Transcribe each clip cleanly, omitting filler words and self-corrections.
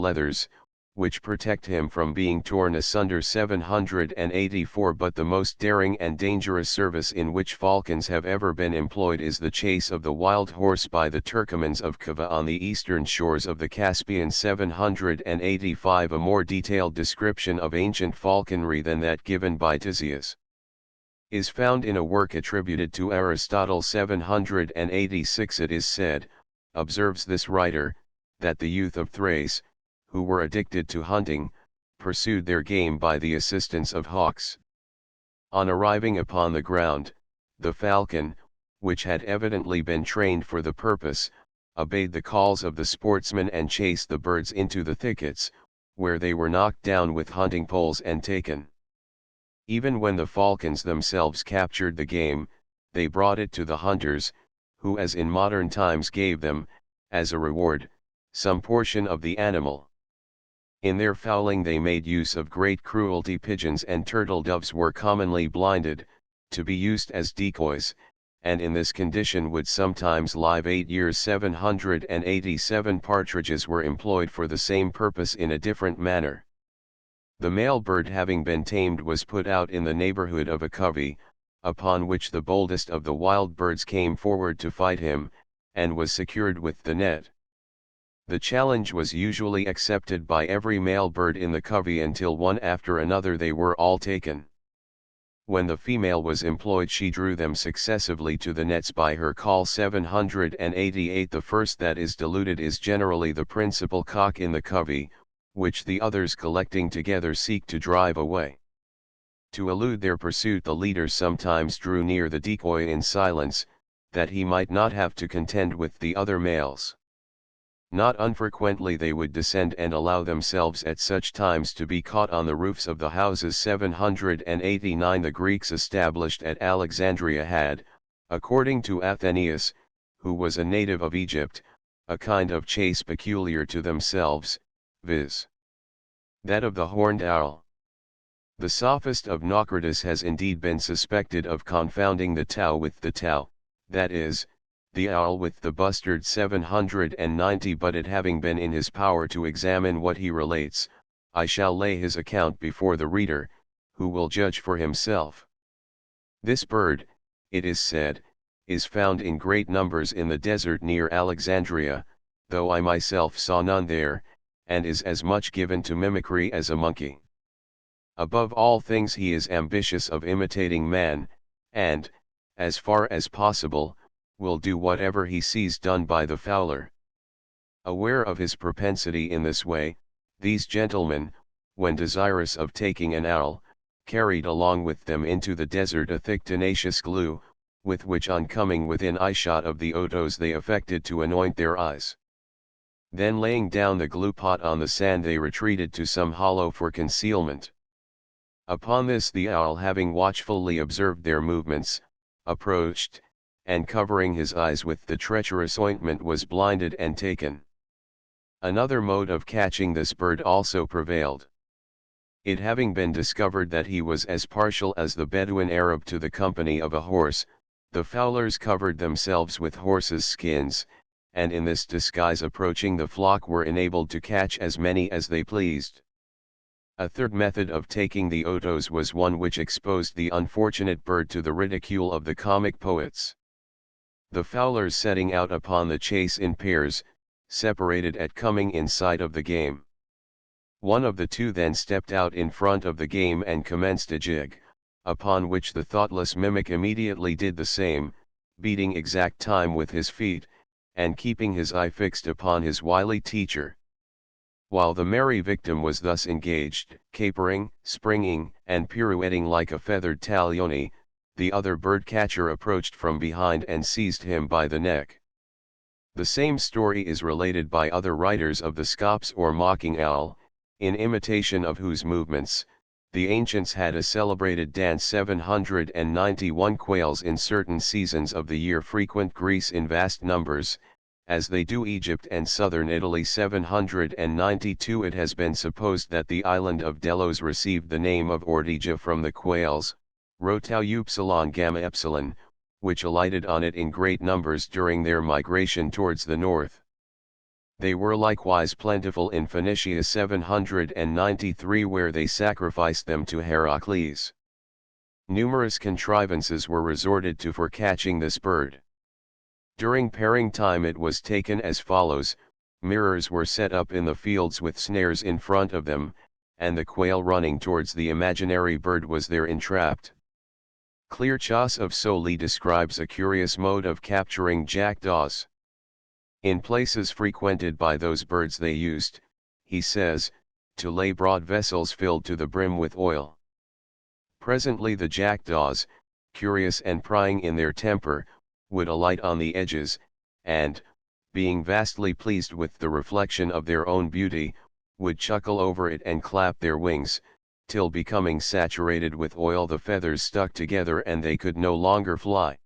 leathers, which protect him from being torn asunder. 784 But the most daring and dangerous service in which falcons have ever been employed is the chase of the wild horse by the Turkomans of Khiva on the eastern shores of the Caspian. 785 A more detailed description of ancient falconry than that given by Tisias is found in a work attributed to Aristotle. 786 It is said, observes this writer, that the youth of Thrace, who were addicted to hunting, pursued their game by the assistance of hawks. On arriving upon the ground, the falcon, which had evidently been trained for the purpose, obeyed the calls of the sportsmen and chased the birds into the thickets, where they were knocked down with hunting poles and taken. Even when the falcons themselves captured the game, they brought it to the hunters, who as in modern times gave them, as a reward, some portion of the animal. In their fowling they made use of great cruelty. Pigeons and turtle doves were commonly blinded, to be used as decoys, and in this condition would sometimes live 8 years. 787 Partridges were employed for the same purpose in a different manner. The male bird having been tamed was put out in the neighborhood of a covey, upon which the boldest of the wild birds came forward to fight him, and was secured with the net. The challenge was usually accepted by every male bird in the covey until one after another they were all taken. When the female was employed she drew them successively to the nets by her call. 788 The first that is deluded is generally the principal cock in the covey, which the others collecting together seek to drive away. To elude their pursuit the leader sometimes drew near the decoy in silence, that he might not have to contend with the other males. Not unfrequently they would descend and allow themselves at such times to be caught on the roofs of the houses. 789 The Greeks established at Alexandria had, according to Athenaeus, who was a native of Egypt, a kind of chase peculiar to themselves, viz. that of the horned owl. The sophist of Naucratis has indeed been suspected of confounding the tau with the tau, that is, the owl with the bustard. 790 But it having been in his power to examine what he relates, I shall lay his account before the reader, who will judge for himself. This bird, it is said, is found in great numbers in the desert near Alexandria, though I myself saw none there, and is as much given to mimicry as a monkey. Above all things he is ambitious of imitating man, and, as far as possible, will do whatever he sees done by the fowler. Aware of his propensity in this way, these gentlemen, when desirous of taking an owl, carried along with them into the desert a thick tenacious glue, with which on coming within eyeshot of the otos they affected to anoint their eyes. Then laying down the glue pot on the sand they retreated to some hollow for concealment. Upon this the owl, having watchfully observed their movements, approached, and covering his eyes with the treacherous ointment was blinded and taken. Another mode of catching this bird also prevailed. It having been discovered that he was as partial as the Bedouin Arab to the company of a horse, the fowlers covered themselves with horses' skins, and in this disguise approaching the flock were enabled to catch as many as they pleased. A third method of taking the otos was one which exposed the unfortunate bird to the ridicule of the comic poets. The fowlers setting out upon the chase in pairs, separated at coming in sight of the game. One of the two then stepped out in front of the game and commenced a jig, upon which the thoughtless mimic immediately did the same, beating exact time with his feet, and keeping his eye fixed upon his wily teacher. While the merry victim was thus engaged, capering, springing, and pirouetting like a feathered talione, the other bird-catcher approached from behind and seized him by the neck. The same story is related by other writers of the scops or mocking owl, in imitation of whose movements, the ancients had a celebrated dance. 791 Quails in certain seasons of the year frequent Greece in vast numbers, as they do Egypt and southern Italy. 792 It has been supposed that the island of Delos received the name of Ortygia from the quails, Rho tau upsilon gamma epsilon, which alighted on it in great numbers during their migration towards the north. They were likewise plentiful in Phoenicia 793, where they sacrificed them to Heracles. Numerous contrivances were resorted to for catching this bird. During pairing time it was taken as follows: mirrors were set up in the fields with snares in front of them, and the quail running towards the imaginary bird was there entrapped. Clearchas of Soli describes a curious mode of capturing jackdaws. In places frequented by those birds they used, he says, to lay broad vessels filled to the brim with oil. Presently the jackdaws, curious and prying in their temper, would alight on the edges, and, being vastly pleased with the reflection of their own beauty, would chuckle over it and clap their wings, till becoming saturated with oil the feathers stuck together and they could no longer fly.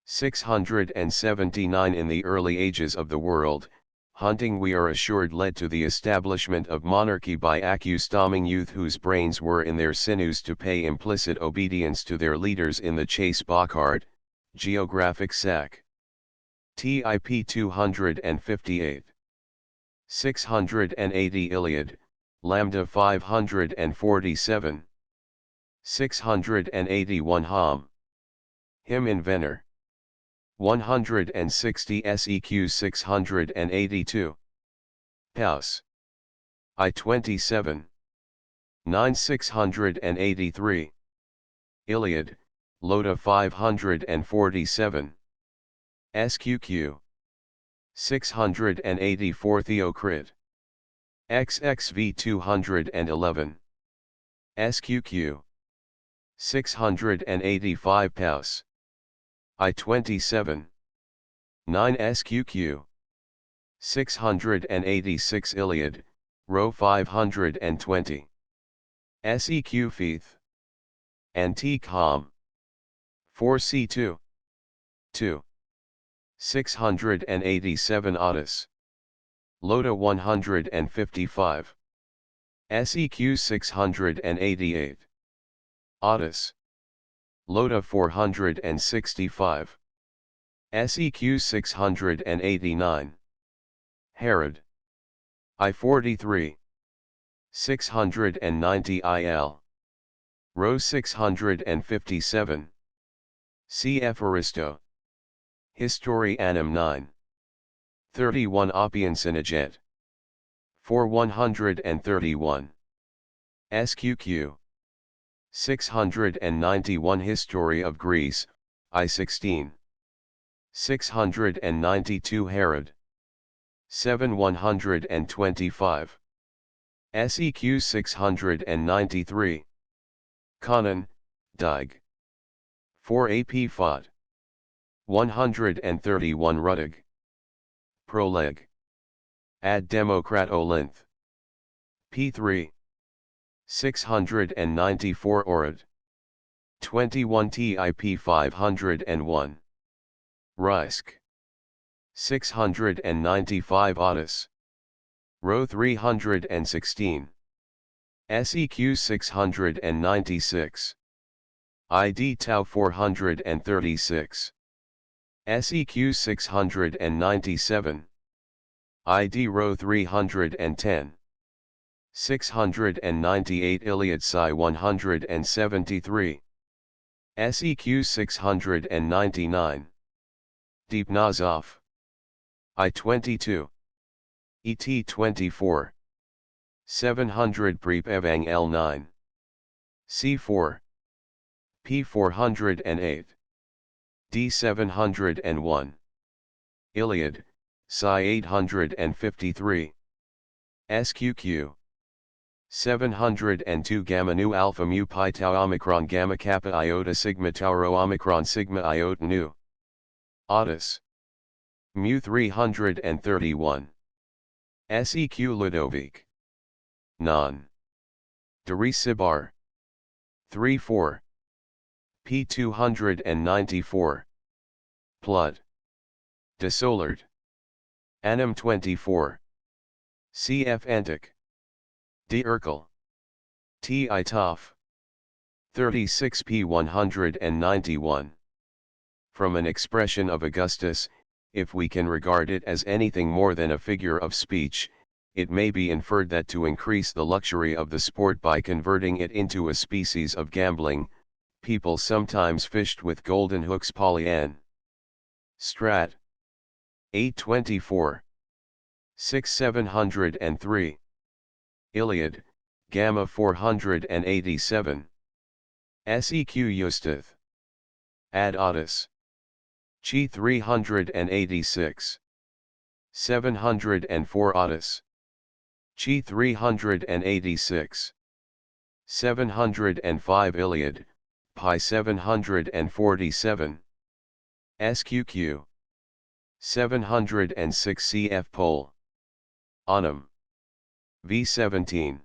679 In the early ages of the world, hunting we are assured led to the establishment of monarchy by accustoming youth whose brains were in their sinews to pay implicit obedience to their leaders in the chase. Bocard, Geographic Sac. TIP 258. 680 Iliad, Lambda 547. 681 Hom. Him Inventor. 160 SEQ 682. Paus. I-27. 9 683. Iliad, Loda 547. SQQ. 684 Theocrit. XXV 211. SQQ. 685 Paus. I-27. 9 SQQ. 686 Iliad, Row 520. SEQ Feeth. Antique Hom. 4C2. 2. 687 Otis. Loda 155. SEQ 688. Otis. Loda 465. SEQ 689. Herod. I-43. 690 IL. Row 657. Cf. Aristo. Histori Annum 9. 31 Oppian Synaget. 4131. SQQ. 691 History of Greece, I-16. 692 Herod. 7125. SEQ 693. Conan, Dig. 4 AP Fod. 131 Ruddig. Proleg. Ad Democrat Olinth. P3. 694 Orad. 21 TIP 501. Risk. 695 Otis. Row 316. SEQ 696. ID Tau 436. SEQ 697. ID Row 310. 698 Iliad Psi 173. SEQ 699. Deep Nazaf. I-22. ET 24. 700 Preep Evang L9. C4. P 408. D 701. Iliad, Psi 853. SQQ. 702 Gamma Nu Alpha Mu Pi Tau Omicron Gamma Kappa Iota Sigma Tau Rho Omicron Sigma Iota Nu. Otis. Mu 331. SEQ Ludovic. Non. Deri Sibar. 34. P 294. Plud. Desolard. Annum 24. CF Antic. D. Urkel. T. Itoff. 36 P 191. From an expression of Augustus, if we can regard it as anything more than a figure of speech, it may be inferred that to increase the luxury of the sport by converting it into a species of gambling, people sometimes fished with golden hooks. Pollyann. Strat. 824. 6703. Iliad, Gamma 487. Seq Justith. Ad Otis. Chi 386. 704 Otis. Chi 386. 705 Iliad, Pi 747. SQQ. 706 CF Pole. Onum. V17.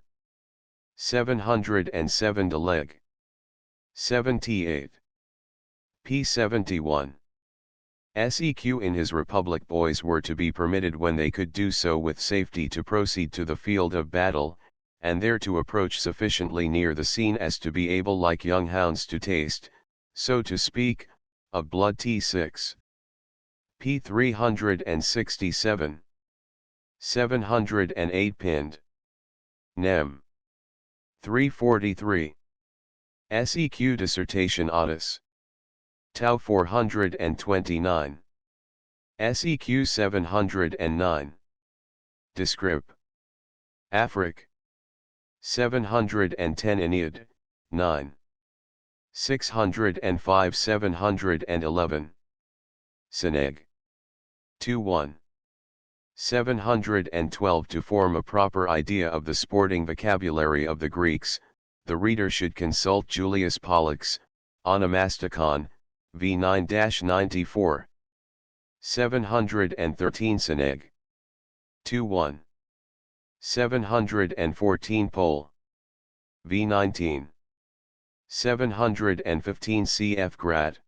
707 Deleg. 78. P71. SEQ in his republic. Boys were to be permitted when they could do so with safety to proceed to the field of battle, and there to approach sufficiently near the scene as to be able like young hounds to taste, so to speak, of blood. T6. P 367. 708 pinned. Nem. 343. SEQ dissertation Otis. Tau 429. SEQ 709. Descrip. Afric. 710 Aeneid, 9. 605 711. Seneg. 2-1. 712. To form a proper idea of the sporting vocabulary of the Greeks, the reader should consult Julius Polluck's Onomasticon, v9-94. 713 Seneg. 2-1. 714 Pole. v19. 715 CF Grat.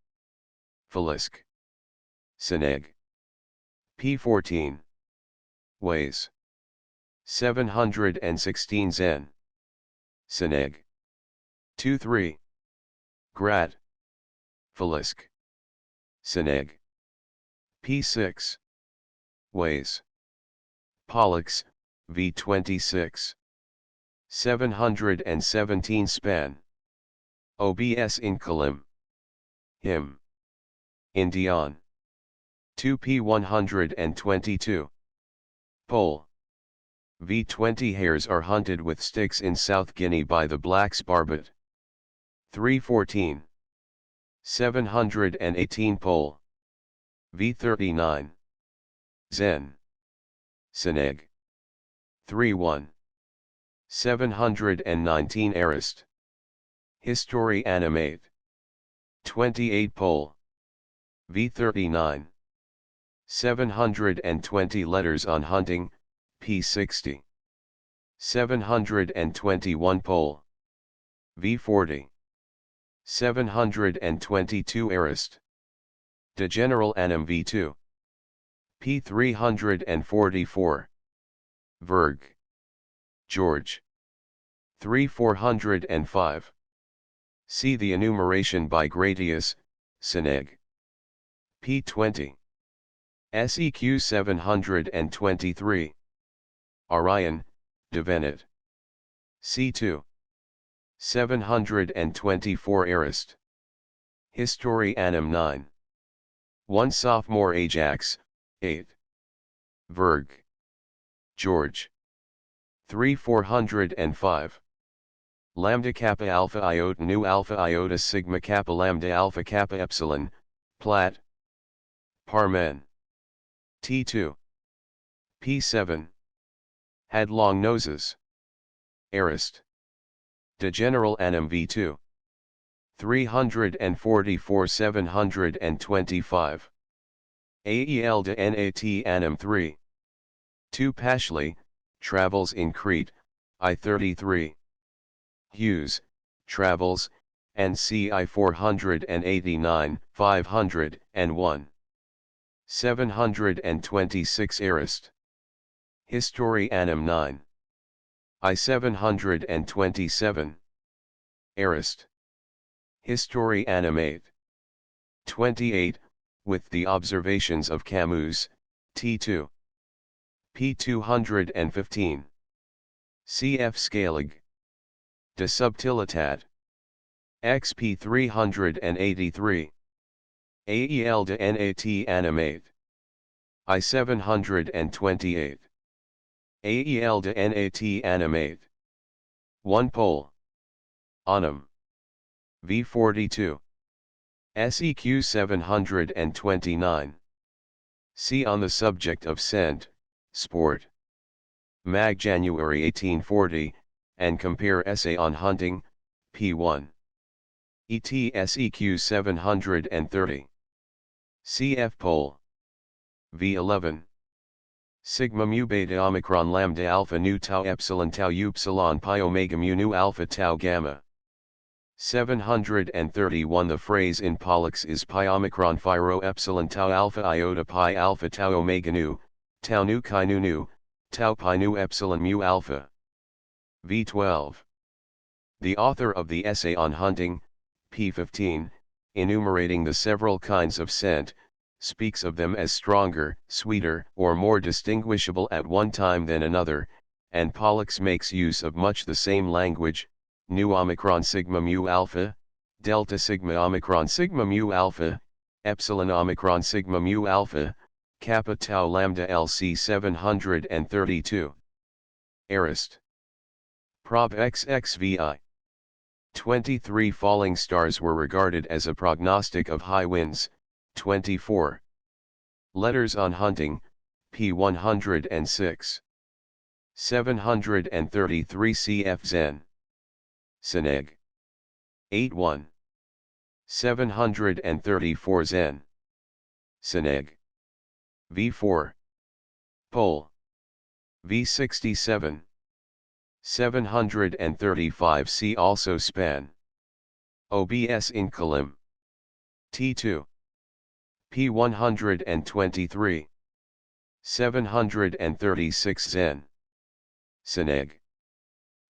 Falisk. Seneg. P14. Ways. 716 Zen. Seneg. 2-3. Grat. Falisk. Seneg. P6. Ways. Pollux, v26. 717 Span. OBS Incalim. Him. Indian. 2P122. Pole. V20 hares are hunted with sticks in South Guinea by the blacks. Barbet. 314. 718 Pole. V39. Zen. Seneg. 3-1. 719 Arist. History Animate. 28 Pole. V39. 720 Letters on Hunting, P60. 721 Pole. V40. 722 Arist. De General Annum V2. P344. Verg. George. 3405. See the enumeration by Gratius, Seneg. P20. SEQ 723. Orion, Devenet. C2. 724 Arist. History Annum 9. 1 Sophomore Ajax, 8. Verg. George. 3405. Lambda Kappa Alpha Iota Nu Alpha Iota Sigma Kappa Lambda Alpha Kappa Epsilon, Plat. Parmen. T2. P7. Had long noses. Arist. De General Annum V2. 344 725. Ael de Nat Annum 3. 2 Pashley, Travels in Crete, I-33. Hughes, Travels, NCI 489, 501. 726 Arist. History Annum 9. I-727. Arist. History Annum 8. 28, with the observations of Camus, T2. p. 215. Cf. Scalig. De Subtilitate. xp. 383. Ael de Nat Animate. I 728. Ael de Nat Animate. 1 Pol. Onum. v42. Seq 729. See on the subject of scent, sport. Mag January 1840, and compare Essay on Hunting, p1. ETSEQ 730. Cf. Pol. v11. Sigma mu beta omicron lambda alpha nu tau epsilon tau upsilon pi omega mu nu alpha tau gamma. 731. The phrase in Pollux is pi omicron phi rho epsilon tau alpha iota pi alpha tau omega nu, tau nu chi nu nu, tau pi nu epsilon mu alpha. v12. The author of the Essay on Hunting, p15, enumerating the several kinds of scent, speaks of them as stronger, sweeter, or more distinguishable at one time than another, and Pollux makes use of much the same language: nu omicron sigma mu alpha, delta sigma omicron sigma mu alpha, epsilon omicron sigma mu alpha, kappa tau lambda LC 732. Arist. Prob XXVI. 23 falling stars were regarded as a prognostic of high winds. 24. Letters on Hunting, p. 106. 733 cf. Zen. Seneg. 81. 734 Zen. Seneg. v4. Pol. v67. 735 See also Span. OBS Incolum. T2. p. 123. 736 Zen. Seneg.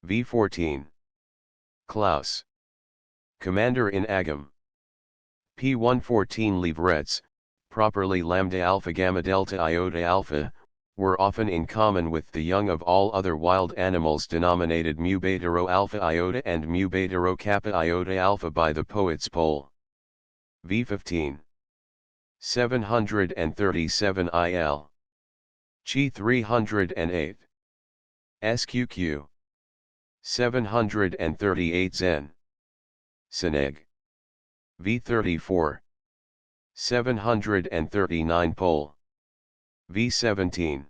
v14. Klaus. Commander in Agam. p. 114 Livrets, properly lambda alpha gamma delta iota alpha, were often in common with the young of all other wild animals denominated mu beta rho alpha iota and mu beta rho kappa iota alpha by the poets Pol. v15. 737 il. Chi 308. Sqq. 738 Zen. Seneg. v34. 739 Pol. v17.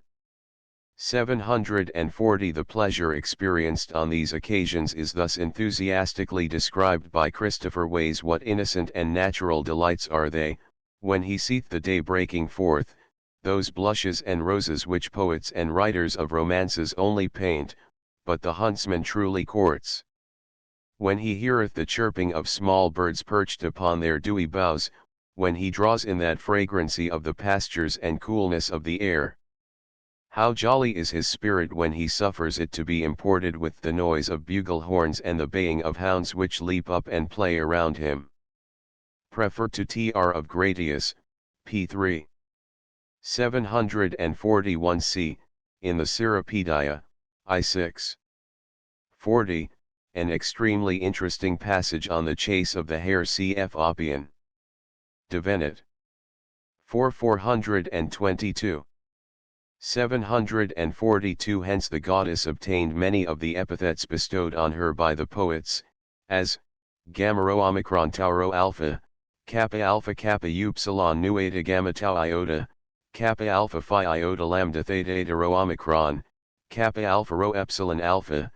740 The pleasure experienced on these occasions is thus enthusiastically described by Christopher Ways: what innocent and natural delights are they, when he seeth the day breaking forth, those blushes and roses which poets and writers of romances only paint, but the huntsman truly courts. When he heareth the chirping of small birds perched upon their dewy boughs, when he draws in that fragrancy of the pastures and coolness of the air. How jolly is his spirit when he suffers it to be imported with the noise of bugle horns and the baying of hounds which leap up and play around him. Prefer to Tr of Gratius, p3. 741 c. In the Cyropedia, I6. 40, an extremely interesting passage on the chase of the hare cf. Oppian. Devenit. 422. 742 Hence the goddess obtained many of the epithets bestowed on her by the poets, as, gamma rho omicron tau rho alpha, kappa upsilon nu eta gamma tau iota, kappa alpha phi iota lambda theta eta rho omicron, kappa alpha rho epsilon alpha,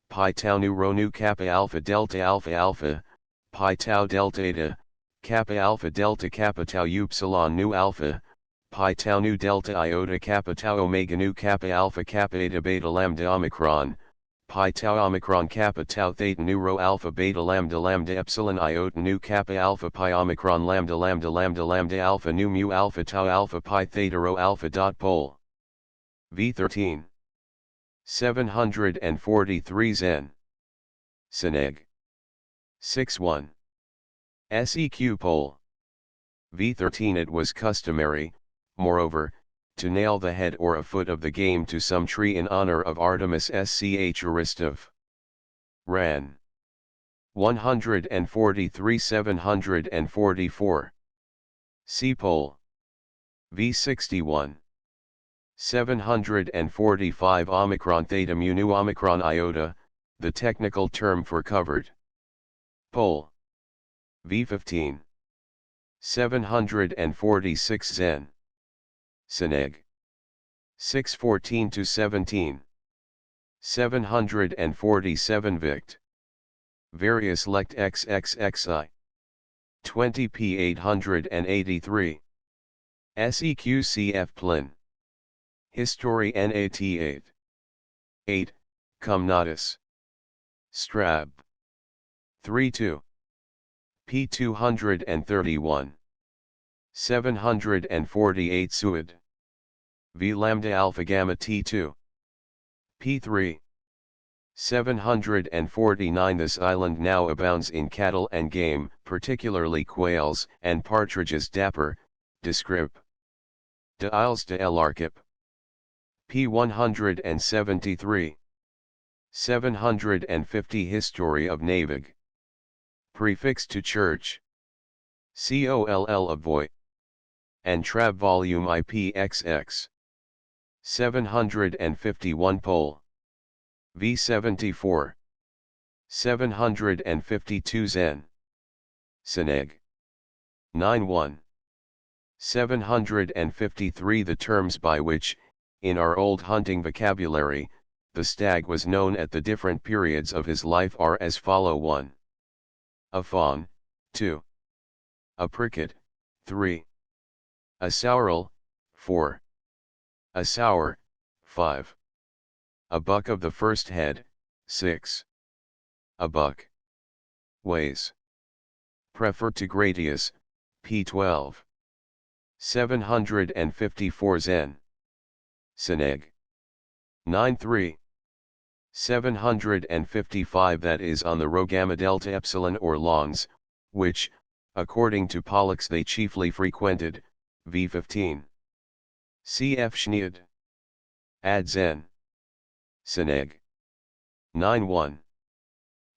pi tau nu rho nu kappa alpha alpha, pi tau delta eta, kappa alpha delta kappa tau upsilon nu alpha, pi tau nu delta iota kappa tau omega nu kappa eta beta lambda omicron, pi tau omicron kappa tau theta nu rho alpha beta lambda epsilon iota nu kappa alpha pi omicron lambda alpha nu mu alpha tau alpha pi theta rho alpha dot pol. v13. 743 Zen. Seneg. 61. Seq Pol. V13 It was customary, moreover, to nail the head or a foot of the game to some tree in honor of Artemis sch Aristov. Ran. 143 744. C pole. V61. 745 Omicron Theta Mu Nu Omicron Iota, the technical term for covered pole. V15. 746 Zen. Seneg. 614 to 17. 747 Vict. Various lect XXXI. 20 P 883. SEQCF Plin. History NAT 8. 8, Cum Natus. Strab. 32. P 231. 748 Suid. V lambda alpha gamma T2. P3. 749 This island now abounds in cattle and game, particularly quails and partridges. Dapper, descrip. De Isles de l'Archip. P 173. 750 History of Navig. Prefix to church. COLL of Voy. And Trav Volume IPXX. 751 Pole. V74. 752 Zen. Seneg. 91. 753 The terms by which, in our old hunting vocabulary, the stag was known at the different periods of his life are as follow: 1. A fawn, 2. A pricket, 3. A sourel, 4. A sour, 5. A buck of the first head, 6. A buck. Ways. Prefer to Gratius, P12. 754 Zen. Seneg. 93. 755 That is on the row gamma delta epsilon or lawns, which, according to Pollux they chiefly frequented, V15. Cf. Schneid. Ad Zen. Seneg. 91.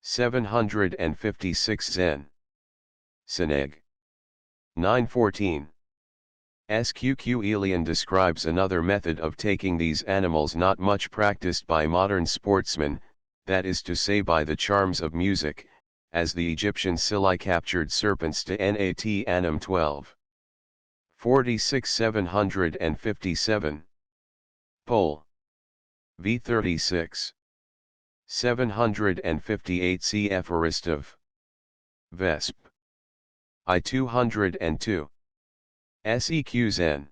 756 Zen. Seneg. 914. SQQ Elian describes another method of taking these animals not much practiced by modern sportsmen, that is to say by the charms of music, as the Egyptian Scylla captured serpents to Nat Annum 12. 46 757. Pole. V36. 758 Cf. Aristov. Vesp. I 202. SEQ Zen.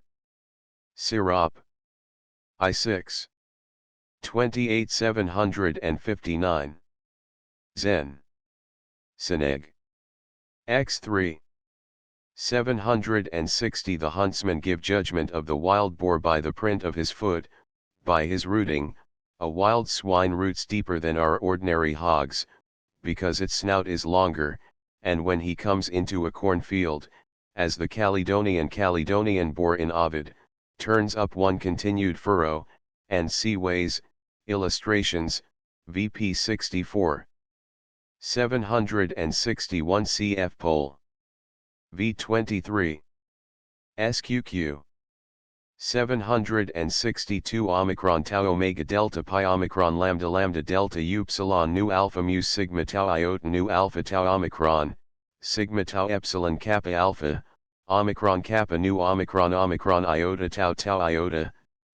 Sirop. I6. 28 759. Zen. Seneg. X3. 760 The huntsmen give judgment of the wild boar by the print of his foot, by his rooting. A wild swine roots deeper than our ordinary hogs, because its snout is longer, and when he comes into a cornfield, as the Caledonian boar in Ovid, turns up one continued furrow, and see ways. Illustrations, VP 64. 761 Cf. Pole. V23. SQQ. 762 Omicron Tau Omega Delta Pi Omicron Lambda Lambda Delta Upsilon Nu Alpha Mu Sigma Tau Iota Nu Alpha Tau Omicron, Sigma Tau Epsilon Kappa Alpha, Omicron Kappa Nu Omicron Omicron Iota Tau Tau Iota,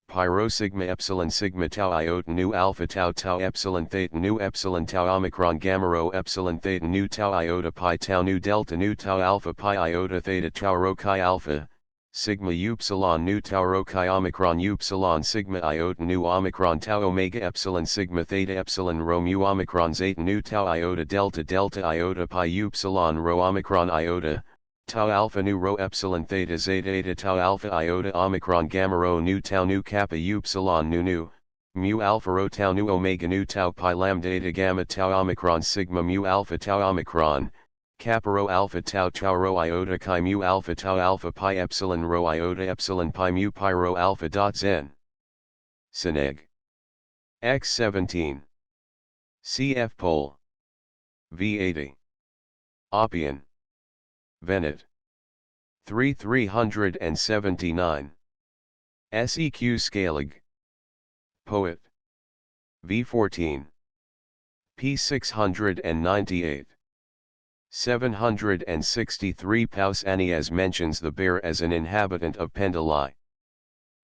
Pi Rho Sigma Epsilon Sigma Tau Iota Nu Alpha Tau Tau Epsilon Theta Nu Epsilon Tau Omicron Gamma Rho Epsilon Theta Nu Tau Iota Pi Tau Nu Delta Nu Tau Alpha Pi Iota Theta Tau Rho Chi Alpha, Sigma Upsilon Nu Tau Rho Chi Omicron Upsilon Sigma Iota Nu Omicron Tau Omega Epsilon Sigma Theta Epsilon Rho Mu Omicron Zeta Nu Tau Iota Delta Delta Iota Pi Upsilon Rho Omicron Iota, Tau Alpha Nu Rho Epsilon Theta Zeta Eta Tau Alpha Iota Omicron Gamma Rho Nu Tau Nu Kappa Upsilon Nu Nu, Mu Alpha Rho Tau Nu Omega Nu Tau Pi Lambda Eta Gamma Tau Omicron Sigma Mu Alpha Tau Omicron, Kappa rho alpha tau tau rho iota chi mu alpha tau alpha pi epsilon rho iota epsilon pi mu pi rho alpha dot zen. Seneg. X17. CF Pole. V80. Oppian. Venet. 379. SEQ Scalig. Poet. V14. P698. 763 Pausanias mentions the bear as an inhabitant of Pendali.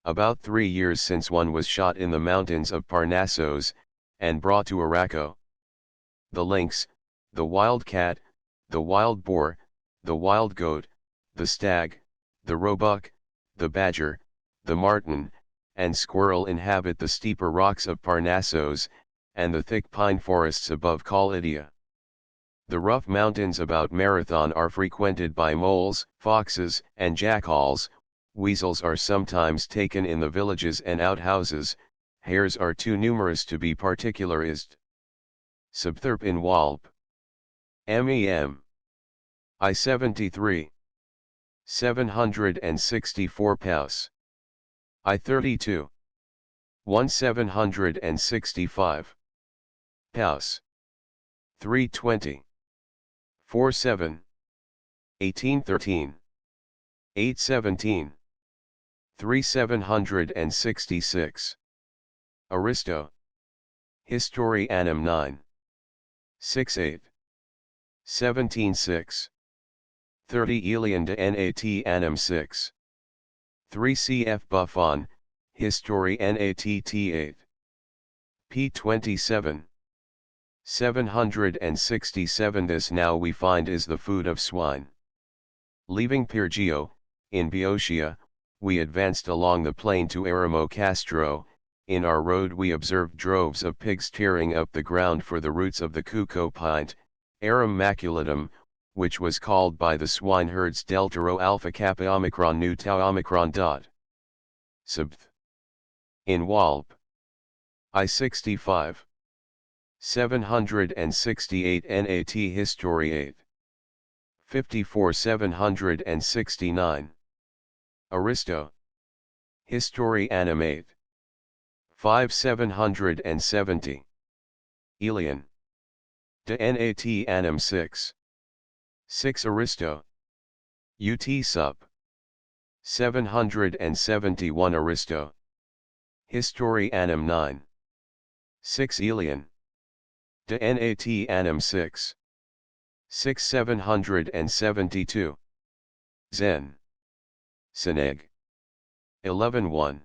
About 3 years since one was shot in the mountains of Parnassos, and brought to Araco. The lynx, the wild cat, the wild boar, the wild goat, the stag, the roebuck, the badger, the marten, and squirrel inhabit the steeper rocks of Parnassos, and the thick pine forests above Colidia. The rough mountains about Marathon are frequented by moles, foxes, and jackals. Weasels are sometimes taken in the villages and outhouses. Hares are too numerous to be particularized. Subtherp in Walp. MEM. I-73. 764 Paus. I-32. 1765. Paus. 320. 47. 1813. 817. 3766. Aristo. Histori Annum 9. 68. 176. 30 Elian de Nat Annum 6. 3 Cf Buffon, Histori Natt 8. P27. 767. This now we find is the food of swine. Leaving Pirgio, in Boeotia, we advanced along the plain to Eremo Castro. In our road we observed droves of pigs tearing up the ground for the roots of the cuco pint, Arum maculatum, which was called by the swineherds delta rho alpha kappa omicron nu tau omicron dot. Subth. In Walp. I-65. 768 Nat Histori 8. 54 769. Aristo. Histori Annum 8. 5 770. Elian. De Nat Annum 6. 6 Aristo. Ut Sup. 771 Aristo. Histori Annum 9. 6 Elian. De Nat Annum 6. 6 772. Zen. Seneg. 11-1.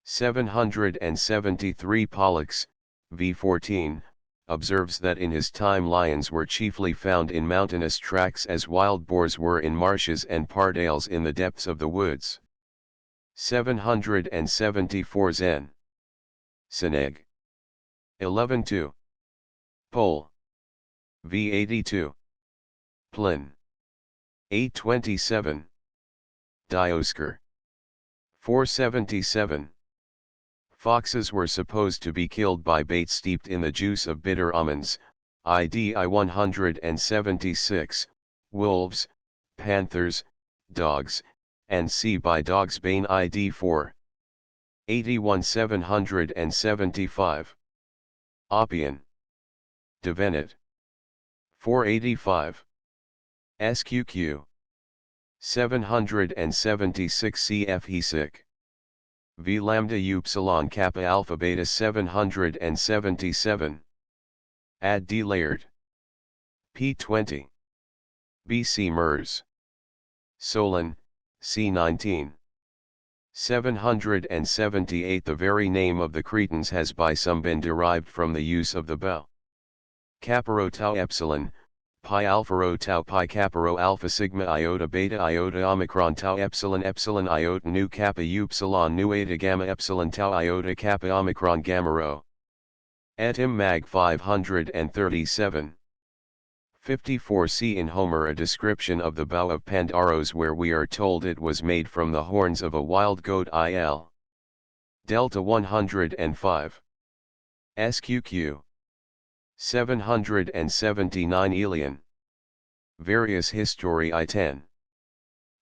773 Pollux, v14, observes that in his time lions were chiefly found in mountainous tracts as wild boars were in marshes and pardales in the depths of the woods. 774 Zen. Seneg. 11-2. Pol. v82. Plin. 827. Dioscur. 477. Foxes were supposed to be killed by bait steeped in the juice of bitter almonds, ID I-176, wolves, panthers, dogs, and C by dog's bane ID 4. 81 775. Oppian. Devenet. 485. SQQ. 776 CF Hesic. V lambda upsilon kappa alpha beta 777. Ad D layered. P20. BC MERS. Solon, C19. 778. The very name of the Cretans has by some been derived from the use of the bow. Kappa rho tau epsilon, pi alpha rho tau pi kappa rho alpha sigma iota beta iota omicron tau epsilon epsilon iota nu kappa upsilon nu eta gamma epsilon tau iota kappa omicron gamma rho. Etim mag 537. 54. See in Homer a description of the bow of Pandaros where we are told it was made from the horns of a wild goat il. Delta 105. SQQ. 779 Elian. Various History I-10.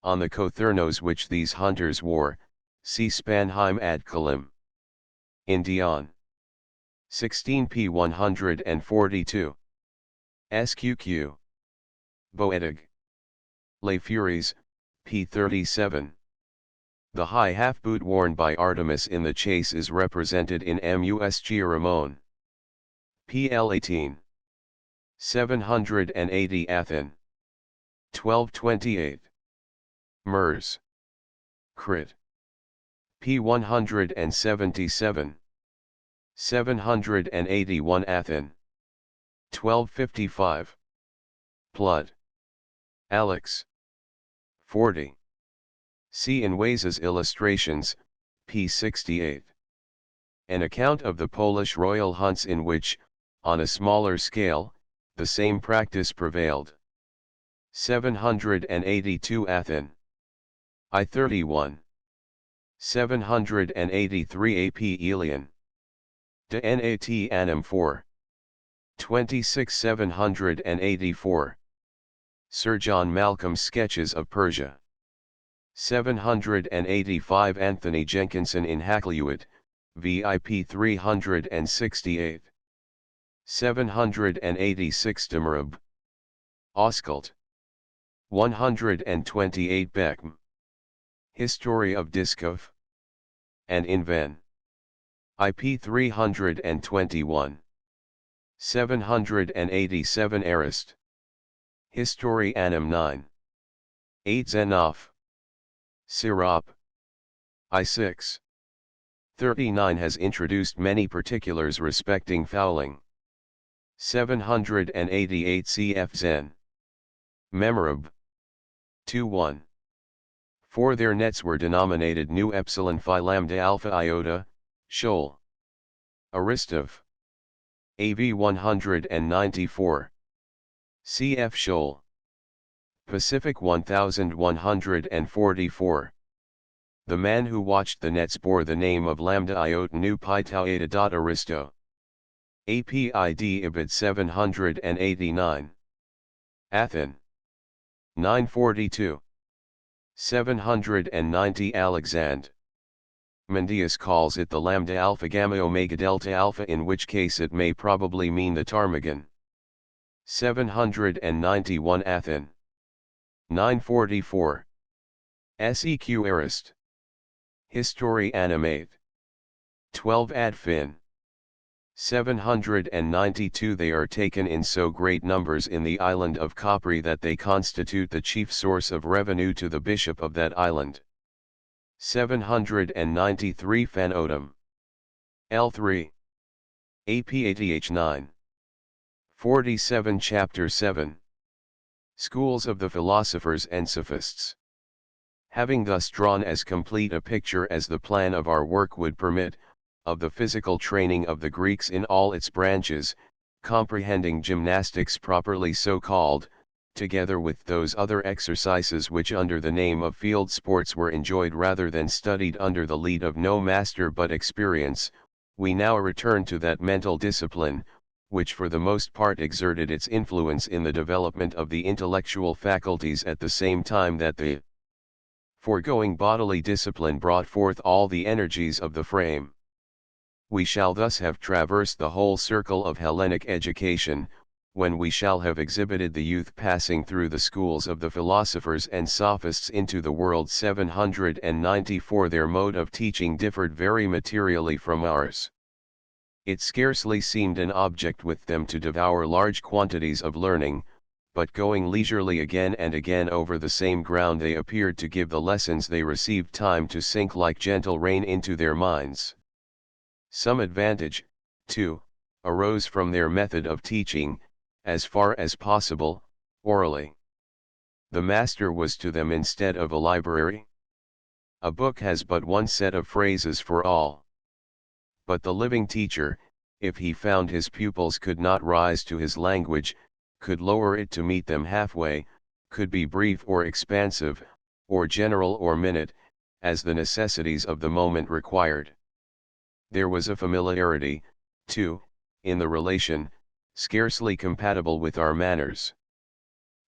On the cothurnos which these hunters wore, see Spanheim ad Kalim. Indian. 16p 142. SQQ. Boedig. Les Furies, p. 37. The high half-boot worn by Artemis in the chase is represented in Musg Ramon. pl 18. 780 Athen. 1228. Mers. Crit. p. 177. 781 Athen. 1255. Blood. Alex. 40. See in Waze's Illustrations, p. 68. An account of the Polish royal hunts in which, on a smaller scale, the same practice prevailed. 782 Athen. I-31. 783 AP Elian. De Nat Annum 4. 26 784. Sir John Malcolm's Sketches of Persia. 785 Anthony Jenkinson in Hakluyt, VIP 368. 786 Demerab. Auskult. 128 Beckm. History of Diskov. And Inven. IP 321. 787 Arist. History Annum 9. 8 Zenoff. Sirop. I6. 39 has introduced many particulars respecting fouling. 788 cf Zen. Memorab. 2-1. For their nets were denominated nu epsilon phi lambda alpha iota, shoal. Aristov. AV 194. cf shoal. Pacific 1144. The man who watched the nets bore the name of lambda iota nu pi tau eta dot aristo. APID Ibid 789. Athen. 942. 790 Alexand. Mendius calls it the lambda alpha gamma omega delta alpha, in which case it may probably mean the ptarmigan. 791 Athen. 944. Seq Arist. History Animate. 12 Ad Fin. 792 They are taken in so great numbers in the island of Capri that they constitute the chief source of revenue to the bishop of that island. 793 Fanotum. L3. APATH 9. 47 Chapter 7. Schools of the Philosophers and Sophists. Having thus drawn as complete a picture as the plan of our work would permit, of the physical training of the Greeks in all its branches, comprehending gymnastics properly so called, together with those other exercises which under the name of field sports were enjoyed rather than studied under the lead of no master but experience, we now return to that mental discipline, which for the most part exerted its influence in the development of the intellectual faculties at the same time that the foregoing bodily discipline brought forth all the energies of the frame. We shall thus have traversed the whole circle of Hellenic education, when we shall have exhibited the youth passing through the schools of the philosophers and sophists into the world. 794 Their mode of teaching differed very materially from ours. It scarcely seemed an object with them to devour large quantities of learning, but going leisurely again and again over the same ground, they appeared to give the lessons they received time to sink like gentle rain into their minds. Some advantage, too, arose from their method of teaching, as far as possible, orally. The master was to them instead of a library. A book has but one set of phrases for all. But the living teacher, if he found his pupils could not rise to his language, could lower it to meet them halfway, could be brief or expansive, or general or minute, as the necessities of the moment required. There was a familiarity, too, in the relation, scarcely compatible with our manners.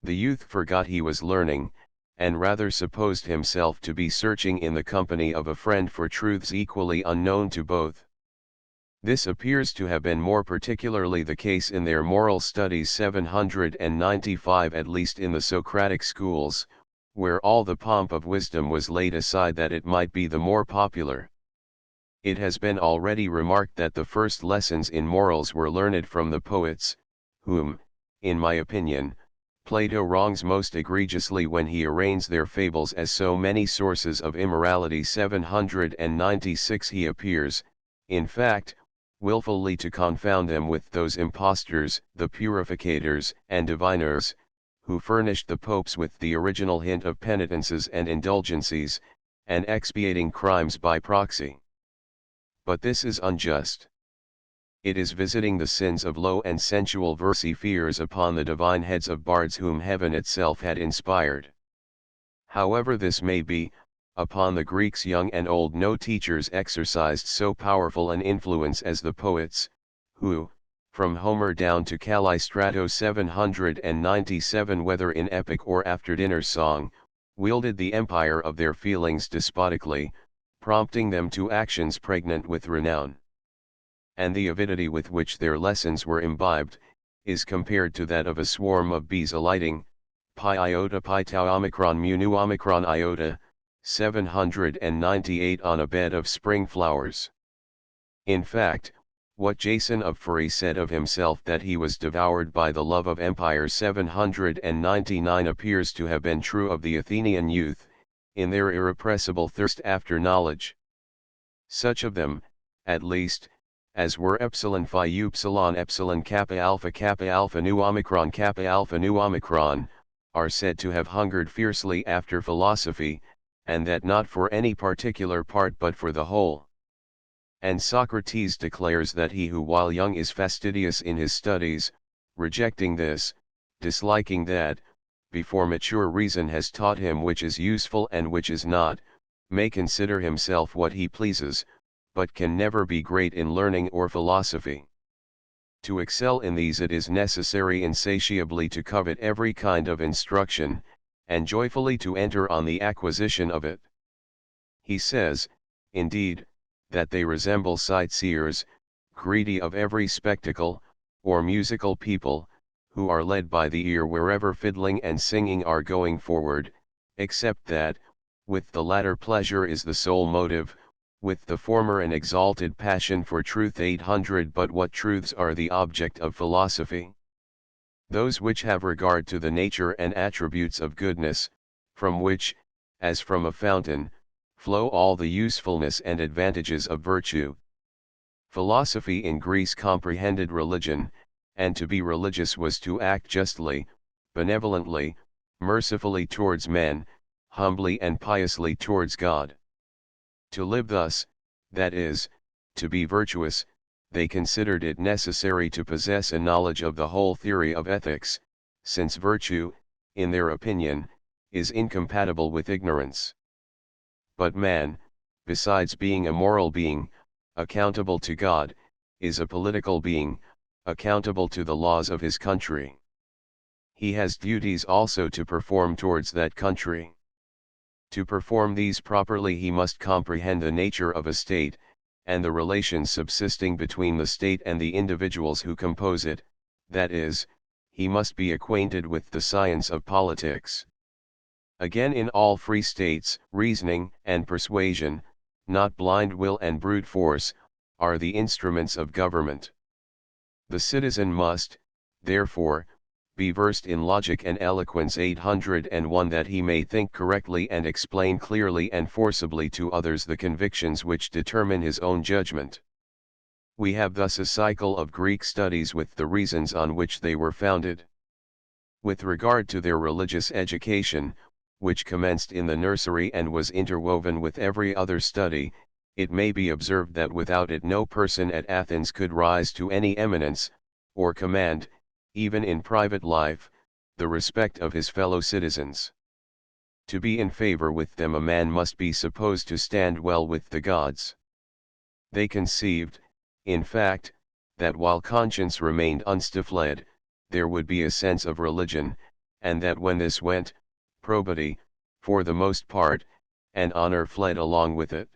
The youth forgot he was learning, and rather supposed himself to be searching in the company of a friend for truths equally unknown to both. This appears to have been more particularly the case in their moral studies 795, at least in the Socratic schools, where all the pomp of wisdom was laid aside that it might be the more popular. It has been already remarked that the first lessons in morals were learned from the poets, whom, in my opinion, Plato wrongs most egregiously when he arraigns their fables as so many sources of immorality. 796 He appears, in fact, wilfully to confound them with those impostors, the purificators and diviners, who furnished the popes with the original hint of penitences and indulgencies, and expiating crimes by proxy. But this is unjust. It is visiting the sins of low and sensual versifiers upon the divine heads of bards whom heaven itself had inspired. However this may be, upon the Greeks young and old no teachers exercised so powerful an influence as the poets, who, from Homer down to Callistrato 797, whether in epic or after-dinner song, wielded the empire of their feelings despotically, prompting them to actions pregnant with renown. And the avidity with which their lessons were imbibed, is compared to that of a swarm of bees alighting, pi iota pi tau omicron mu nu omicron iota, 798 on a bed of spring flowers. In fact, what Jason of Pherae said of himself that he was devoured by the love of empire 799 appears to have been true of the Athenian youth, in their irrepressible thirst after knowledge. Such of them, at least, as were epsilon phi epsilon kappa alpha nu omicron, are said to have hungered fiercely after philosophy, and that not for any particular part but for the whole. And Socrates declares that he who while young is fastidious in his studies, rejecting this, disliking that, before mature reason has taught him which is useful and which is not, may consider himself what he pleases, but can never be great in learning or philosophy. To excel in these it is necessary insatiably to covet every kind of instruction, and joyfully to enter on the acquisition of it. He says, indeed, that they resemble sightseers, greedy of every spectacle, or musical people, who are led by the ear wherever fiddling and singing are going forward, except that, with the latter pleasure is the sole motive, with the former an exalted passion for truth. 800 But what truths are the object of philosophy? Those which have regard to the nature and attributes of goodness, from which, as from a fountain, flow all the usefulness and advantages of virtue. Philosophy in Greece comprehended religion, and to be religious was to act justly, benevolently, mercifully towards men, humbly and piously towards God. To live thus, that is, to be virtuous, they considered it necessary to possess a knowledge of the whole theory of ethics, since virtue, in their opinion, is incompatible with ignorance. But man, besides being a moral being, accountable to God, is a political being, accountable to the laws of his country. He has duties also to perform towards that country. To perform these properly he must comprehend the nature of a state, and the relations subsisting between the state and the individuals who compose it, that is, he must be acquainted with the science of politics. Again, in all free states, reasoning and persuasion, not blind will and brute force, are the instruments of government. The citizen must, therefore, be versed in logic and eloquence. 801 That he may think correctly and explain clearly and forcibly to others the convictions which determine his own judgment. We have thus a cycle of Greek studies with the reasons on which they were founded. With regard to their religious education, which commenced in the nursery and was interwoven with every other study, it may be observed that without it no person at Athens could rise to any eminence, or command, even in private life, the respect of his fellow citizens. To be in favor with them a man must be supposed to stand well with the gods. They conceived, in fact, that while conscience remained unstifled, there would be a sense of religion, and that when this went, probity, for the most part, and honor fled along with it.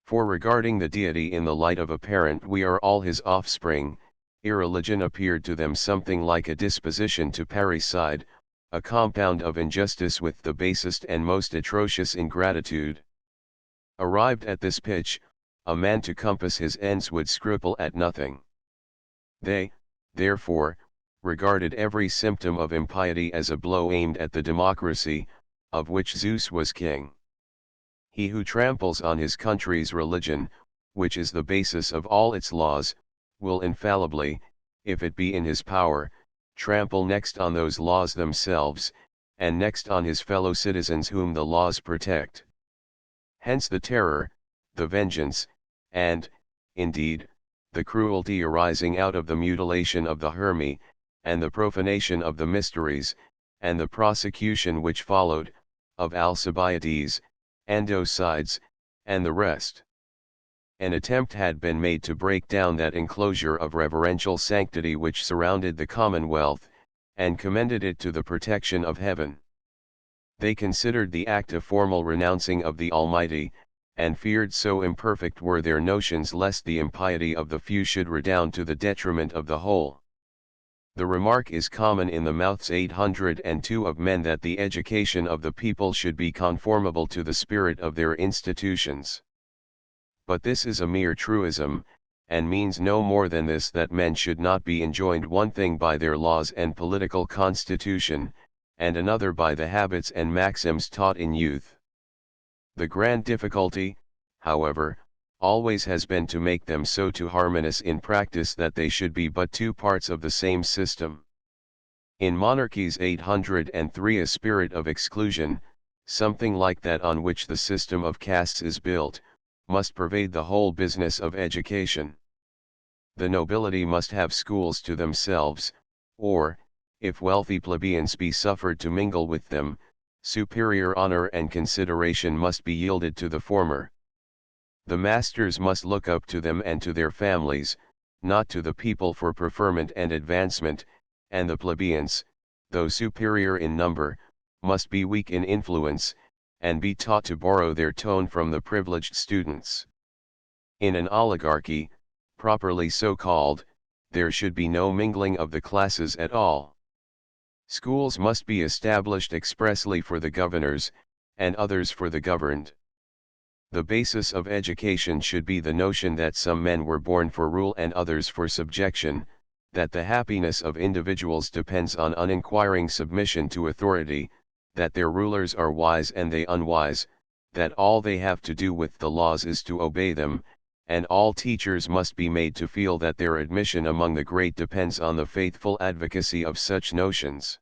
For regarding the deity in the light of a parent, we are all his offspring. Irreligion appeared to them something like a disposition to parricide, a compound of injustice with the basest and most atrocious ingratitude. Arrived at this pitch, a man to compass his ends would scruple at nothing. They, therefore, regarded every symptom of impiety as a blow aimed at the democracy, of which Zeus was king. He who tramples on his country's religion, which is the basis of all its laws, will infallibly, if it be in his power, trample next on those laws themselves, and next on his fellow citizens whom the laws protect. Hence the terror, the vengeance, and, indeed, the cruelty arising out of the mutilation of the Hermi, and the profanation of the mysteries, and the prosecution which followed, of Alcibiades, Andocides, and the rest. An attempt had been made to break down that enclosure of reverential sanctity which surrounded the commonwealth, and commended it to the protection of heaven. They considered the act a formal renouncing of the Almighty, and feared so imperfect were their notions lest the impiety of the few should redound to the detriment of the whole. The remark is common in the mouths 802 of men that the education of the people should be conformable to the spirit of their institutions. But this is a mere truism, and means no more than this, that men should not be enjoined one thing by their laws and political constitution, and another by the habits and maxims taught in youth. The grand difficulty, however, always has been to make them so to harmonious in practice that they should be but two parts of the same system. In monarchies 803 a spirit of exclusion, something like that on which the system of castes is built, must pervade the whole business of education. The nobility must have schools to themselves, or, if wealthy plebeians be suffered to mingle with them, superior honor and consideration must be yielded to the former. The masters must look up to them and to their families, not to the people for preferment and advancement, and the plebeians, though superior in number, must be weak in influence, and be taught to borrow their tone from the privileged students. In an oligarchy, properly so called, there should be no mingling of the classes at all. Schools must be established expressly for the governors, and others for the governed. The basis of education should be the notion that some men were born for rule and others for subjection, that the happiness of individuals depends on uninquiring submission to authority, that their rulers are wise and they unwise, that all they have to do with the laws is to obey them, and all teachers must be made to feel that their admission among the great depends on the faithful advocacy of such notions.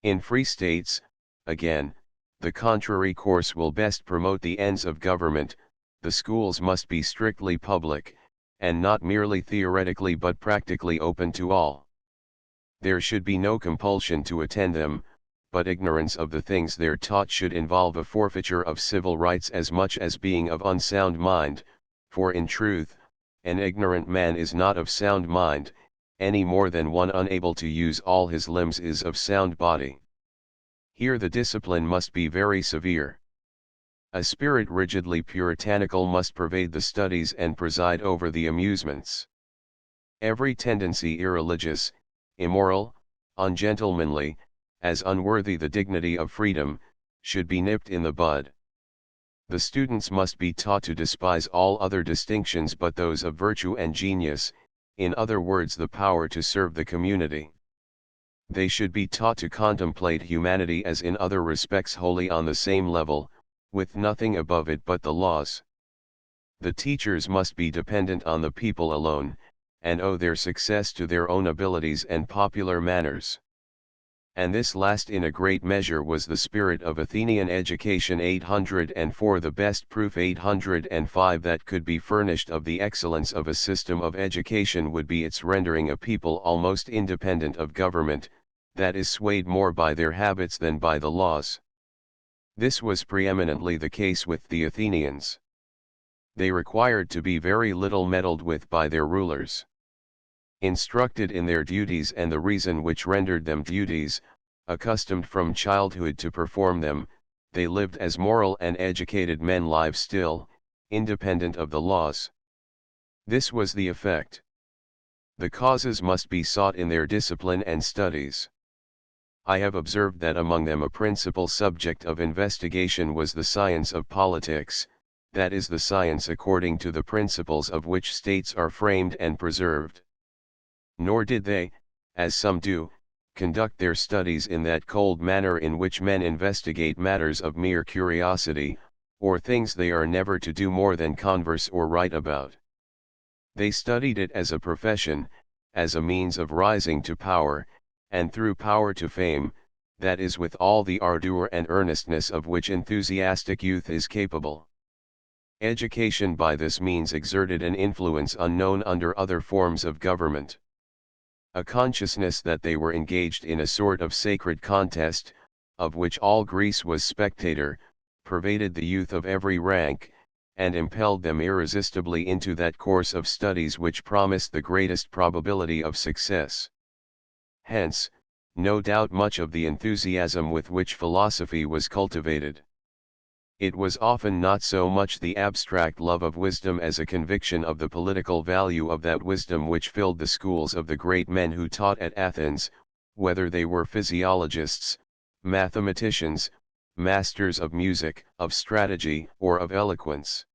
In free states, again, the contrary course will best promote the ends of government. The schools must be strictly public, and not merely theoretically but practically open to all. There should be no compulsion to attend them, but ignorance of the things there taught should involve a forfeiture of civil rights as much as being of unsound mind, for in truth, an ignorant man is not of sound mind, any more than one unable to use all his limbs is of sound body. Here the discipline must be very severe. A spirit rigidly puritanical must pervade the studies and preside over the amusements. Every tendency irreligious, immoral, ungentlemanly, as unworthy the dignity of freedom, should be nipped in the bud. The students must be taught to despise all other distinctions but those of virtue and genius, in other words the power to serve the community. They should be taught to contemplate humanity as in other respects wholly on the same level, with nothing above it but the laws. The teachers must be dependent on the people alone, and owe their success to their own abilities and popular manners. And this last in a great measure was the spirit of Athenian education 804. The best proof 805 that could be furnished of the excellence of a system of education would be its rendering a people almost independent of government, that is swayed more by their habits than by the laws. This was preeminently the case with the Athenians. They required to be very little meddled with by their rulers. Instructed in their duties and the reason which rendered them duties, accustomed from childhood to perform them, they lived as moral and educated men live still, independent of the laws. This was the effect. The causes must be sought in their discipline and studies. I have observed that among them a principal subject of investigation was the science of politics, that is the science according to the principles of which states are framed and preserved. Nor did they, as some do, conduct their studies in that cold manner in which men investigate matters of mere curiosity, or things they are never to do more than converse or write about. They studied it as a profession, as a means of rising to power, and through power to fame, that is with all the ardor and earnestness of which enthusiastic youth is capable. Education by this means exerted an influence unknown under other forms of government. A consciousness that they were engaged in a sort of sacred contest, of which all Greece was spectator, pervaded the youth of every rank, and impelled them irresistibly into that course of studies which promised the greatest probability of success. Hence, no doubt much of the enthusiasm with which philosophy was cultivated. It was often not so much the abstract love of wisdom as a conviction of the political value of that wisdom which filled the schools of the great men who taught at Athens, whether they were physiologists, mathematicians, masters of music, of strategy, or of eloquence.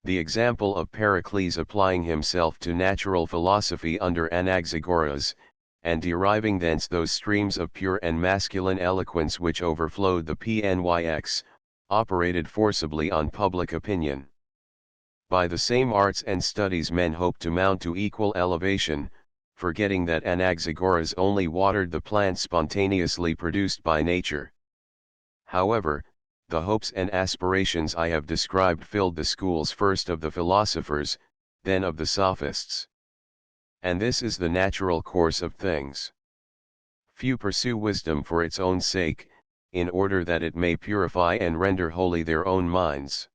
The example of Pericles applying himself to natural philosophy under Anaxagoras, and deriving thence those streams of pure and masculine eloquence which overflowed the Pnyx, operated forcibly on public opinion. By the same arts and studies men hoped to mount to equal elevation, forgetting that Anaxagoras only watered the plants spontaneously produced by nature. However, the hopes and aspirations I have described filled the schools first of the philosophers, then of the sophists. And this is the natural course of things. Few pursue wisdom for its own sake, in order that it may purify and render holy their own minds.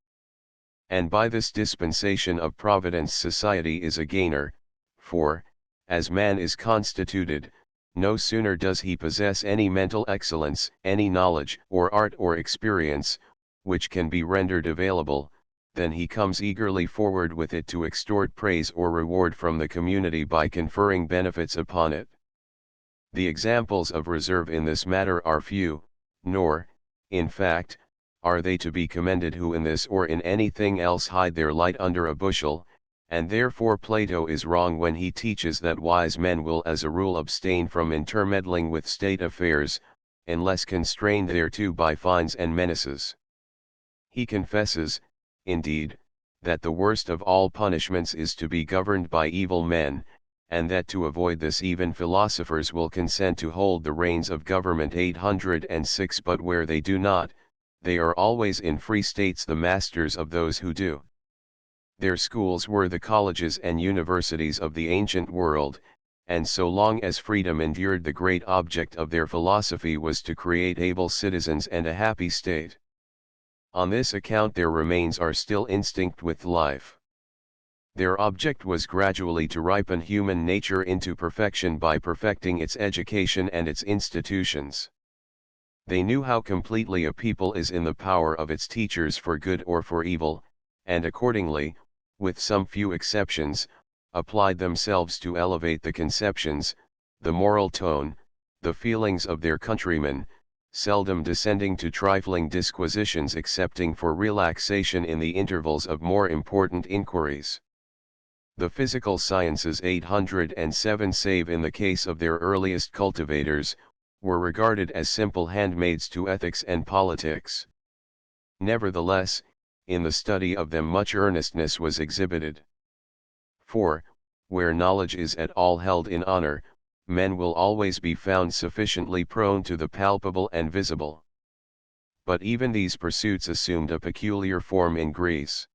And by this dispensation of Providence society is a gainer, for, as man is constituted, no sooner does he possess any mental excellence, any knowledge, or art or experience, which can be rendered available, than he comes eagerly forward with it to extort praise or reward from the community by conferring benefits upon it. The examples of reserve in this matter are few, nor, in fact, are they to be commended who in this or in anything else hide their light under a bushel, and therefore Plato is wrong when he teaches that wise men will as a rule abstain from intermeddling with state affairs, unless constrained thereto by fines and menaces. He confesses, indeed, that the worst of all punishments is to be governed by evil men, and that to avoid this even philosophers will consent to hold the reins of government 806, but where they do not, they are always in free states the masters of those who do. Their schools were the colleges and universities of the ancient world, and so long as freedom endured the great object of their philosophy was to create able citizens and a happy state. On this account their remains are still instinct with life. Their object was gradually to ripen human nature into perfection by perfecting its education and its institutions. They knew how completely a people is in the power of its teachers for good or for evil, and accordingly, with some few exceptions, applied themselves to elevate the conceptions, the moral tone, the feelings of their countrymen, seldom descending to trifling disquisitions excepting for relaxation in the intervals of more important inquiries. The physical sciences 807 save in the case of their earliest cultivators, were regarded as simple handmaids to ethics and politics. Nevertheless, in the study of them much earnestness was exhibited. For, where knowledge is at all held in honor, men will always be found sufficiently prone to the palpable and visible. But even these pursuits assumed a peculiar form in Greece.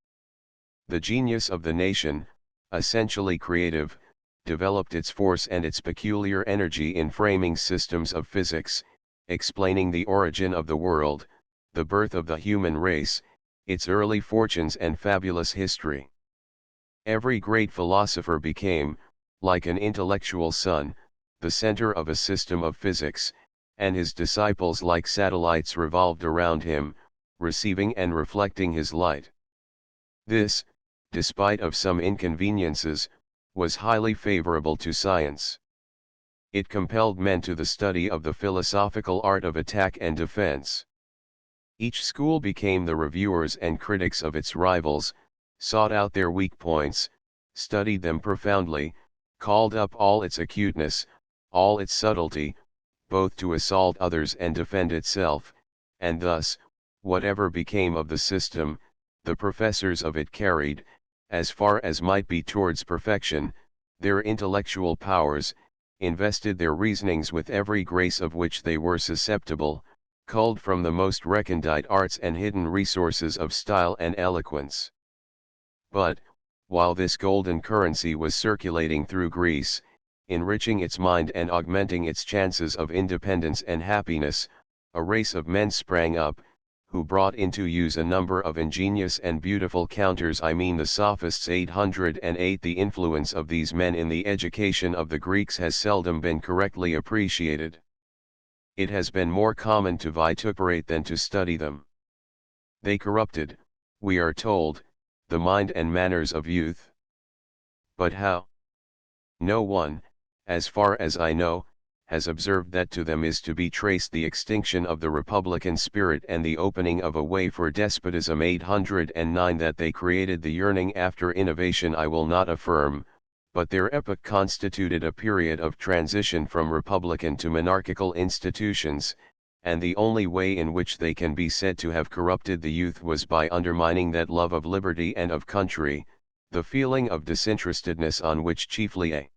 The genius of the nation, essentially creative, developed its force and its peculiar energy in framing systems of physics, explaining the origin of the world, the birth of the human race, its early fortunes and fabulous history. Every great philosopher became, like an intellectual sun, the center of a system of physics, and his disciples like satellites revolved around him, receiving and reflecting his light. This, despite of some inconveniences, was highly favorable to science. It compelled men to the study of the philosophical art of attack and defense. Each school became the reviewers and critics of its rivals, sought out their weak points, studied them profoundly, called up all its acuteness, all its subtlety, both to assault others and defend itself, and thus, whatever became of the system, the professors of it carried, as far as might be towards perfection, their intellectual powers, invested their reasonings with every grace of which they were susceptible, culled from the most recondite arts and hidden resources of style and eloquence. But, while this golden currency was circulating through Greece, enriching its mind and augmenting its chances of independence and happiness, a race of men sprang up, who brought into use a number of ingenious and beautiful counters. I mean the Sophists. 808. The influence of these men in the education of the Greeks has seldom been correctly appreciated. It has been more common to vituperate than to study them. They corrupted, we are told, the mind and manners of youth. But how? No one, as far as I know, has observed that to them is to be traced the extinction of the republican spirit and the opening of a way for despotism. 809. That they created the yearning after innovation I will not affirm, but their epoch constituted a period of transition from republican to monarchical institutions, and the only way in which they can be said to have corrupted the youth was by undermining that love of liberty and of country, the feeling of disinterestedness on which chiefly a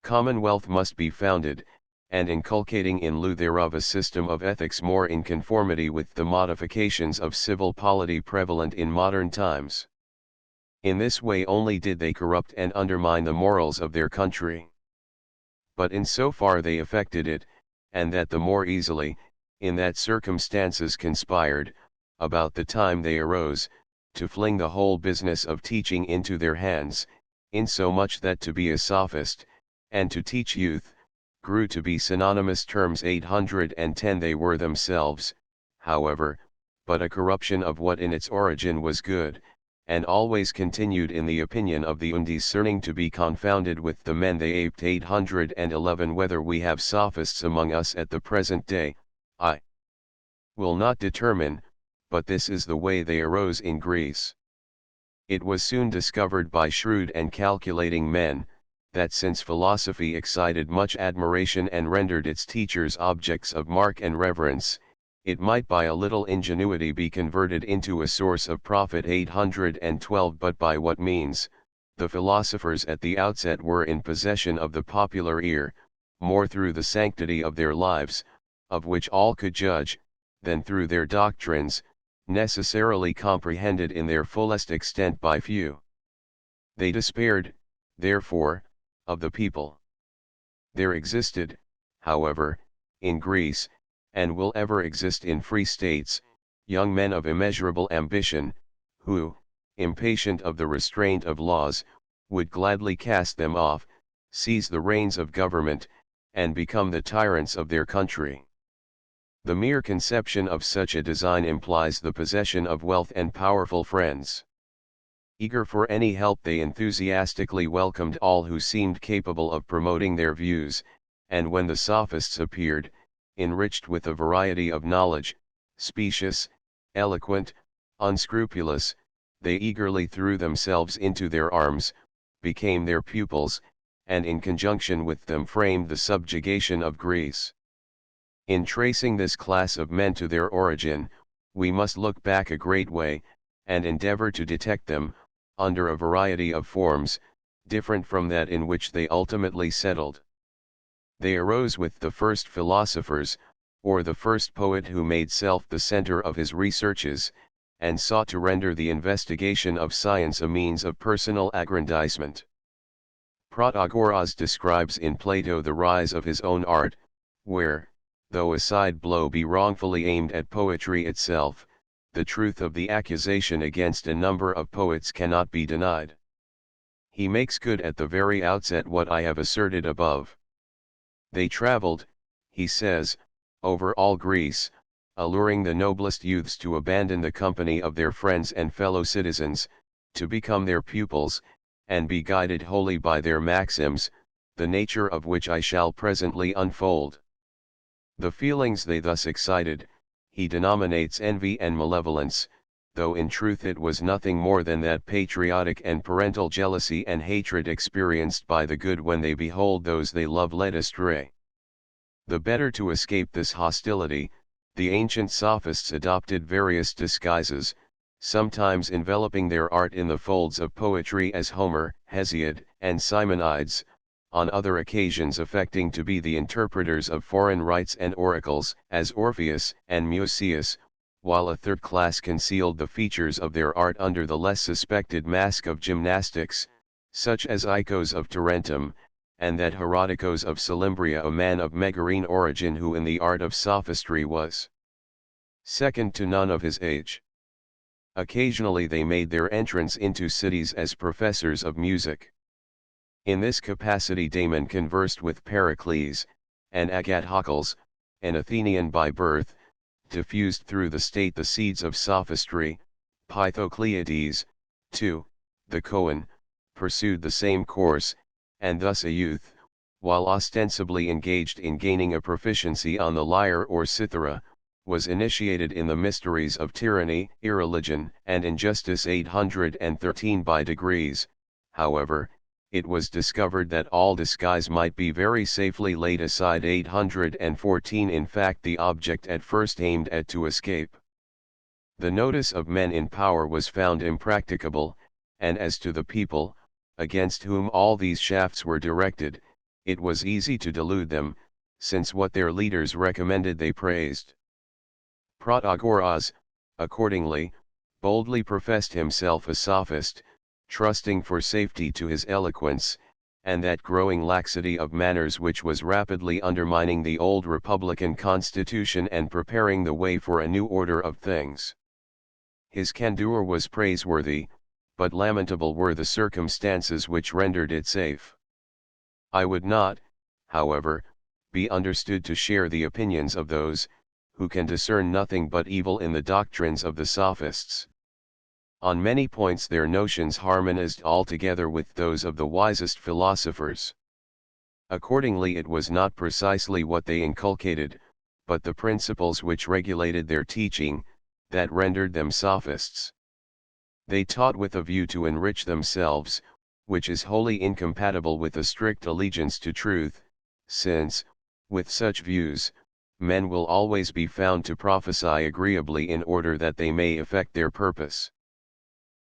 commonwealth must be founded, and inculcating in lieu thereof a system of ethics more in conformity with the modifications of civil polity prevalent in modern times. In this way only did they corrupt and undermine the morals of their country. But in so far they effected it, and that the more easily, in that circumstances conspired, about the time they arose, to fling the whole business of teaching into their hands, insomuch that to be a sophist, and to teach youth, grew to be synonymous terms. 810. They were themselves, however, but a corruption of what in its origin was good, and always continued in the opinion of the undiscerning to be confounded with the men they aped. 811. Whether we have sophists among us at the present day, I will not determine, but this is the way they arose in Greece. It was soon discovered by shrewd and calculating men, that since philosophy excited much admiration and rendered its teachers objects of mark and reverence, it might by a little ingenuity be converted into a source of profit. 812. But by what means? The philosophers at the outset were in possession of the popular ear, more through the sanctity of their lives, of which all could judge, than through their doctrines, necessarily comprehended in their fullest extent by few. They despaired, therefore, of the people. There existed, however, in Greece, and will ever exist in free states, young men of immeasurable ambition, who, impatient of the restraint of laws, would gladly cast them off, seize the reins of government, and become the tyrants of their country. The mere conception of such a design implies the possession of wealth and powerful friends. Eager for any help, they enthusiastically welcomed all who seemed capable of promoting their views, and when the sophists appeared, enriched with a variety of knowledge, specious, eloquent, unscrupulous, they eagerly threw themselves into their arms, became their pupils, and in conjunction with them framed the subjugation of Greece. In tracing this class of men to their origin, we must look back a great way, and endeavor to detect them, under a variety of forms, different from that in which they ultimately settled. They arose with the first philosophers, or the first poet who made self the center of his researches, and sought to render the investigation of science a means of personal aggrandizement. Protagoras describes in Plato the rise of his own art, where, though a side blow be wrongfully aimed at poetry itself, the truth of the accusation against a number of poets cannot be denied. He makes good at the very outset what I have asserted above. They traveled, he says, over all Greece, alluring the noblest youths to abandon the company of their friends and fellow citizens, to become their pupils, and be guided wholly by their maxims, the nature of which I shall presently unfold. The feelings they thus excited, he denominates envy and malevolence, though in truth it was nothing more than that patriotic and parental jealousy and hatred experienced by the good when they behold those they love led astray. The better to escape this hostility, the ancient sophists adopted various disguises, sometimes enveloping their art in the folds of poetry as Homer, Hesiod, and Simonides, on other occasions affecting to be the interpreters of foreign rites and oracles, as Orpheus and Musaeus, while a third class concealed the features of their art under the less suspected mask of gymnastics, such as Icos of Tarentum, and that Herodicos of Selymbria, a man of Megarian origin who in the art of sophistry was second to none of his age. Occasionally they made their entrance into cities as professors of music. In this capacity Damon conversed with Pericles, and Agathocles, an Athenian by birth, diffused through the state the seeds of sophistry. Pythocleides, too, the Coan, pursued the same course, and thus a youth, while ostensibly engaged in gaining a proficiency on the lyre or cithara, was initiated in the mysteries of tyranny, irreligion, and injustice 813 by degrees. However, it was discovered that all disguise might be very safely laid aside 814, in fact the object at first aimed at to escape. The notice of men in power was found impracticable, and as to the people, against whom all these shafts were directed, it was easy to delude them, since what their leaders recommended they praised. Protagoras, accordingly, boldly professed himself a sophist, trusting for safety to his eloquence, and that growing laxity of manners which was rapidly undermining the old republican constitution and preparing the way for a new order of things. His candour was praiseworthy, but lamentable were the circumstances which rendered it safe. I would not, however, be understood to share the opinions of those, who can discern nothing but evil in the doctrines of the sophists. On many points their notions harmonized altogether with those of the wisest philosophers. Accordingly it was not precisely what they inculcated, but the principles which regulated their teaching, that rendered them sophists. They taught with a view to enrich themselves, which is wholly incompatible with a strict allegiance to truth, since, with such views, men will always be found to prophesy agreeably in order that they may effect their purpose.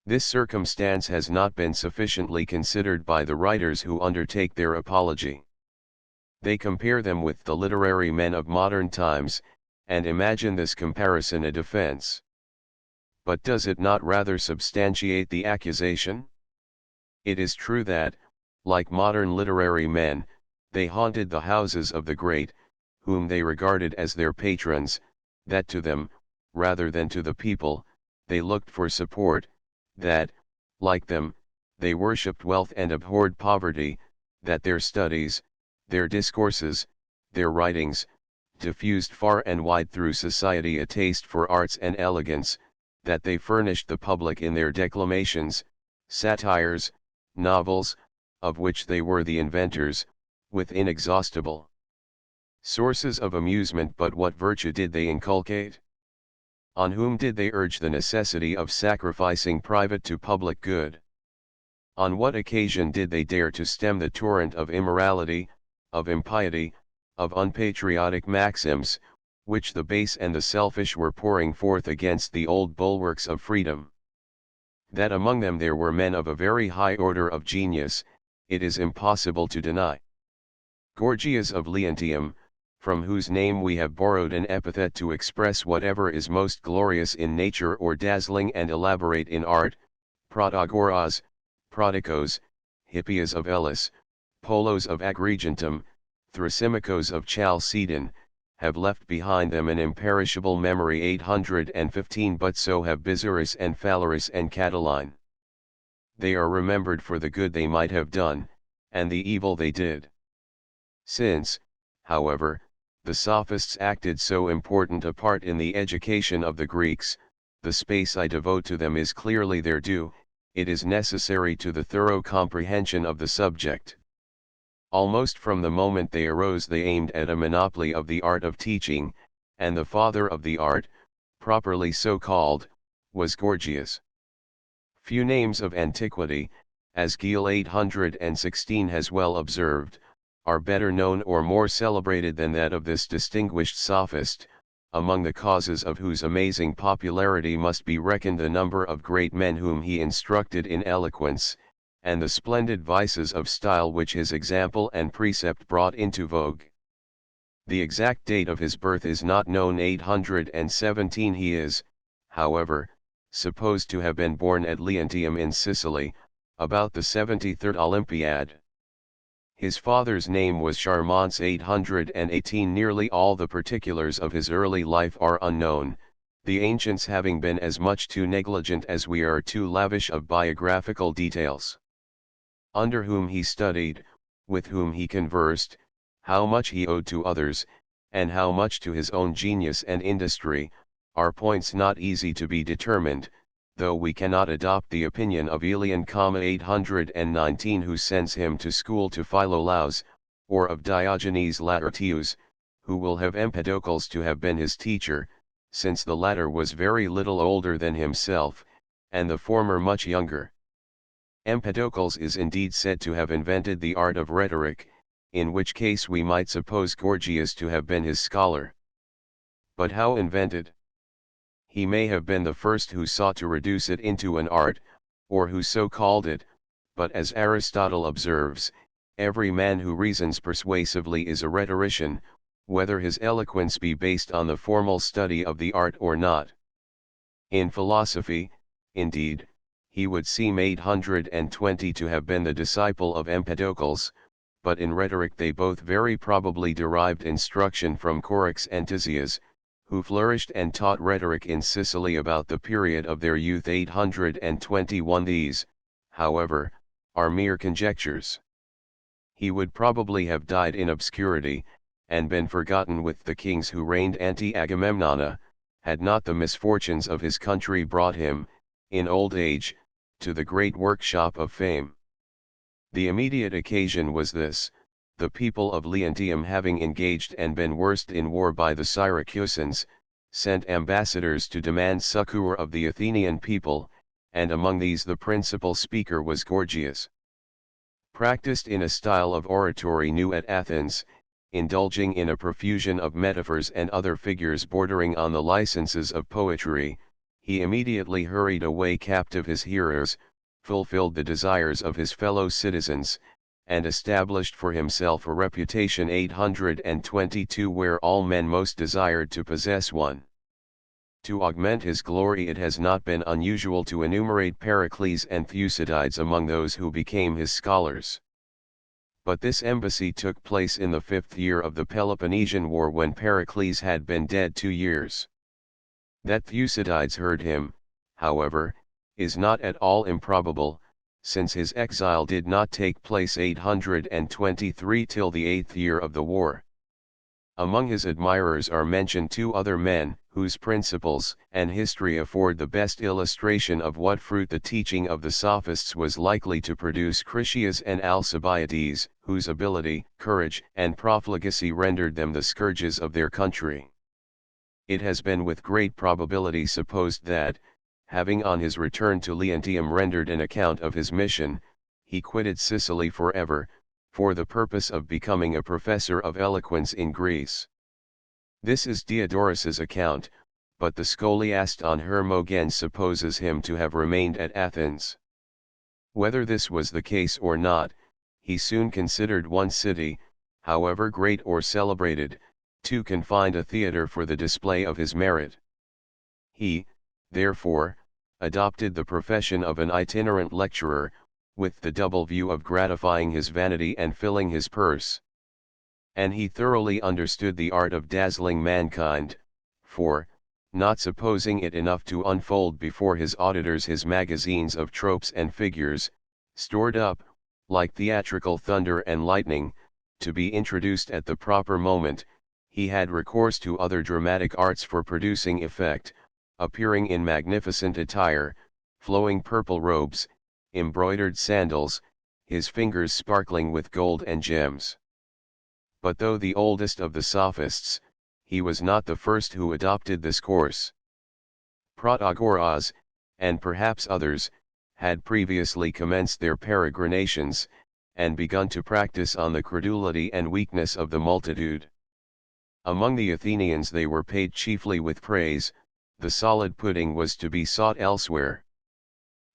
This circumstance has not been sufficiently considered by the writers who undertake their apology. They compare them with the literary men of modern times, and imagine this comparison a defense. But does it not rather substantiate the accusation? It is true that, like modern literary men, they haunted the houses of the great, whom they regarded as their patrons, that to them, rather than to the people, they looked for support, that, like them, they worshipped wealth and abhorred poverty, that their studies, their discourses, their writings, diffused far and wide through society a taste for arts and elegance, that they furnished the public in their declamations, satires, novels, of which they were the inventors, with inexhaustible sources of amusement. But what virtue did they inculcate? On whom did they urge the necessity of sacrificing private to public good? On what occasion did they dare to stem the torrent of immorality, of impiety, of unpatriotic maxims, which the base and the selfish were pouring forth against the old bulwarks of freedom? That among them there were men of a very high order of genius, it is impossible to deny. Gorgias of Leontium, from whose name we have borrowed an epithet to express whatever is most glorious in nature or dazzling and elaborate in art, Protagoras, Prodicos, Hippias of Elis, Polos of Agrigentum, Thrasymachos of Chalcedon, have left behind them an imperishable memory 815, but so have Bizarus and Phalaris and Catiline. They are remembered for the good they might have done, and the evil they did. Since, however, the Sophists acted so important a part in the education of the Greeks, the space I devote to them is clearly their due, it is necessary to the thorough comprehension of the subject. Almost from the moment they arose they aimed at a monopoly of the art of teaching, and the father of the art, properly so called, was Gorgias. Few names of antiquity, as Gil 816 has well observed, are better known or more celebrated than that of this distinguished sophist, among the causes of whose amazing popularity must be reckoned the number of great men whom he instructed in eloquence, and the splendid vices of style which his example and precept brought into vogue. The exact date of his birth is not known. 817 he is, however, supposed to have been born at Leontium in Sicily, about the 73rd Olympiad. His father's name was Charmance. 818 Nearly all the particulars of his early life are unknown, the ancients having been as much too negligent as we are too lavish of biographical details. Under whom he studied, with whom he conversed, how much he owed to others, and how much to his own genius and industry, are points not easy to be determined, though we cannot adopt the opinion of Aelian, 819 who sends him to school to Philolaus, or of Diogenes Laertius, who will have Empedocles to have been his teacher, since the latter was very little older than himself, and the former much younger. Empedocles is indeed said to have invented the art of rhetoric, in which case we might suppose Gorgias to have been his scholar. But how invented? He may have been the first who sought to reduce it into an art, or who so called it, but as Aristotle observes, every man who reasons persuasively is a rhetorician, whether his eloquence be based on the formal study of the art or not. In philosophy, indeed, he would seem 820 to have been the disciple of Empedocles, but in rhetoric they both very probably derived instruction from Chorix and Tisias, who flourished and taught rhetoric in Sicily about the period of their youth. 821 These, however, are mere conjectures. He would probably have died in obscurity, and been forgotten with the kings who reigned ante-Agamemnona, had not the misfortunes of his country brought him, in old age, to the great workshop of fame. The immediate occasion was this: the people of Leontium, having engaged and been worsted in war by the Syracusans, sent ambassadors to demand succor of the Athenian people, and among these the principal speaker was Gorgias. Practiced in a style of oratory new at Athens, indulging in a profusion of metaphors and other figures bordering on the licenses of poetry, he immediately hurried away captive his hearers, fulfilled the desires of his fellow citizens, and established for himself a reputation. 822 Where all men most desired to possess one. To augment his glory it has not been unusual to enumerate Pericles and Thucydides among those who became his scholars. But this embassy took place in the 5th year of the Peloponnesian War, when Pericles had been dead 2 years. That Thucydides heard him, however, is not at all improbable, since his exile did not take place 823 till the 8th year of the war. Among his admirers are mentioned 2 other men, whose principles and history afford the best illustration of what fruit the teaching of the Sophists was likely to produce: Critias and Alcibiades, whose ability, courage, and profligacy rendered them the scourges of their country. It has been with great probability supposed that, having on his return to Leontium rendered an account of his mission, he quitted Sicily forever, for the purpose of becoming a professor of eloquence in Greece. This is Diodorus's account, but the scholiast on Hermogenes supposes him to have remained at Athens. Whether this was the case or not, he soon considered one city, however great or celebrated, to confine a theatre for the display of his merit. He, therefore, adopted the profession of an itinerant lecturer, with the double view of gratifying his vanity and filling his purse. And he thoroughly understood the art of dazzling mankind, for, not supposing it enough to unfold before his auditors his magazines of tropes and figures, stored up, like theatrical thunder and lightning, to be introduced at the proper moment, he had recourse to other dramatic arts for producing effect, appearing in magnificent attire, flowing purple robes, embroidered sandals, his fingers sparkling with gold and gems. But though the oldest of the Sophists, he was not the first who adopted this course. Protagoras, and perhaps others, had previously commenced their peregrinations, and begun to practice on the credulity and weakness of the multitude. Among the Athenians they were paid chiefly with praise, the solid pudding was to be sought elsewhere.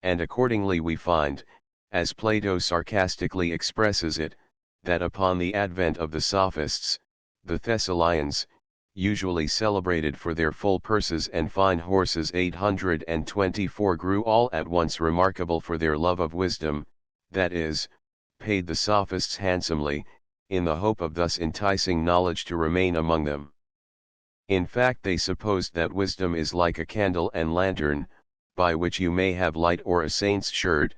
And accordingly we find, as Plato sarcastically expresses it, that upon the advent of the Sophists, the Thessalians, usually celebrated for their full purses and fine horses 824 grew all at once remarkable for their love of wisdom, that is, paid the Sophists handsomely, in the hope of thus enticing knowledge to remain among them. In fact they supposed that wisdom is like a candle and lantern, by which you may have light, or a saint's shirt,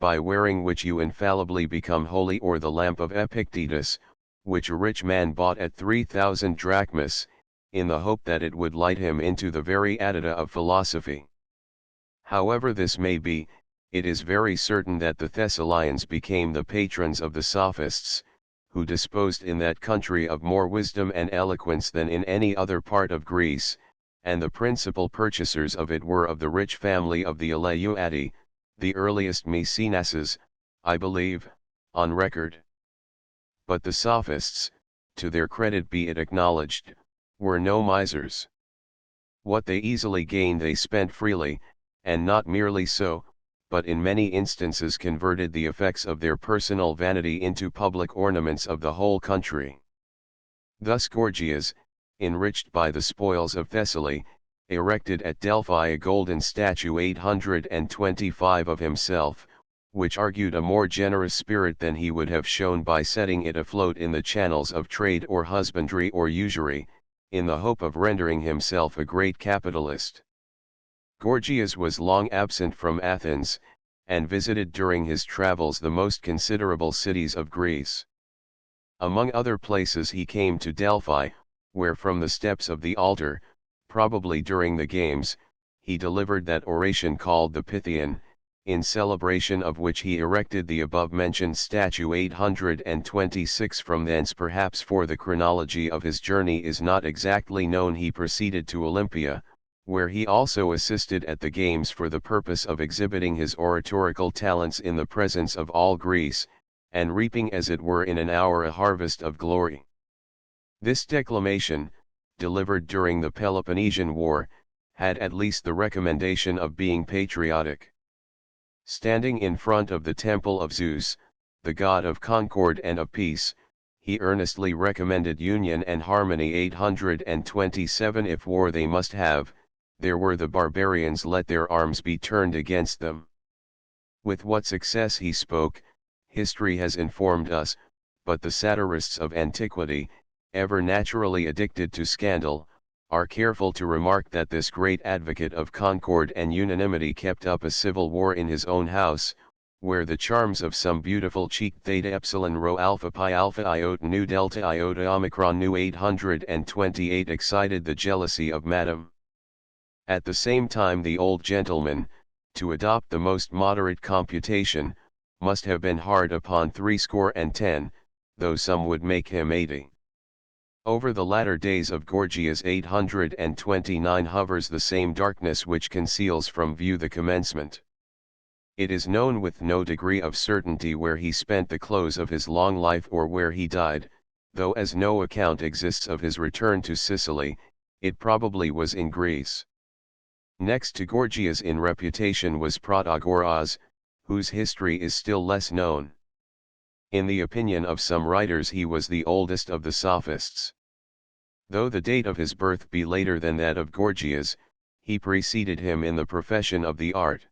by wearing which you infallibly become holy, or the lamp of Epictetus, which a rich man bought at 3,000 drachmas, in the hope that it would light him into the very adida of philosophy. However this may be, it is very certain that the Thessalians became the patrons of the Sophists, who disposed in that country of more wisdom and eloquence than in any other part of Greece, and the principal purchasers of it were of the rich family of the Eleuadi, the earliest Maecenases, I believe, on record. But the Sophists, to their credit be it acknowledged, were no misers. What they easily gained they spent freely, and not merely so, but in many instances converted the effects of their personal vanity into public ornaments of the whole country. Thus Gorgias, enriched by the spoils of Thessaly, erected at Delphi a golden statue 825 of himself, which argued a more generous spirit than he would have shown by setting it afloat in the channels of trade or husbandry or usury, in the hope of rendering himself a great capitalist. Gorgias was long absent from Athens, and visited during his travels the most considerable cities of Greece. Among other places he came to Delphi, where from the steps of the altar, probably during the games, he delivered that oration called the Pythian, in celebration of which he erected the above-mentioned statue 826. From thence, perhaps, for the chronology of his journey is not exactly known, he proceeded to Olympia, where he also assisted at the games for the purpose of exhibiting his oratorical talents in the presence of all Greece, and reaping as it were in an hour a harvest of glory. This declamation, delivered during the Peloponnesian War, had at least the recommendation of being patriotic. Standing in front of the temple of Zeus, the god of concord and of peace, he earnestly recommended union and harmony. 827 If war they must have, there were the barbarians, let their arms be turned against them. With what success he spoke, history has informed us, but the satirists of antiquity, ever naturally addicted to scandal, are careful to remark that this great advocate of concord and unanimity kept up a civil war in his own house, where the charms of some beautiful cheek theta epsilon rho alpha pi alpha iota nu delta iota omicron nu 828 excited the jealousy of Madame. At the same time the old gentleman, to adopt the most moderate computation, must have been hard upon 70, though some would make him 80. Over the latter days of Gorgias 829 hovers the same darkness which conceals from view the commencement. It is known with no degree of certainty where he spent the close of his long life or where he died, though as no account exists of his return to Sicily, it probably was in Greece. Next to Gorgias in reputation was Protagoras, whose history is still less known. In the opinion of some writers he was the oldest of the Sophists. Though the date of his birth be later than that of Gorgias, he preceded him in the profession of the art.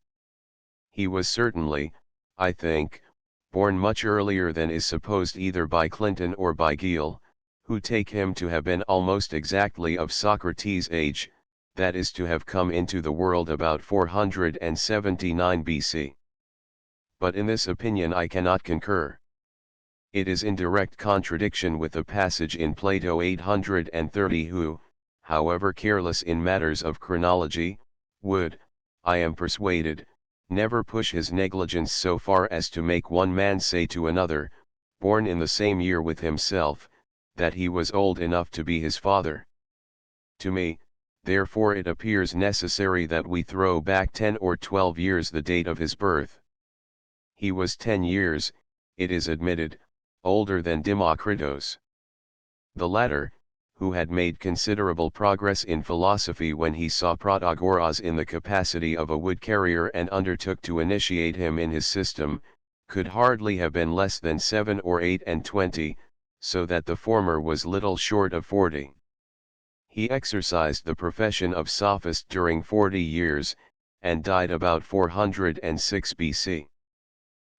He was certainly, I think, born much earlier than is supposed either by Clinton or by Giel, who take him to have been almost exactly of Socrates' age, that is to have come into the world about 479 BC. But in this opinion I cannot concur. It is in direct contradiction with a passage in Plato 830 who, however careless in matters of chronology, would, I am persuaded, never push his negligence so far as to make one man say to another, born in the same year with himself, that he was old enough to be his father. To me, therefore, it appears necessary that we throw back 10 or 12 years the date of his birth. He was 10 years, it is admitted, older than Democritus. The latter, who had made considerable progress in philosophy when he saw Protagoras in the capacity of a wood-carrier and undertook to initiate him in his system, could hardly have been less than 7 or 8 and 20, so that the former was little short of 40. He exercised the profession of sophist during 40 years, and died about 406 BC.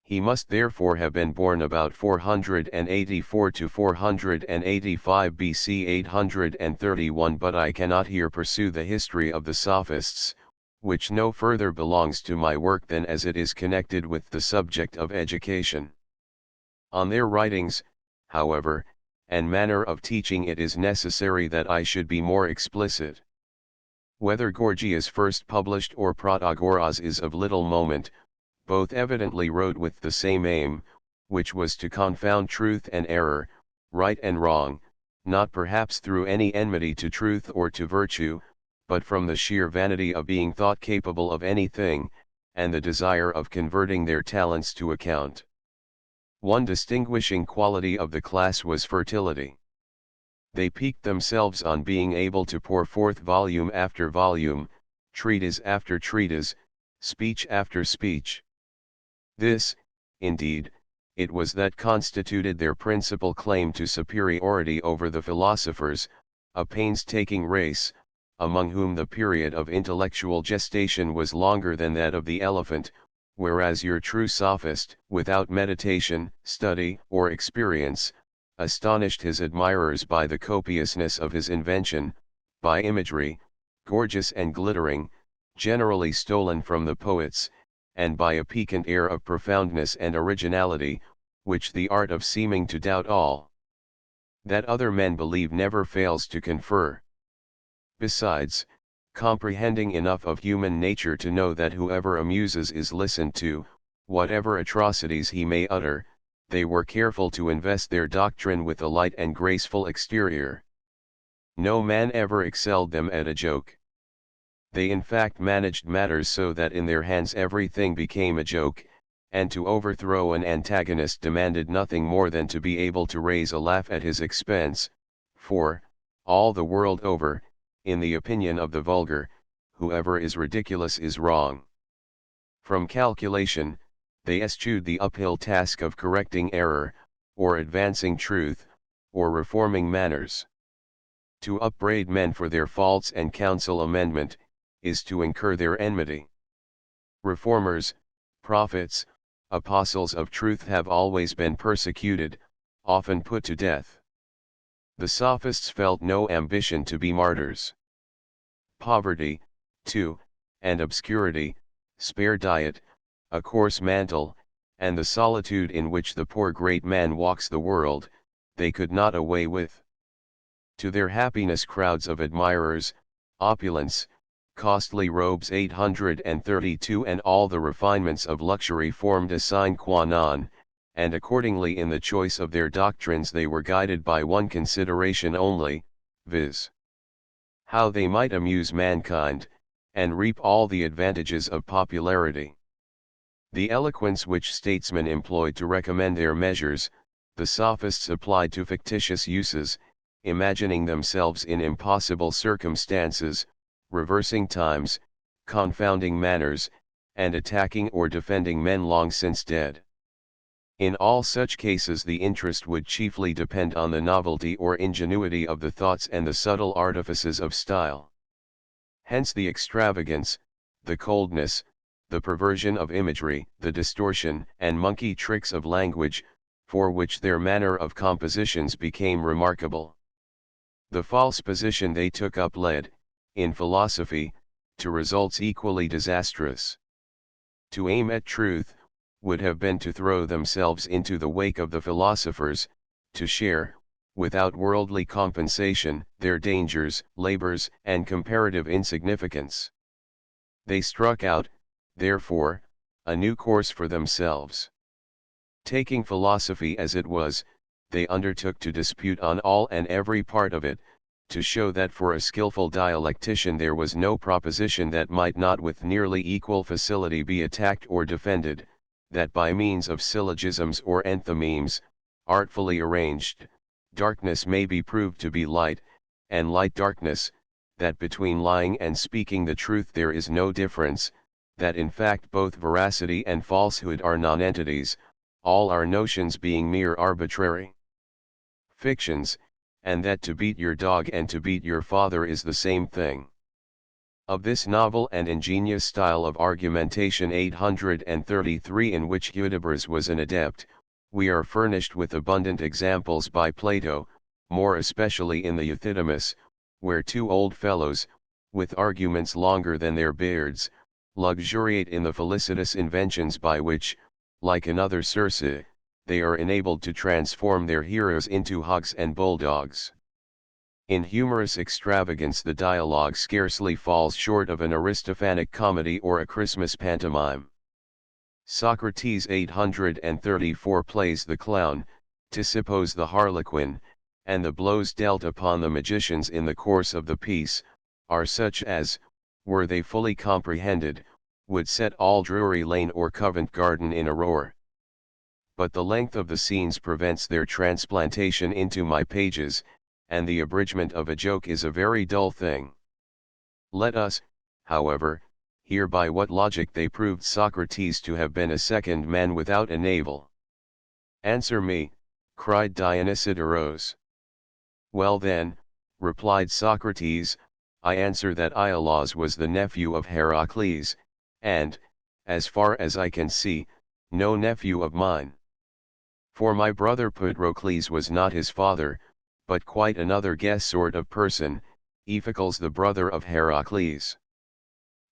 He must therefore have been born about 484 to 485 BC 831, but I cannot here pursue the history of the Sophists, which no further belongs to my work than as it is connected with the subject of education. On their writings, however, and manner of teaching it is necessary that I should be more explicit. Whether Gorgias first published or Protagoras is of little moment. Both evidently wrote with the same aim, which was to confound truth and error, right and wrong, not perhaps through any enmity to truth or to virtue, but from the sheer vanity of being thought capable of anything, and the desire of converting their talents to account. One distinguishing quality of the class was fertility. They piqued themselves on being able to pour forth volume after volume, treatise after treatise, speech after speech. This, indeed, it was that constituted their principal claim to superiority over the philosophers, a painstaking race, among whom the period of intellectual gestation was longer than that of the elephant, whereas your true sophist, without meditation, study, or experience, astonished his admirers by the copiousness of his invention, by imagery, gorgeous and glittering, generally stolen from the poets, and by a piquant air of profoundness and originality, which the art of seeming to doubt all that other men believe never fails to confer. Besides, comprehending enough of human nature to know that whoever amuses is listened to, whatever atrocities he may utter, they were careful to invest their doctrine with a light and graceful exterior. No man ever excelled them at a joke. They in fact managed matters so that in their hands everything became a joke, and to overthrow an antagonist demanded nothing more than to be able to raise a laugh at his expense, for, all the world over, in the opinion of the vulgar, whoever is ridiculous is wrong. From calculation, they eschewed the uphill task of correcting error, or advancing truth, or reforming manners. To upbraid men for their faults and counsel amendment, is to incur their enmity. Reformers, prophets, apostles of truth have always been persecuted, often put to death. The Sophists felt no ambition to be martyrs. Poverty, too, and obscurity, spare diet, a coarse mantle, and the solitude in which the poor great man walks the world, they could not away with. To their happiness crowds of admirers, opulence, costly robes 832 and all the refinements of luxury formed a sine qua non, and accordingly in the choice of their doctrines they were guided by one consideration only, viz. How they might amuse mankind, and reap all the advantages of popularity. The eloquence which statesmen employed to recommend their measures, the Sophists applied to fictitious uses, imagining themselves in impossible circumstances, reversing times, confounding manners, and attacking or defending men long since dead. In all such cases the interest would chiefly depend on the novelty or ingenuity of the thoughts and the subtle artifices of style. Hence the extravagance, the coldness, the perversion of imagery, the distortion and monkey tricks of language, for which their manner of compositions became remarkable. The false position they took up led, in philosophy, to results equally disastrous. To aim at truth, would have been to throw themselves into the wake of the philosophers, to share, without worldly compensation, their dangers, labors, and comparative insignificance. They struck out, therefore, a new course for themselves. Taking philosophy as it was, they undertook to dispute on all and every part of it, to show that for a skillful dialectician there was no proposition that might not with nearly equal facility be attacked or defended, that by means of syllogisms or enthymemes, artfully arranged, darkness may be proved to be light, and light darkness, that between lying and speaking the truth there is no difference, that in fact both veracity and falsehood are nonentities, all our notions being mere arbitrary fictions, and that to beat your dog and to beat your father is the same thing. Of this novel and ingenious style of argumentation 833, in which Hudibras was an adept, we are furnished with abundant examples by Plato, more especially in the Euthydemus, where two old fellows, with arguments longer than their beards, luxuriate in the felicitous inventions by which, like another Circe, they are enabled to transform their heroes into hogs and bulldogs. In humorous extravagance the dialogue scarcely falls short of an Aristophanic comedy or a Christmas pantomime. Socrates 834 plays the clown, Ctesippus the harlequin, and the blows dealt upon the magicians in the course of the piece, are such as, were they fully comprehended, would set all Drury Lane or Covent Garden in a roar. But the length of the scenes prevents their transplantation into my pages, and the abridgment of a joke is a very dull thing. Let us, however, hear by what logic they proved Socrates to have been a second man without a navel. Answer me, cried Dionysodorus. Well then, replied Socrates, I answer that Iolaus was the nephew of Heracles, and, as far as I can see, no nephew of mine. For my brother Patroclus was not his father, but quite another guess sort of person, Iphicles the brother of Heracles.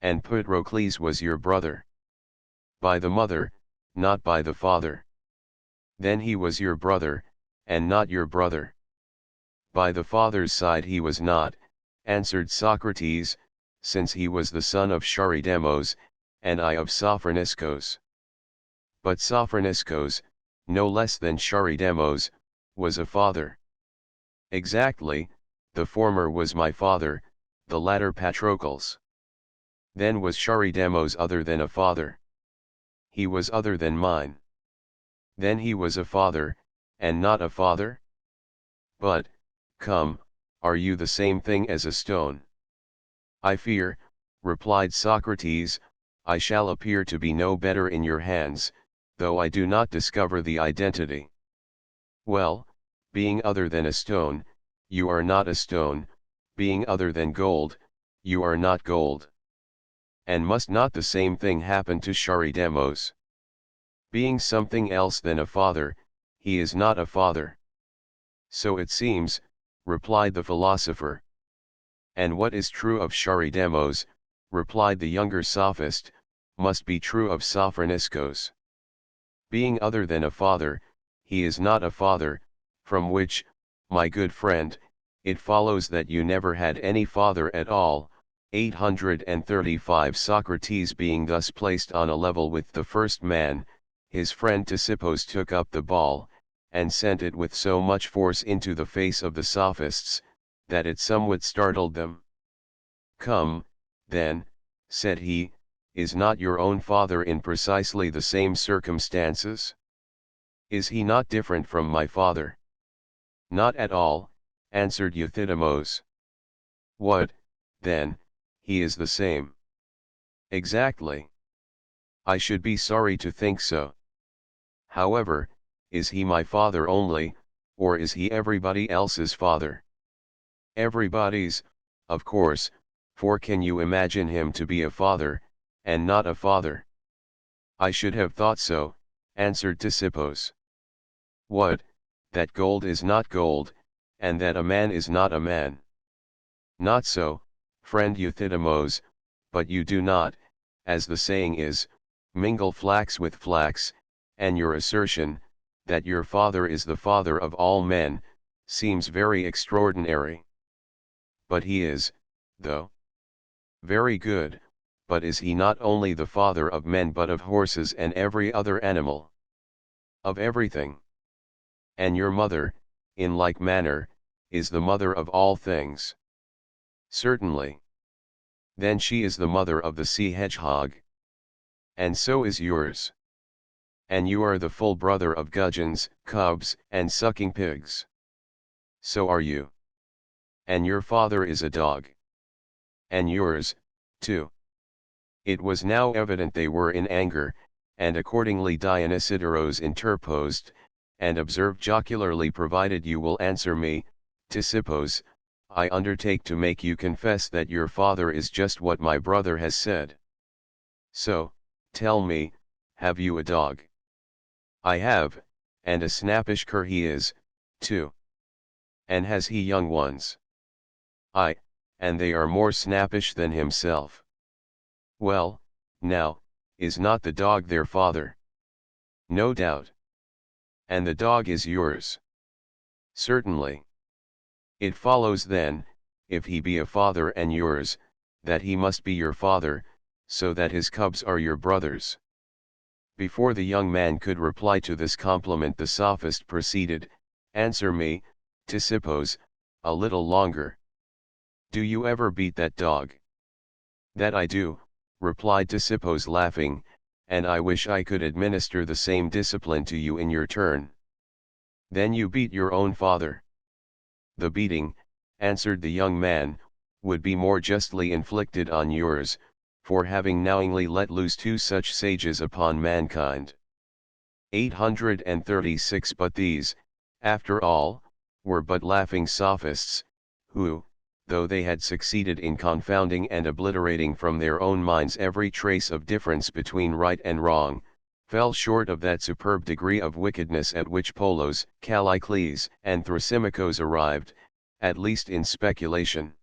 And Patroclus was your brother. By the mother, not by the father. Then he was your brother, and not your brother. By the father's side he was not, answered Socrates, since he was the son of Charidemos, and I of Sophroniscos. But Sophroniscos, no less than Charidemos, was a father. Exactly, the former was my father, the latter Patroclus. Then was Charidemos other than a father? He was other than mine. Then he was a father, and not a father? But, come, are you the same thing as a stone? I fear, replied Socrates, I shall appear to be no better in your hands, though I do not discover the identity. Well, being other than a stone, you are not a stone, being other than gold, you are not gold. And must not the same thing happen to Charidemos? Being something else than a father, he is not a father. So it seems, replied the philosopher. And what is true of Charidemos, replied the younger sophist, must be true of Sophroniscos. Being other than a father, he is not a father, from which, my good friend, it follows that you never had any father at all. 835 Socrates being thus placed on a level with the first man, his friend Ctesippus took up the ball, and sent it with so much force into the face of the sophists, that it somewhat startled them. Come, then, said he, is not your own father in precisely the same circumstances? Is he not different from my father? Not at all, answered Euthydemus. What, then, he is the same? Exactly. I should be sorry to think so. However, is he my father only, or is he everybody else's father? Everybody's, of course, for can you imagine him to be a father, and not a father? I should have thought so, answered Ctesippus. What, that gold is not gold, and that a man is not a man? Not so, friend Euthydemus, but you do not, as the saying is, mingle flax with flax, and your assertion, that your father is the father of all men, seems very extraordinary. But he is, though. Very good, but is he not only the father of men but of horses and every other animal? Of everything. And your mother, in like manner, is the mother of all things. Certainly. Then she is the mother of the sea hedgehog. And so is yours. And you are the full brother of gudgeons, cubs, and sucking pigs. So are you. And your father is a dog. And yours, too. It was now evident they were in anger, and accordingly Dionysodorus interposed, and observed jocularly, provided you will answer me, Ctesippos, I undertake to make you confess that your father is just what my brother has said. So, tell me, have you a dog? I have, and a snappish cur he is, too. And has he young ones? Aye, and they are more snappish than himself. Well, now, is not the dog their father? No doubt. And the dog is yours? Certainly. It follows then, if he be a father and yours, that he must be your father, so that his cubs are your brothers. Before the young man could reply to this compliment, the sophist proceeded, answer me, Ctesippos, a little longer. Do you ever beat that dog? That I do, replied Ctesippos laughing, and I wish I could administer the same discipline to you in your turn. Then you beat your own father. The beating, answered the young man, would be more justly inflicted on yours, for having knowingly let loose two such sages upon mankind. 836 But these, after all, were but laughing sophists, who, though they had succeeded in confounding and obliterating from their own minds every trace of difference between right and wrong, fell short of that superb degree of wickedness at which Polos, Callicles, and Thrasymachos arrived, at least in speculation.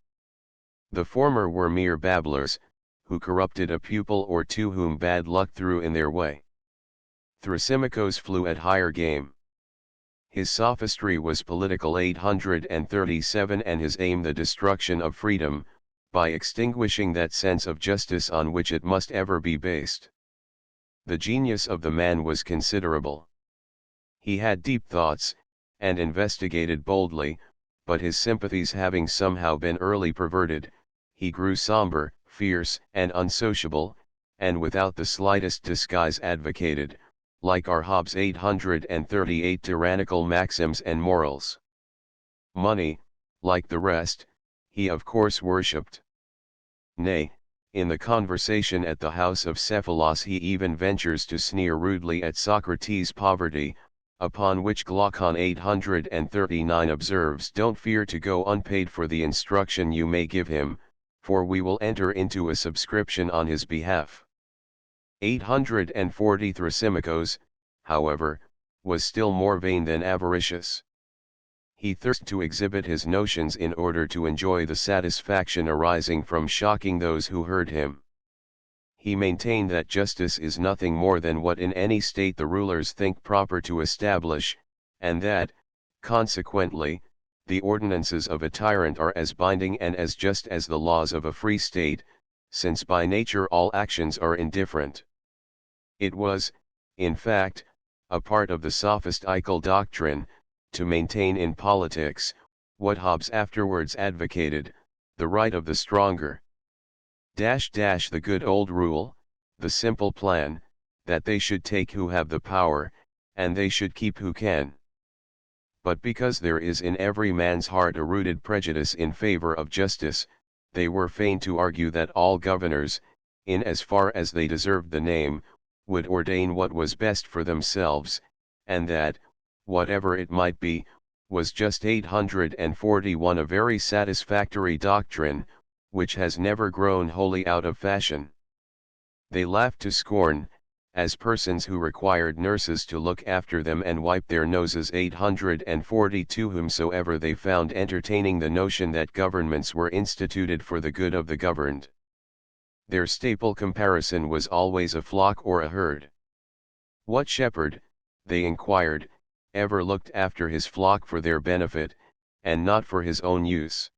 The former were mere babblers, who corrupted a pupil or two whom bad luck threw in their way. Thrasymachos flew at higher game. His sophistry was political. 837 and his aim the destruction of freedom, by extinguishing that sense of justice on which it must ever be based. The genius of the man was considerable. He had deep thoughts, and investigated boldly, but his sympathies having somehow been early perverted, he grew somber, fierce, and unsociable, and without the slightest disguise advocated, like our Hobbes 838 tyrannical maxims and morals. Money, like the rest, he of course worshipped. Nay, in the conversation at the house of Cephalos he even ventures to sneer rudely at Socrates' poverty, upon which Glaucon 839 observes, Don't fear to go unpaid for the instruction you may give him, for we will enter into a subscription on his behalf. 840 Thrasymachos, however, was still more vain than avaricious. He thirsted to exhibit his notions in order to enjoy the satisfaction arising from shocking those who heard him. He maintained that justice is nothing more than what in any state the rulers think proper to establish, and that, consequently, the ordinances of a tyrant are as binding and as just as the laws of a free state, since by nature all actions are indifferent. It was, in fact, a part of the sophistical doctrine, to maintain in politics, what Hobbes afterwards advocated, the right of the stronger. The good old rule, the simple plan, that they should take who have the power, and they should keep who can. But because there is in every man's heart a rooted prejudice in favor of justice, they were fain to argue that all governors, in as far as they deserved the name, would ordain what was best for themselves, and that, whatever it might be, was just 841 a very satisfactory doctrine, which has never grown wholly out of fashion. They laughed to scorn, as persons who required nurses to look after them and wipe their noses. 842 whomsoever they found entertaining the notion that governments were instituted for the good of the governed. Their staple comparison was always a flock or a herd. What shepherd, they inquired, ever looked after his flock for their benefit, and not for his own use.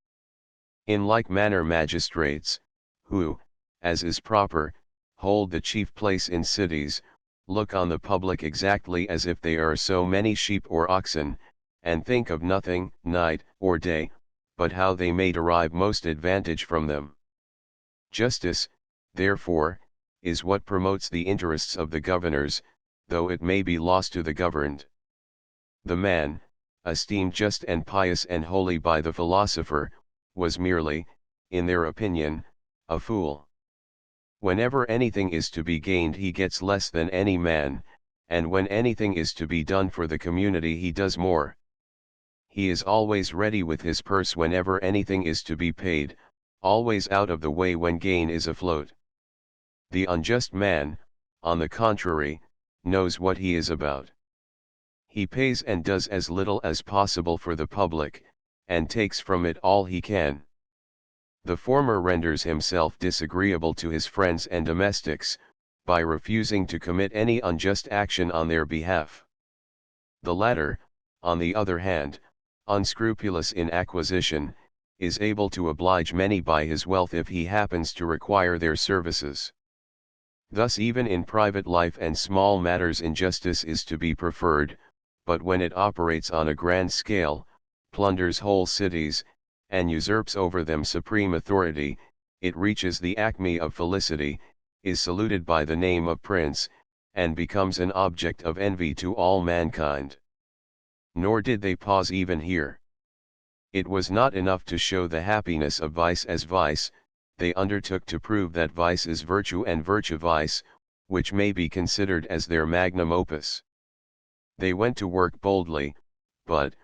In like manner magistrates, who, as is proper, hold the chief place in cities, look on the public exactly as if they are so many sheep or oxen, and think of nothing, night or day, but how they may derive most advantage from them. Justice, therefore, is what promotes the interests of the governors, though it may be lost to the governed. The man, esteemed just and pious and holy by the philosopher, was merely, in their opinion, a fool. Whenever anything is to be gained he gets less than any man, and when anything is to be done for the community he does more. He is always ready with his purse whenever anything is to be paid, always out of the way when gain is afloat. The unjust man, on the contrary, knows what he is about. He pays and does as little as possible for the public, and takes from it all he can. The former renders himself disagreeable to his friends and domestics, by refusing to commit any unjust action on their behalf. The latter, on the other hand, unscrupulous in acquisition, is able to oblige many by his wealth if he happens to require their services. Thus even in private life and small matters injustice is to be preferred, but when it operates on a grand scale, plunders whole cities, and usurps over them supreme authority, it reaches the acme of felicity, is saluted by the name of prince, and becomes an object of envy to all mankind. Nor did they pause even here. It was not enough to show the happiness of vice as vice, they undertook to prove that vice is virtue and virtue vice, which may be considered as their magnum opus. They went to work boldly, but,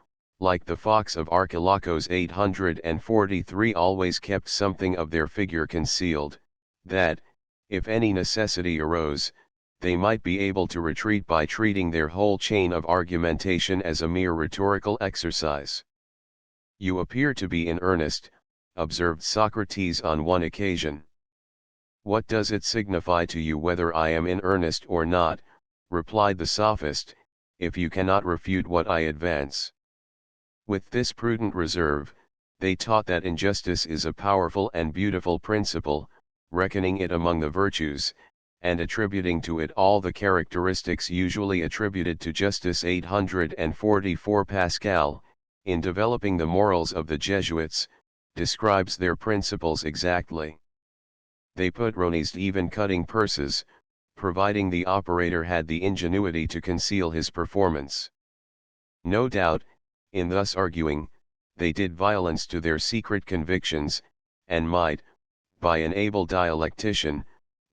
like the fox of Archilochos 843, always kept something of their figure concealed, that, if any necessity arose, they might be able to retreat by treating their whole chain of argumentation as a mere rhetorical exercise. "You appear to be in earnest," observed Socrates on one occasion. "What does it signify to you whether I am in earnest or not," replied the sophist, "if you cannot refute what I advance?" With this prudent reserve, they taught that injustice is a powerful and beautiful principle, reckoning it among the virtues, and attributing to it all the characteristics usually attributed to justice. 844 Pascal, in developing the morals of the Jesuits, describes their principles exactly. They patronized even cutting purses, providing the operator had the ingenuity to conceal his performance. No doubt, in thus arguing, they did violence to their secret convictions, and might, by an able dialectician,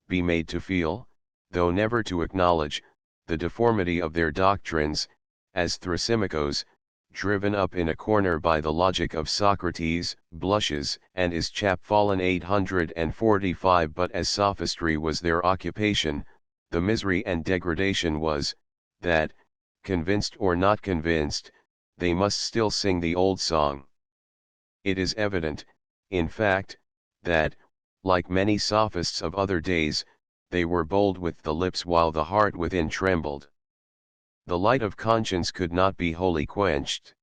be made to feel, though never to acknowledge, the deformity of their doctrines, as Thrasymachos, driven up in a corner by the logic of Socrates, blushes and is chapfallen. 845 But as sophistry was their occupation, the misery and degradation was, that, convinced or not convinced, they must still sing the old song. It is evident, in fact, that, like many sophists of other days, they were bold with the lips while the heart within trembled. The light of conscience could not be wholly quenched.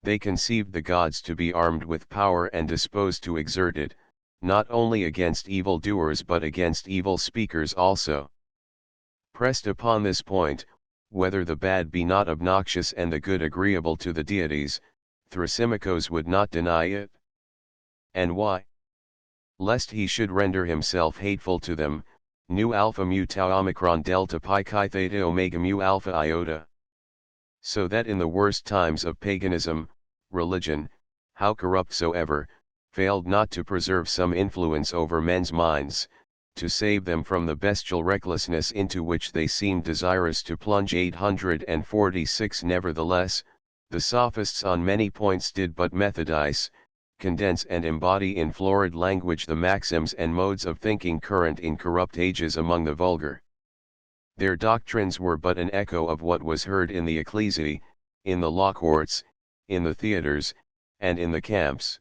They conceived the gods to be armed with power and disposed to exert it, not only against evil doers but against evil speakers also. Pressed upon this point, whether the bad be not obnoxious and the good agreeable to the deities, Thrasymachos would not deny it. And why? Lest he should render himself hateful to them, nu alpha mu tau omicron delta pi chi theta omega mu alpha iota. So that in the worst times of paganism, religion, how corrupt soever, failed not to preserve some influence over men's minds, to save them from the bestial recklessness into which they seemed desirous to plunge. 846 Nevertheless, the sophists on many points did but methodize, condense and embody in florid language the maxims and modes of thinking current in corrupt ages among the vulgar. Their doctrines were but an echo of what was heard in the ecclesiae, in the law courts, in the theatres, and in the camps.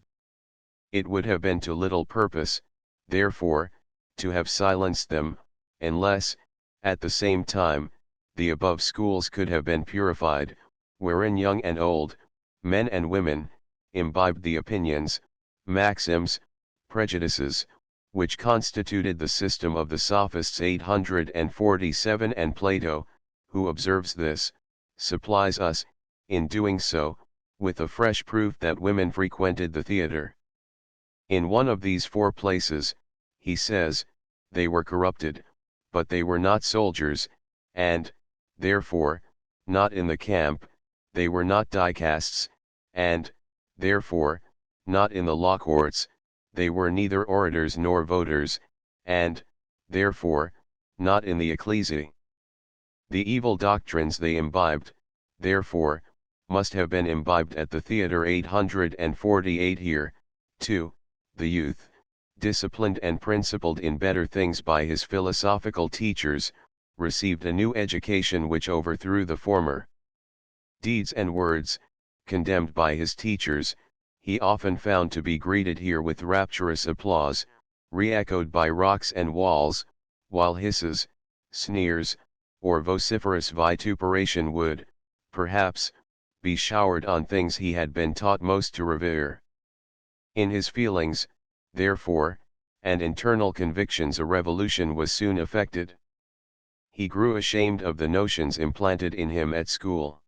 It would have been to little purpose, therefore, to have silenced them, unless, at the same time, the above schools could have been purified, wherein young and old, men and women, imbibed the opinions, maxims, prejudices, which constituted the system of the Sophists 847, and Plato, who observes this, supplies us, in doing so, with a fresh proof that women frequented the theatre. In one of these four places, he says, they were corrupted, but they were not soldiers, and, therefore, not in the camp, they were not dicasts, and, therefore, not in the law courts, they were neither orators nor voters, and, therefore, not in the ecclesia. The evil doctrines they imbibed, therefore, must have been imbibed at the theatre. 848 here, too, the youth, disciplined and principled in better things by his philosophical teachers, received a new education which overthrew the former. Deeds and words, condemned by his teachers, he often found to be greeted here with rapturous applause, re-echoed by rocks and walls, while hisses, sneers, or vociferous vituperation would, perhaps, be showered on things he had been taught most to revere. In his feelings, therefore, and internal convictions a revolution was soon effected. He grew ashamed of the notions implanted in him at school.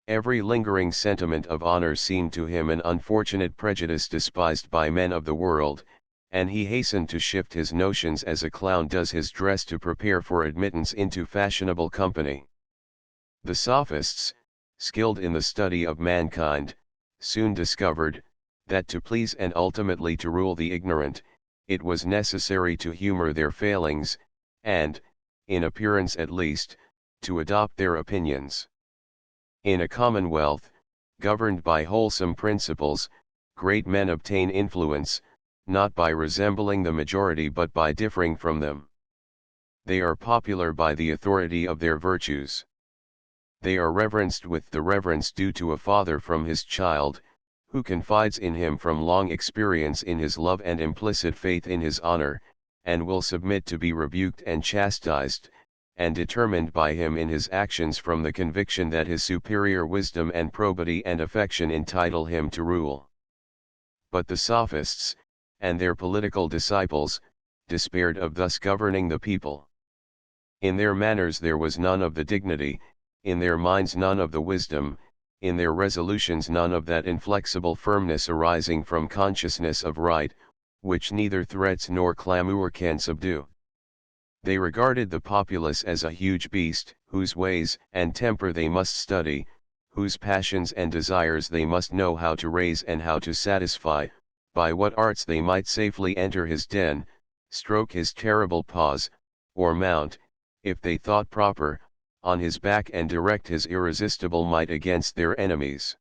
Every lingering sentiment of honor seemed to him an unfortunate prejudice despised by men of the world, and he hastened to shift his notions as a clown does his dress to prepare for admittance into fashionable company. The Sophists, skilled in the study of mankind, soon discovered, that to please and ultimately to rule the ignorant, it was necessary to humor their failings, and, in appearance at least, to adopt their opinions. In a commonwealth, governed by wholesome principles, great men obtain influence, not by resembling the majority but by differing from them. They are popular by the authority of their virtues. They are reverenced with the reverence due to a father from his child, who confides in him from long experience in his love and implicit faith in his honor, and will submit to be rebuked and chastised, and determined by him in his actions from the conviction that his superior wisdom and probity and affection entitle him to rule. But the Sophists, and their political disciples, despaired of thus governing the people. In their manners there was none of the dignity, in their minds none of the wisdom, in their resolutions none of that inflexible firmness arising from consciousness of right, which neither threats nor clamour can subdue. They regarded the populace as a huge beast, whose ways and temper they must study, whose passions and desires they must know how to raise and how to satisfy, by what arts they might safely enter his den, stroke his terrible paws, or mount, if they thought proper, on his back and direct his irresistible might against their enemies.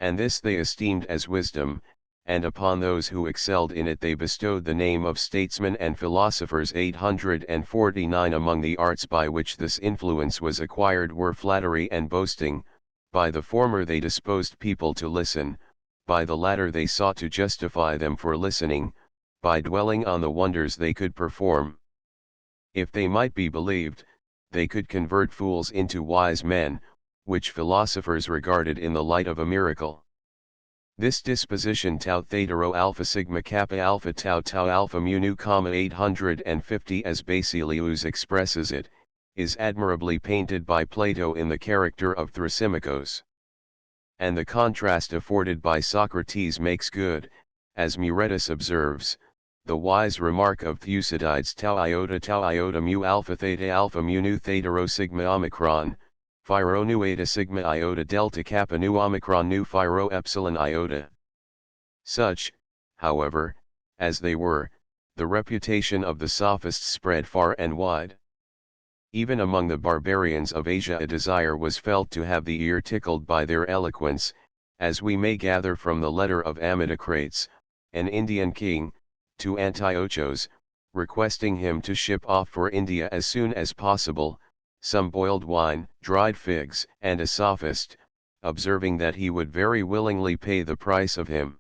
And this they esteemed as wisdom, and upon those who excelled in it they bestowed the name of statesmen and philosophers. 849 Among the arts by which this influence was acquired were flattery and boasting. By the former they disposed people to listen, by the latter they sought to justify them for listening, by dwelling on the wonders they could perform. If they might be believed, they could convert fools into wise men, which philosophers regarded in the light of a miracle. This disposition tau theta rho alpha sigma kappa alpha tau tau alpha mu nu, 850 as Basilius expresses it, is admirably painted by Plato in the character of Thrasymachos. And the contrast afforded by Socrates makes good, as Muretus observes, the wise remark of Thucydides tau iota mu alpha mu nu theta rho sigma omicron, phi rho nu eta sigma iota delta kappa nu omicron nu phi rho epsilon iota. Such, however, as they were, the reputation of the Sophists spread far and wide. Even among the barbarians of Asia a desire was felt to have the ear tickled by their eloquence, as we may gather from the letter of Amycrates, an Indian king, to Antiochus, requesting him to ship off for India as soon as possible, some boiled wine, dried figs, and a sophist, observing that he would very willingly pay the price of him.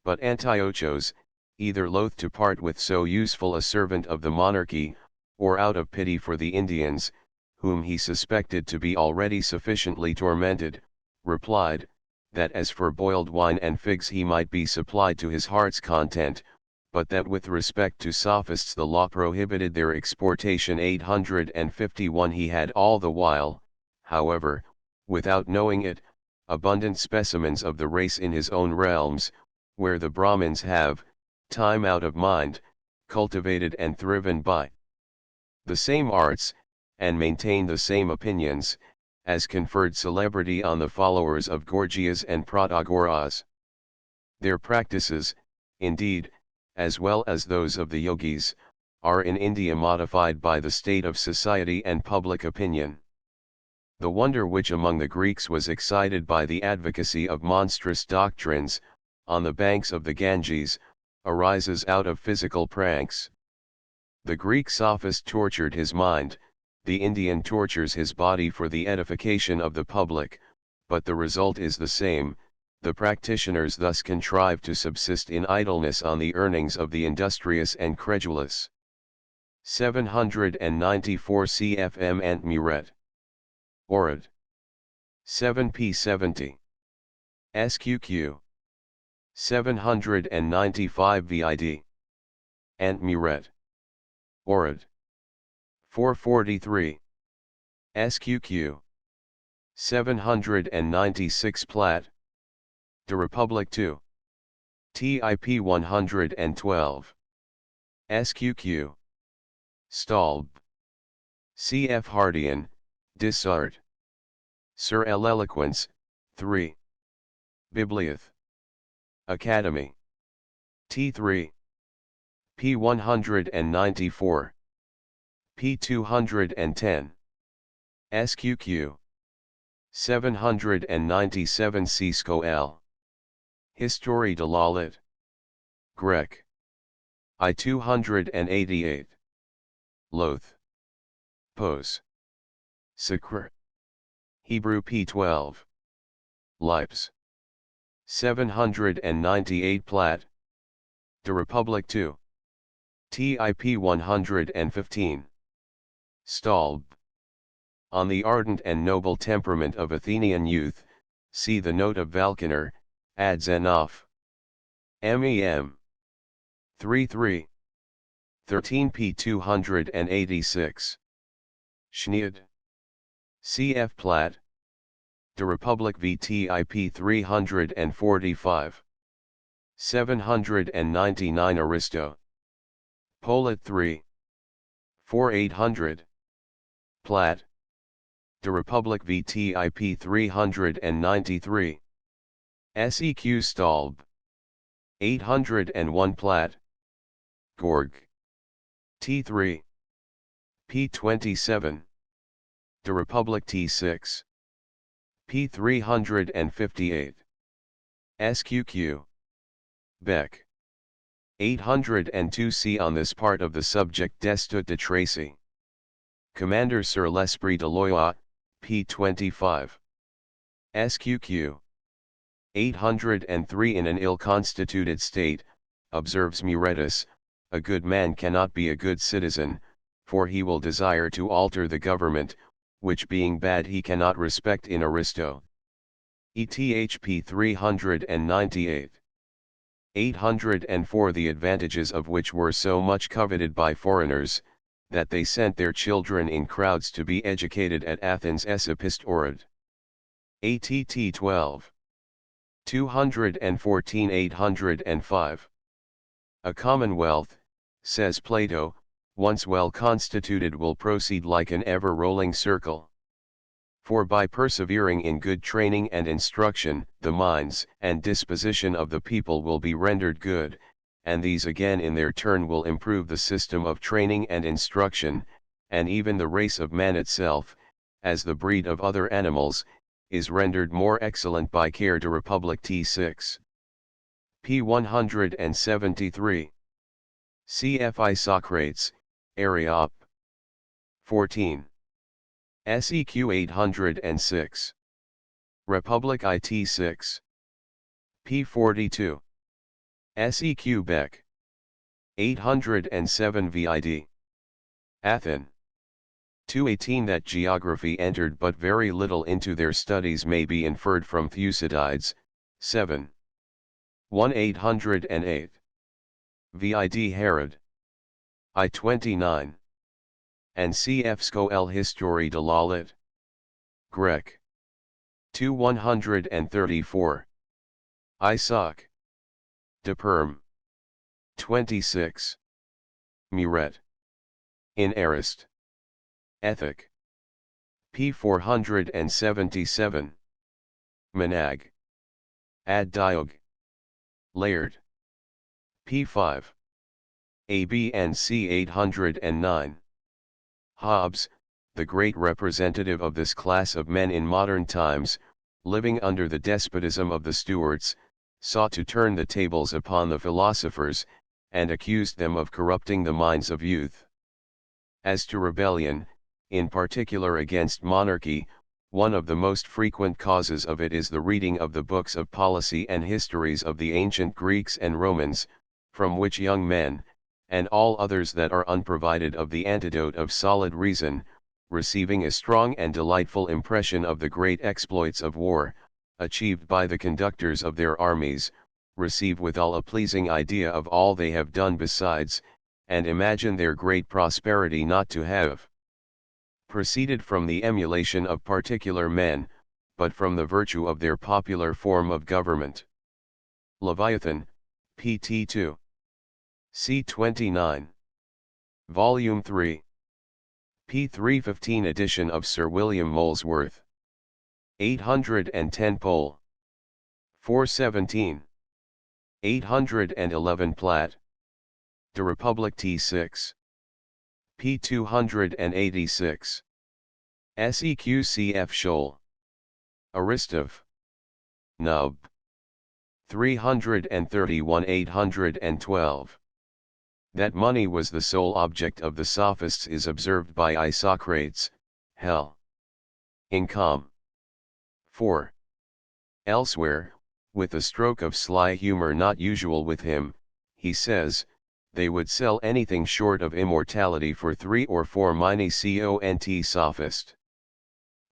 But Antiochus, either loath to part with so useful a servant of the monarchy, or out of pity for the Indians, whom he suspected to be already sufficiently tormented, replied, that as for boiled wine and figs he might be supplied to his heart's content, but that with respect to sophists the law prohibited their exportation. 851 He had all the while, however, without knowing it, abundant specimens of the race in his own realms, where the Brahmins have, time out of mind, cultivated and thriven by the same arts, and maintain the same opinions, as conferred celebrity on the followers of Gorgias and Protagoras. Their practices, indeed, as well as those of the yogis, are in India modified by the state of society and public opinion. The wonder which among the Greeks was excited by the advocacy of monstrous doctrines, on the banks of the Ganges, arises out of physical pranks. The Greek sophist tortured his mind, the Indian tortures his body for the edification of the public, but the result is the same. The practitioners thus contrive to subsist in idleness on the earnings of the industrious and credulous. 794 CFM Ant Muret. Orid. 7p70. SQQ. 795 VID. Ant Muret. Orid. 443. SQQ. 796 Plat. De Republic 2. TIP 112. SQQ. Stalb. CF Hardian, Dissart. Sur l'Eloquence, 3. Biblioth. Academy. T3. P 194. P 210. SQQ. 797 Cisco L. Histoire de la Lit. Grec. I 288. Loth. Pose. Sacre. Hebrew P12. Lips. 798 Plat. De Republic 2. TIP 115. Stalb. On the ardent and noble temperament of Athenian youth, see the note of Valkener, adds Enough. MEM. 33. 13p 286. Schneid. CF Plat. De Republic VTIP 345. 799 Aristo. Polit 3. 4800. Plat. De Republic VTIP 393. SEQ Stalb. 801 Plat. Gorg. T3. P27. De Republic T6. P358. SQQ. Beck. 802 See on this part of the subject Destutt de Tracy. Commander sur l'Esprit de l'Oie, P25. SQQ. 803 In an ill-constituted state, observes Muretus, a good man cannot be a good citizen, for he will desire to alter the government, which being bad he cannot respect in Aristo. ETHP 398. 804 The advantages of which were so much coveted by foreigners, that they sent their children in crowds to be educated at Athens. Esopist Orid. ATT 12. 214 805. A commonwealth, says Plato, once well constituted will proceed like an ever-rolling circle. For by persevering in good training and instruction, the minds and disposition of the people will be rendered good, and these again in their turn will improve the system of training and instruction, and even the race of man itself, as the breed of other animals, is rendered more excellent by care. De Republic T6. P 173. CFI Socrates, Areop. 14. SEQ 806. Republic IT 6. P 42. SEQ Beck. 807 VID. Athen. 218 That geography entered but very little into their studies may be inferred from Thucydides, 7. 1808. Vid Herod. I-29. And cf. Sco. Histoire de la lit. Grec. 2 134. Isaac. De Perm. 26. Muret. In Arist. Ethic. p. 477. Menag. Ad Diog. Laird. p. 5. AB and c. 809. Hobbes, the great representative of this class of men in modern times, living under the despotism of the Stuarts, sought to turn the tables upon the philosophers, and accused them of corrupting the minds of youth. As to rebellion, in particular against monarchy, one of the most frequent causes of it is the reading of the books of policy and histories of the ancient Greeks and Romans, from which young men, and all others that are unprovided of the antidote of solid reason, receiving a strong and delightful impression of the great exploits of war, achieved by the conductors of their armies, receive withal a pleasing idea of all they have done besides, and imagine their great prosperity not to have proceeded from the emulation of particular men, but from the virtue of their popular form of government. Leviathan, pt. 2. c. 29. Volume 3. p. 315 edition of Sir William Molesworth. 810 Pol. 417. 811 Platt. De Republic T6. p. 286. Seqcf. Scholl. Aristov. Nub. 331 812. That money was the sole object of the sophists is observed by Isocrates, Hell. Income. 4. Elsewhere, with a stroke of sly humor not usual with him, he says, they would sell anything short of immortality for 3 or 4 mini cont sophist.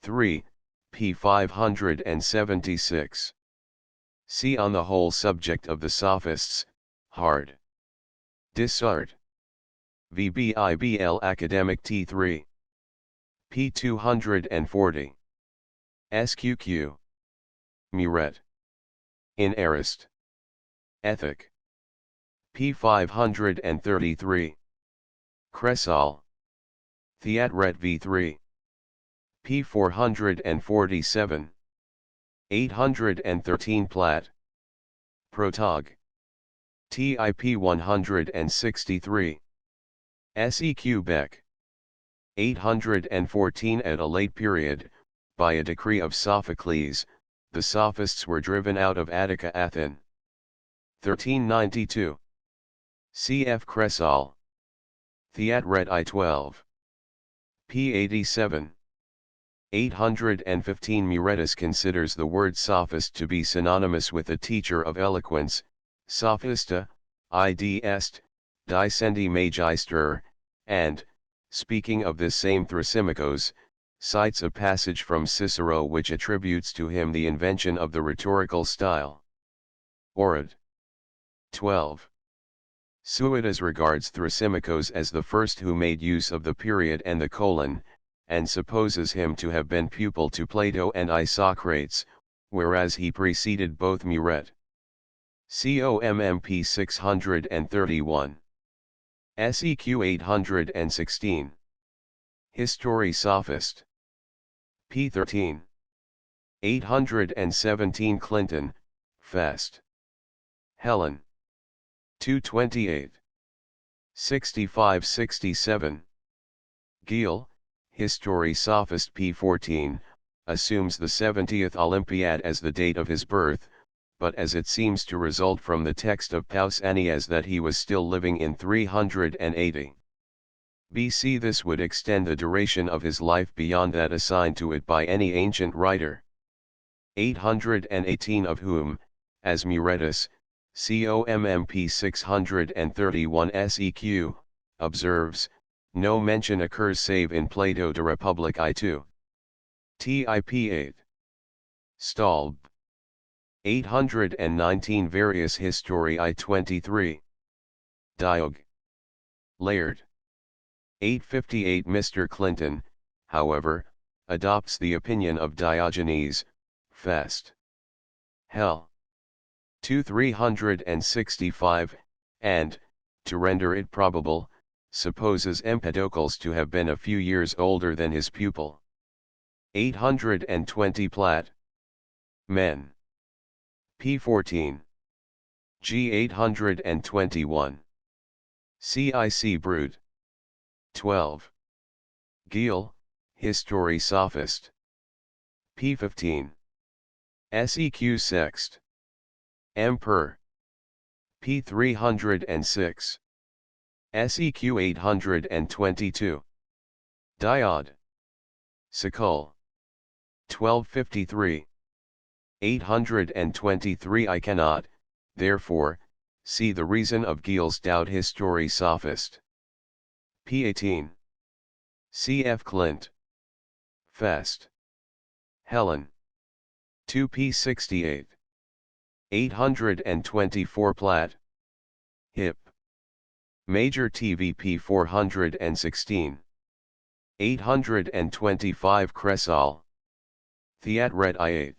3, p. 576. See on the whole subject of the sophists, Hard. Dissart. VBIBL Academic T3. p. 240. SQQ. Muret. In Arist. Ethic. p. 533. Cressall. Theatret v3. p. 447. 813 Platt. Protog. TIP 163. SEQ Beck. 814 At a late period, by a decree of Sophocles, the sophists were driven out of Attica Athen. 1392. Cf. Cressall. Theatret I12. p. 87. 815 Muretus considers the word sophist to be synonymous with a teacher of eloquence, sophista, id est, dicendi magister, and, speaking of this same Thrasymachos, cites a passage from Cicero which attributes to him the invention of the rhetorical style. Orid. 12. Suidas regards Thrasymachos as the first who made use of the period and the colon, and supposes him to have been pupil to Plato and Isocrates, whereas he preceded both Muret. COMMP 631. SEQ 816. History Sophist. p. 13. 817 Clinton, Fest. Helen. 228. 65-67. Giel, History Sophist p. 14, assumes the 70th Olympiad as the date of his birth, but as it seems to result from the text of Pausanias that he was still living in 380 BC, this would extend the duration of his life beyond that assigned to it by any ancient writer. 818 of whom, as Muretus, COMMP 631 SEQ, observes, No mention occurs save in Plato de Republic I2. Typ 8. Stalb. 819 Various History I-23. Diog. Laird. 858 Mr. Clinton, however, adopts the opinion of Diogenes, Fest. Hell. 2365, and, to render it probable, supposes Empedocles to have been a few years older than his pupil. 820 Platt. Men. p. 14. G. 821. Cic Brute. 12. Giel, History Sophist. p. 15. Seq Sext. Emperor. p. 306. Seq 822. Diod. Secul. 1253. 823 I cannot, therefore, see the reason of Giel's doubt. History Sophist. p. 18. Cf. Clint. Fest. Helen. 2 p. 68. 824 Platt. Hip. Major TVP 416. 825 Cressall. Theatret I8.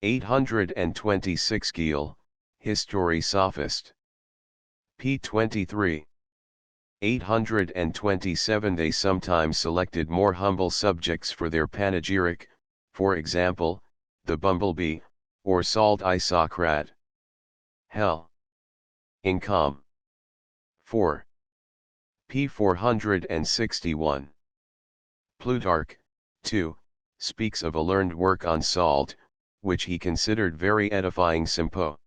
826 Giel, History Sophist. p. 23. 827 They sometimes selected more humble subjects for their panegyric, for example, the bumblebee, or salt Isocrat. Hell. Income. 4. p. 461. Plutarch, 2, speaks of a learned work on salt, which he considered very edifying. Simpo.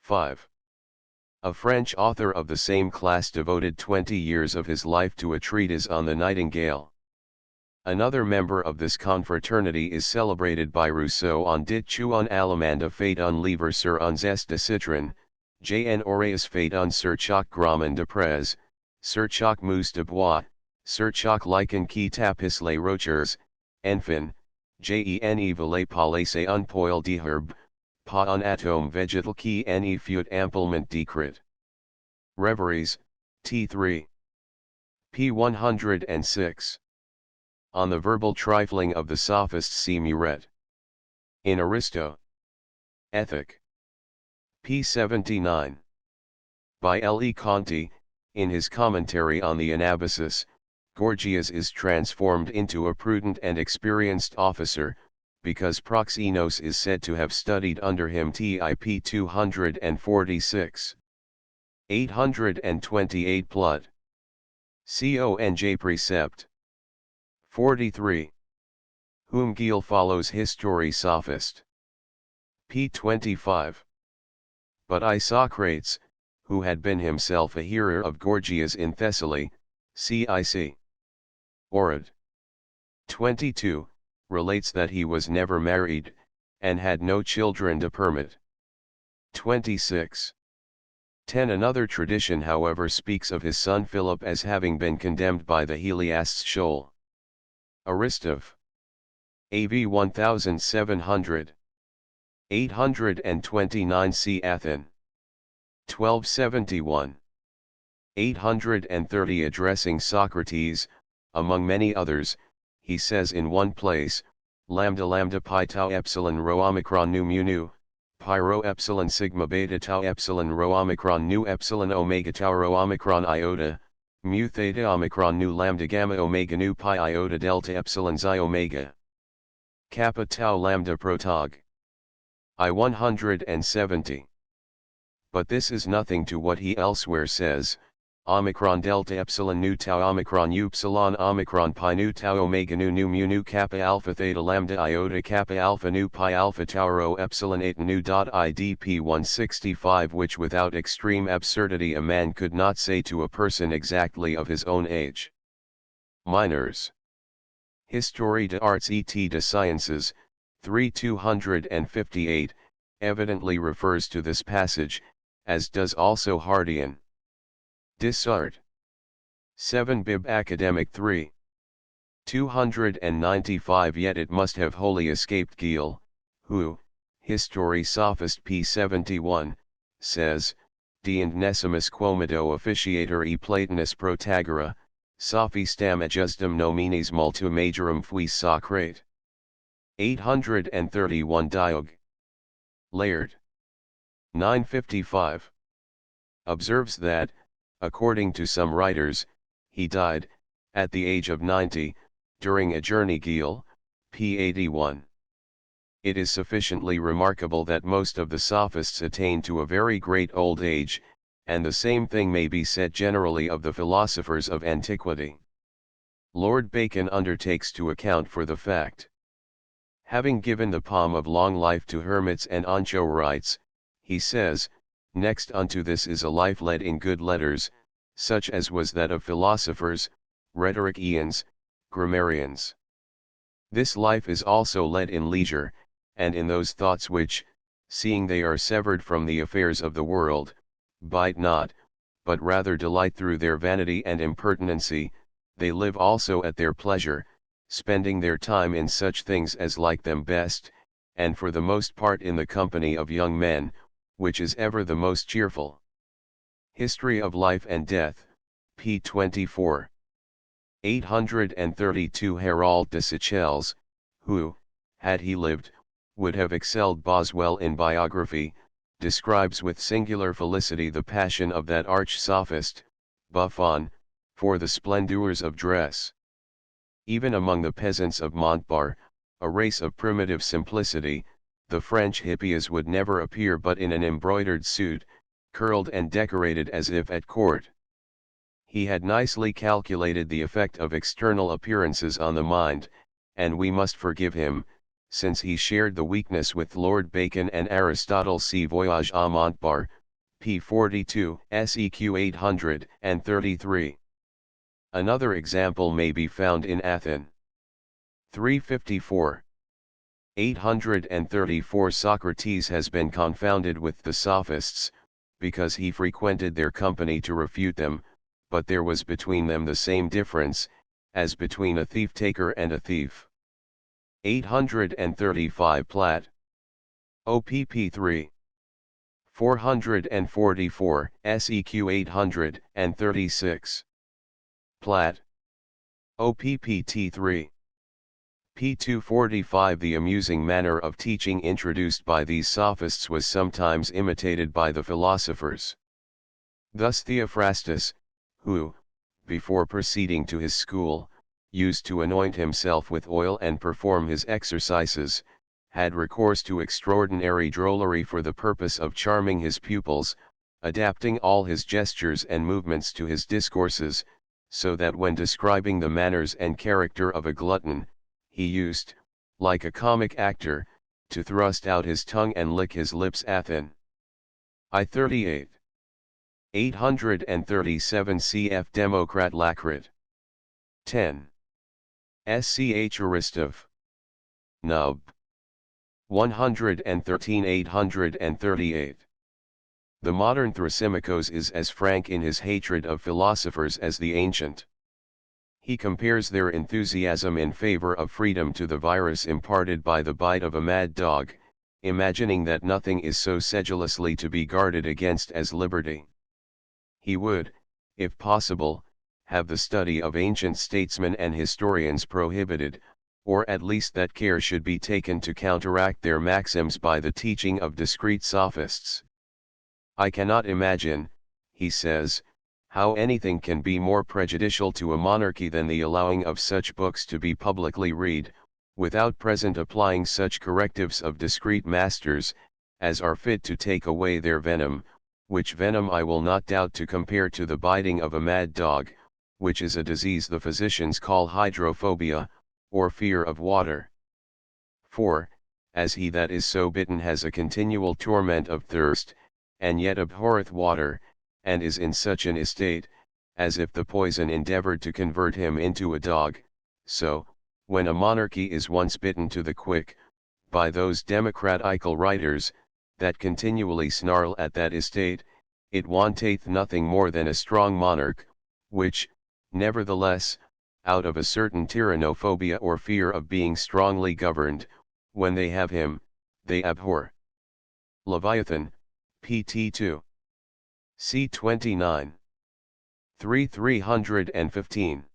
5. A French author of the same class devoted 20 years of his life to a treatise on the nightingale. Another member of this confraternity is celebrated by Rousseau on Dit Chuan Alamanda Fait un livre sur un zeste de citron, Jn Aureus Fait un sur chaque gramin de presse, sur chaque mousse de bois, sur chaque lichen qui tapisse les rochers, enfin, Jen voulait laisser un poil d'herbe, pas un atome végétal qui en fut amplement décrit. Reveries, t3. p. 106. On the verbal trifling of the sophists see Muret. In Aristo. Ethic. p. 79. By L. E. Conti, in his commentary on the Anabasis, Gorgias is transformed into a prudent and experienced officer, because Proxenos is said to have studied under him. Tip 246. 828 Plut. Conj Precept. 43. Whom Giel follows. History Sophist. p. 25. But Isocrates, who had been himself a hearer of Gorgias in Thessaly, cic. Orad. 22, relates that he was never married, and had no children to permit. 26. 10 Another tradition however speaks of his son Philip as having been condemned by the Heliasts shoal. Aristov. AV 1700. 829 C. Athen. 1271. 830 Addressing Socrates, among many others, he says in one place, lambda lambda pi tau epsilon rho omicron nu mu nu, pi rho epsilon sigma beta tau epsilon rho omicron nu epsilon omega tau rho omicron iota, mu theta omicron nu lambda gamma omega nu pi iota delta epsilon xi omega. Kappa tau lambda protog. I 170. But this is nothing to what he elsewhere says, omicron delta epsilon nu tau omicron upsilon omicron pi nu tau omega nu mu nu kappa alpha theta lambda iota kappa alpha nu pi alpha tau rho epsilon 8 nu. Idp 165, which without extreme absurdity a man could not say to a person exactly of his own age. Minors. Histoire des Arts et des Sciences, 3 258, evidently refers to this passage, as does also Hardian. Dissart. 7 Bib Academic 3. 295 Yet it must have wholly escaped Geel, who, History Sophist p. 71, says, Deend nesimus quomodo officiator e Platonus Protagora, sophistam adjustum nominis multu majorum fuis Socrate. 831 Diog. Laird. 955. Observes that, according to some writers, he died, at the age of 90, during a journey. Geel, p. 81. It is sufficiently remarkable that most of the sophists attain to a very great old age, and the same thing may be said generally of the philosophers of antiquity. Lord Bacon undertakes to account for the fact. Having given the palm of long life to hermits and anchorites, he says, next unto this is a life led in good letters, such as was that of philosophers, rhetoricians, grammarians. This life is also led in leisure, and in those thoughts which, seeing they are severed from the affairs of the world, bite not, but rather delight through their vanity and impertinency. They live also at their pleasure, spending their time in such things as like them best, and for the most part in the company of young men, which is ever the most cheerful. History of Life and Death, p. 24. 832 Harold de Seychelles, who, had he lived, would have excelled Boswell in biography, describes with singular felicity the passion of that arch sophist, Buffon, for the splendours of dress. Even among the peasants of Montbar, a race of primitive simplicity, the French hippias would never appear but in an embroidered suit, curled and decorated as if at court. He had nicely calculated the effect of external appearances on the mind, and we must forgive him, since he shared the weakness with Lord Bacon and Aristotle. See Voyage à Montbar, p. 42, seq. 833. Another example may be found in Athens. 354. 834 Socrates has been confounded with the sophists, because he frequented their company to refute them, but there was between them the same difference, as between a thief-taker and a thief. 835 Platt. OPP 3. 444, SEQ 836. Platt. OPP T3. P245 The amusing manner of teaching introduced by these sophists was sometimes imitated by the philosophers. Thus Theophrastus, who, before proceeding to his school, used to anoint himself with oil and perform his exercises, had recourse to extraordinary drollery for the purpose of charming his pupils, adapting all his gestures and movements to his discourses, so that when describing the manners and character of a glutton, he used, like a comic actor, to thrust out his tongue and lick his lips. Athens. I 38. 837 Cf. Democrat Lacrit. 10. Sch Aristov. Nub. 113 838. The modern Thrasymachos is as frank in his hatred of philosophers as the ancient. He compares their enthusiasm in favor of freedom to the virus imparted by the bite of a mad dog, imagining that nothing is so sedulously to be guarded against as liberty. He would, if possible, have the study of ancient statesmen and historians prohibited, or at least that care should be taken to counteract their maxims by the teaching of discreet sophists. I cannot imagine, he says, how anything can be more prejudicial to a monarchy than the allowing of such books to be publicly read, without present applying such correctives of discreet masters, as are fit to take away their venom, which venom I will not doubt to compare to the biting of a mad dog, which is a disease the physicians call hydrophobia, or fear of water. For, as he that is so bitten has a continual torment of thirst, and yet abhorreth water, and is in such an estate, as if the poison endeavored to convert him into a dog, so, when a monarchy is once bitten to the quick, by those democratical writers, that continually snarl at that estate, it wanteth nothing more than a strong monarch, which, Nevertheless, out of a certain tyrannophobia or fear of being strongly governed, when they have him, they abhor. Leviathan, pt 2. c. 29. 315.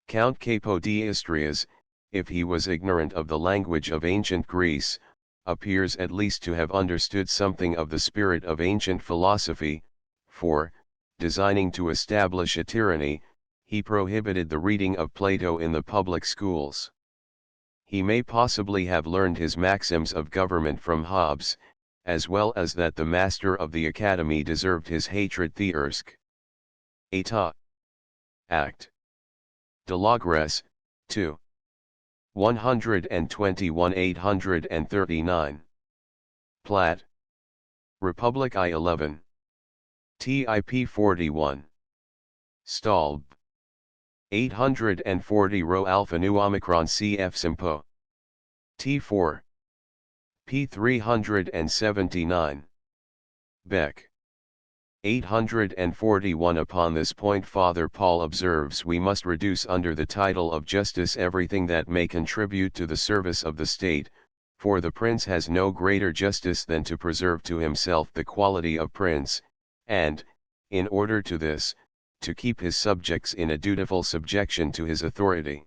Count Capodistrias, if he was ignorant of the language of ancient Greece, appears at least to have understood something of the spirit of ancient philosophy, for, designing to establish a tyranny, he prohibited the reading of Plato in the public schools. He may possibly have learned his maxims of government from Hobbes, as well as that the master of the academy deserved his hatred. Thirsk. État. Act. De Logres, 2. 121 839. Platt. Republic I-11. TIP 41. Stalb. 840 Rho Alpha Nu Omicron CF Simpo. T4. P 379. Beck. 841. Upon this point Father Paul observes we must reduce under the title of justice everything that may contribute to the service of the state, for the prince has no greater justice than to preserve to himself the quality of prince, and, in order to this, to keep his subjects in a dutiful subjection to his authority.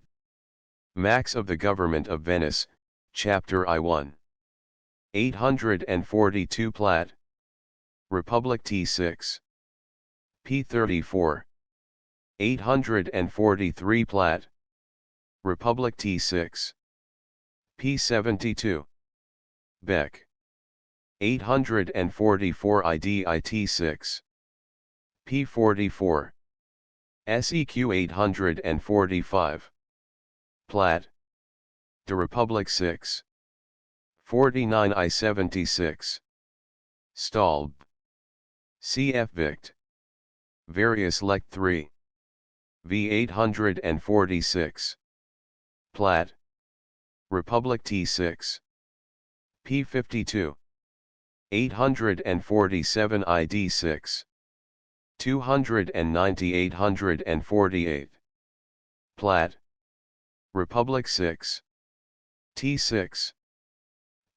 Max of the Government of Venice, Chapter I1. 842. Platt. Republic T6. P 34. 843. Platt. Republic T6. P 72. Beck. 844 IDIT 6. P 44. SEQ 845. Platt. De Republic 6. 49 I 76. Stalb. Cf. Vict. Various Lect 3. V 846. Platt. Republic T6. P 52. 847 ID 6. 290 848. Platt. Republic 6. T6.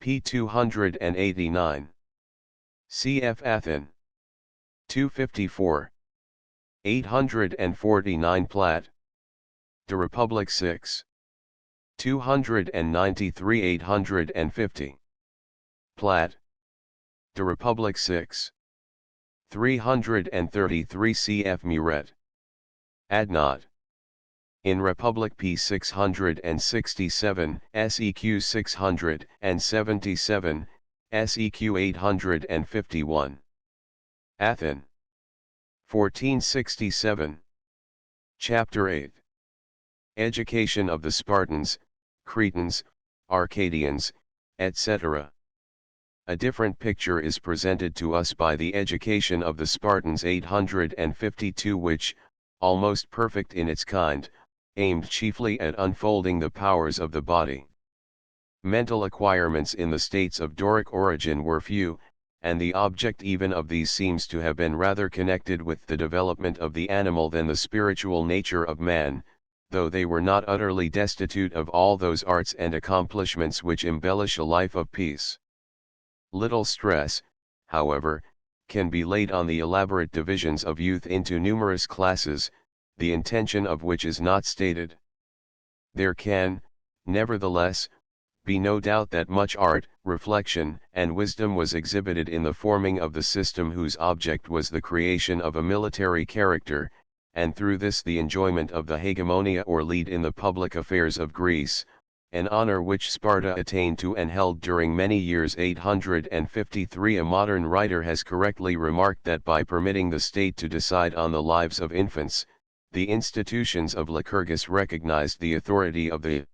P 289. Cf. Athen. 254. 849. Platt. De Republic 6. 293 850. Platt. De Republic 6. 333. Cf. Muret. Adnot. In Republic P 667, SEQ 677, SEQ 851. Athen. 1467. Chapter 8. Education of the Spartans, Cretans, Arcadians, etc. A different picture is presented to us by the education of the Spartans 852, which, almost perfect in its kind, aimed chiefly at unfolding the powers of the body. Mental acquirements in the states of Doric origin were few, and the object even of these seems to have been rather connected with the development of the animal than the spiritual nature of man, though they were not utterly destitute of all those arts and accomplishments which embellish a life of peace. Little stress, however, can be laid on the elaborate divisions of youth into numerous classes, the intention of which is not stated. There can, nevertheless, be no doubt that much art, reflection, and wisdom was exhibited in the forming of the system whose object was the creation of a military character, and through this the enjoyment of the hegemonia or lead in the public affairs of Greece, an honor which Sparta attained to and held during many years. 853. A modern writer has correctly remarked that by permitting the state to decide on the lives of infants, the institutions of Lycurgus recognized the authority of the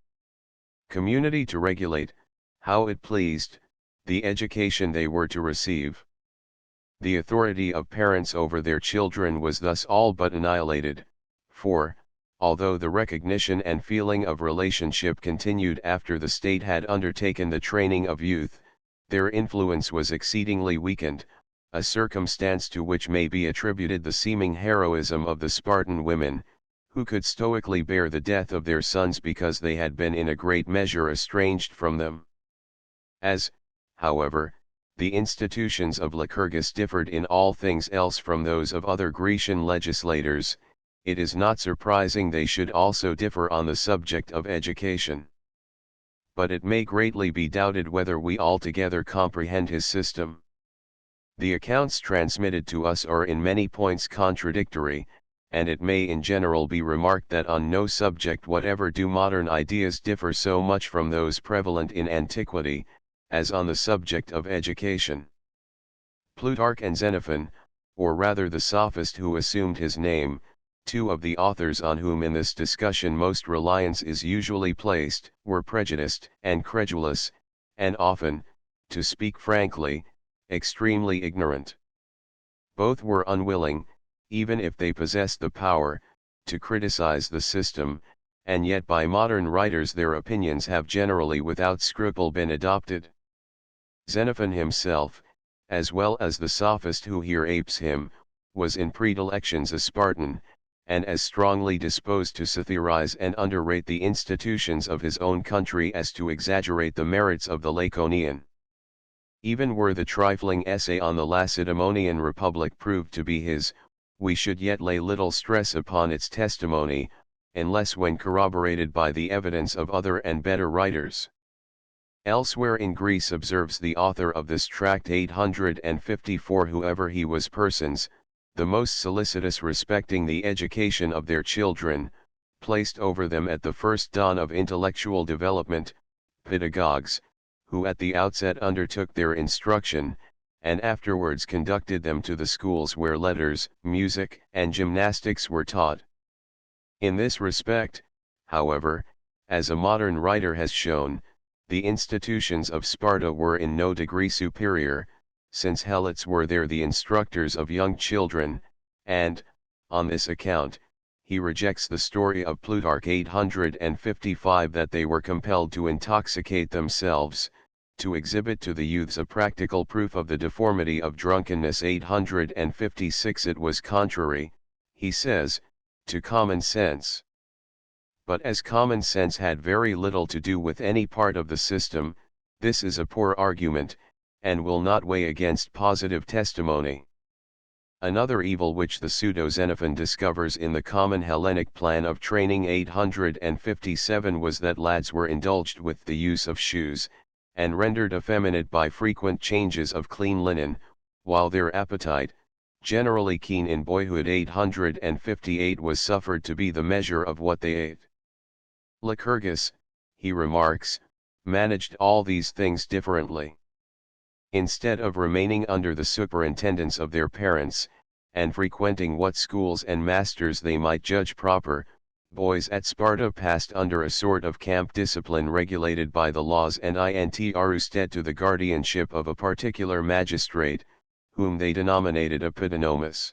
community to regulate, how it pleased, the education they were to receive. The authority of parents over their children was thus all but annihilated, for, although the recognition and feeling of relationship continued after the state had undertaken the training of youth, their influence was exceedingly weakened, a circumstance to which may be attributed the seeming heroism of the Spartan women, who could stoically bear the death of their sons because they had been in a great measure estranged from them. As, however, the institutions of Lycurgus differed in all things else from those of other Grecian legislators, it is not surprising they should also differ on the subject of education. But it may greatly be doubted whether we altogether comprehend his system. The accounts transmitted to us are in many points contradictory, and it may in general be remarked that on no subject whatever do modern ideas differ so much from those prevalent in antiquity, as on the subject of education. Plutarch and Xenophon, or rather the sophist who assumed his name, two of the authors on whom in this discussion most reliance is usually placed, were prejudiced and credulous, and often, to speak frankly, extremely ignorant. Both were unwilling, even if they possessed the power, to criticize the system, and yet by modern writers their opinions have generally without scruple been adopted. Xenophon himself, as well as the sophist who here apes him, was in predilections a Spartan, and as strongly disposed to satirize and underrate the institutions of his own country as to exaggerate the merits of the Laconian. Even were the trifling essay on the Lacedaemonian Republic proved to be his, we should yet lay little stress upon its testimony, unless when corroborated by the evidence of other and better writers. Elsewhere in Greece, observes the author of this tract 854, whoever he was persons, the most solicitous respecting the education of their children, placed over them at the first dawn of intellectual development, pedagogues, who at the outset undertook their instruction, and afterwards conducted them to the schools where letters, music, and gymnastics were taught. In this respect, however, as a modern writer has shown, the institutions of Sparta were in no degree superior, since helots were there the instructors of young children, and, on this account, he rejects the story of Plutarch 855 that they were compelled to intoxicate themselves, to exhibit to the youths a practical proof of the deformity of drunkenness. 856 It was contrary, he says, to common sense. But as common sense had very little to do with any part of the system, this is a poor argument, and will not weigh against positive testimony. Another evil which the pseudo-Xenophon discovers in the common Hellenic plan of training 857 was that lads were indulged with the use of shoes, and rendered effeminate by frequent changes of clean linen, while their appetite, generally keen in boyhood 858, was suffered to be the measure of what they ate. Lycurgus, he remarks, managed all these things differently. Instead of remaining under the superintendence of their parents, and frequenting what schools and masters they might judge proper, boys at Sparta passed under a sort of camp discipline regulated by the laws and intrusted to the guardianship of a particular magistrate, whom they denominated a epidenomus.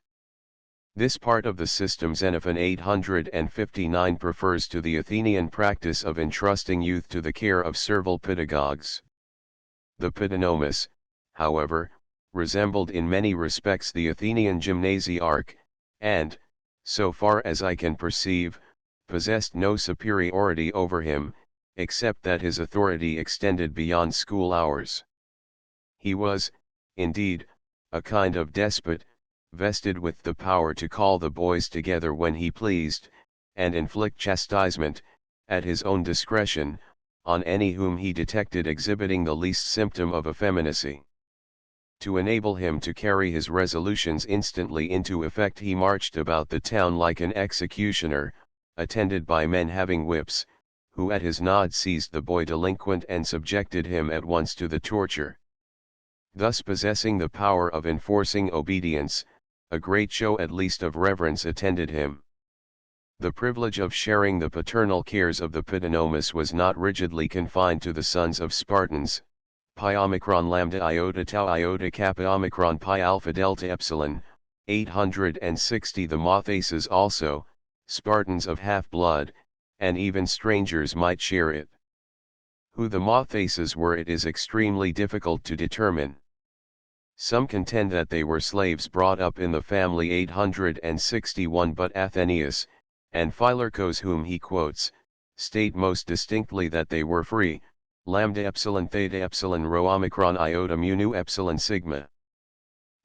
This part of the system Xenophon 859 prefers to the Athenian practice of entrusting youth to the care of servile pedagogues. The epidenomus, however, resembled in many respects the Athenian gymnasiarch, and, so far as I can perceive, possessed no superiority over him, except that his authority extended beyond school hours. He was, indeed, a kind of despot, vested with the power to call the boys together when he pleased, and inflict chastisement, at his own discretion, on any whom he detected exhibiting the least symptom of effeminacy. To enable him to carry his resolutions instantly into effect, he marched about the town like an executioner, attended by men having whips, who at his nod seized the boy delinquent and subjected him at once to the torture. Thus possessing the power of enforcing obedience, a great show at least of reverence attended him. The privilege of sharing the paternal cares of the epidenomus was not rigidly confined to the sons of Spartans. Pi omicron lambda iota tau iota kappa omicron pi alpha delta epsilon, 860 The Mothases also, Spartans of half-blood, and even strangers might share it. Who the Mothases were it is extremely difficult to determine. Some contend that they were slaves brought up in the family 861, but Athenaeus, and Philurcos whom he quotes, state most distinctly that they were free, lambda epsilon theta epsilon rho omicron iota mu nu epsilon sigma.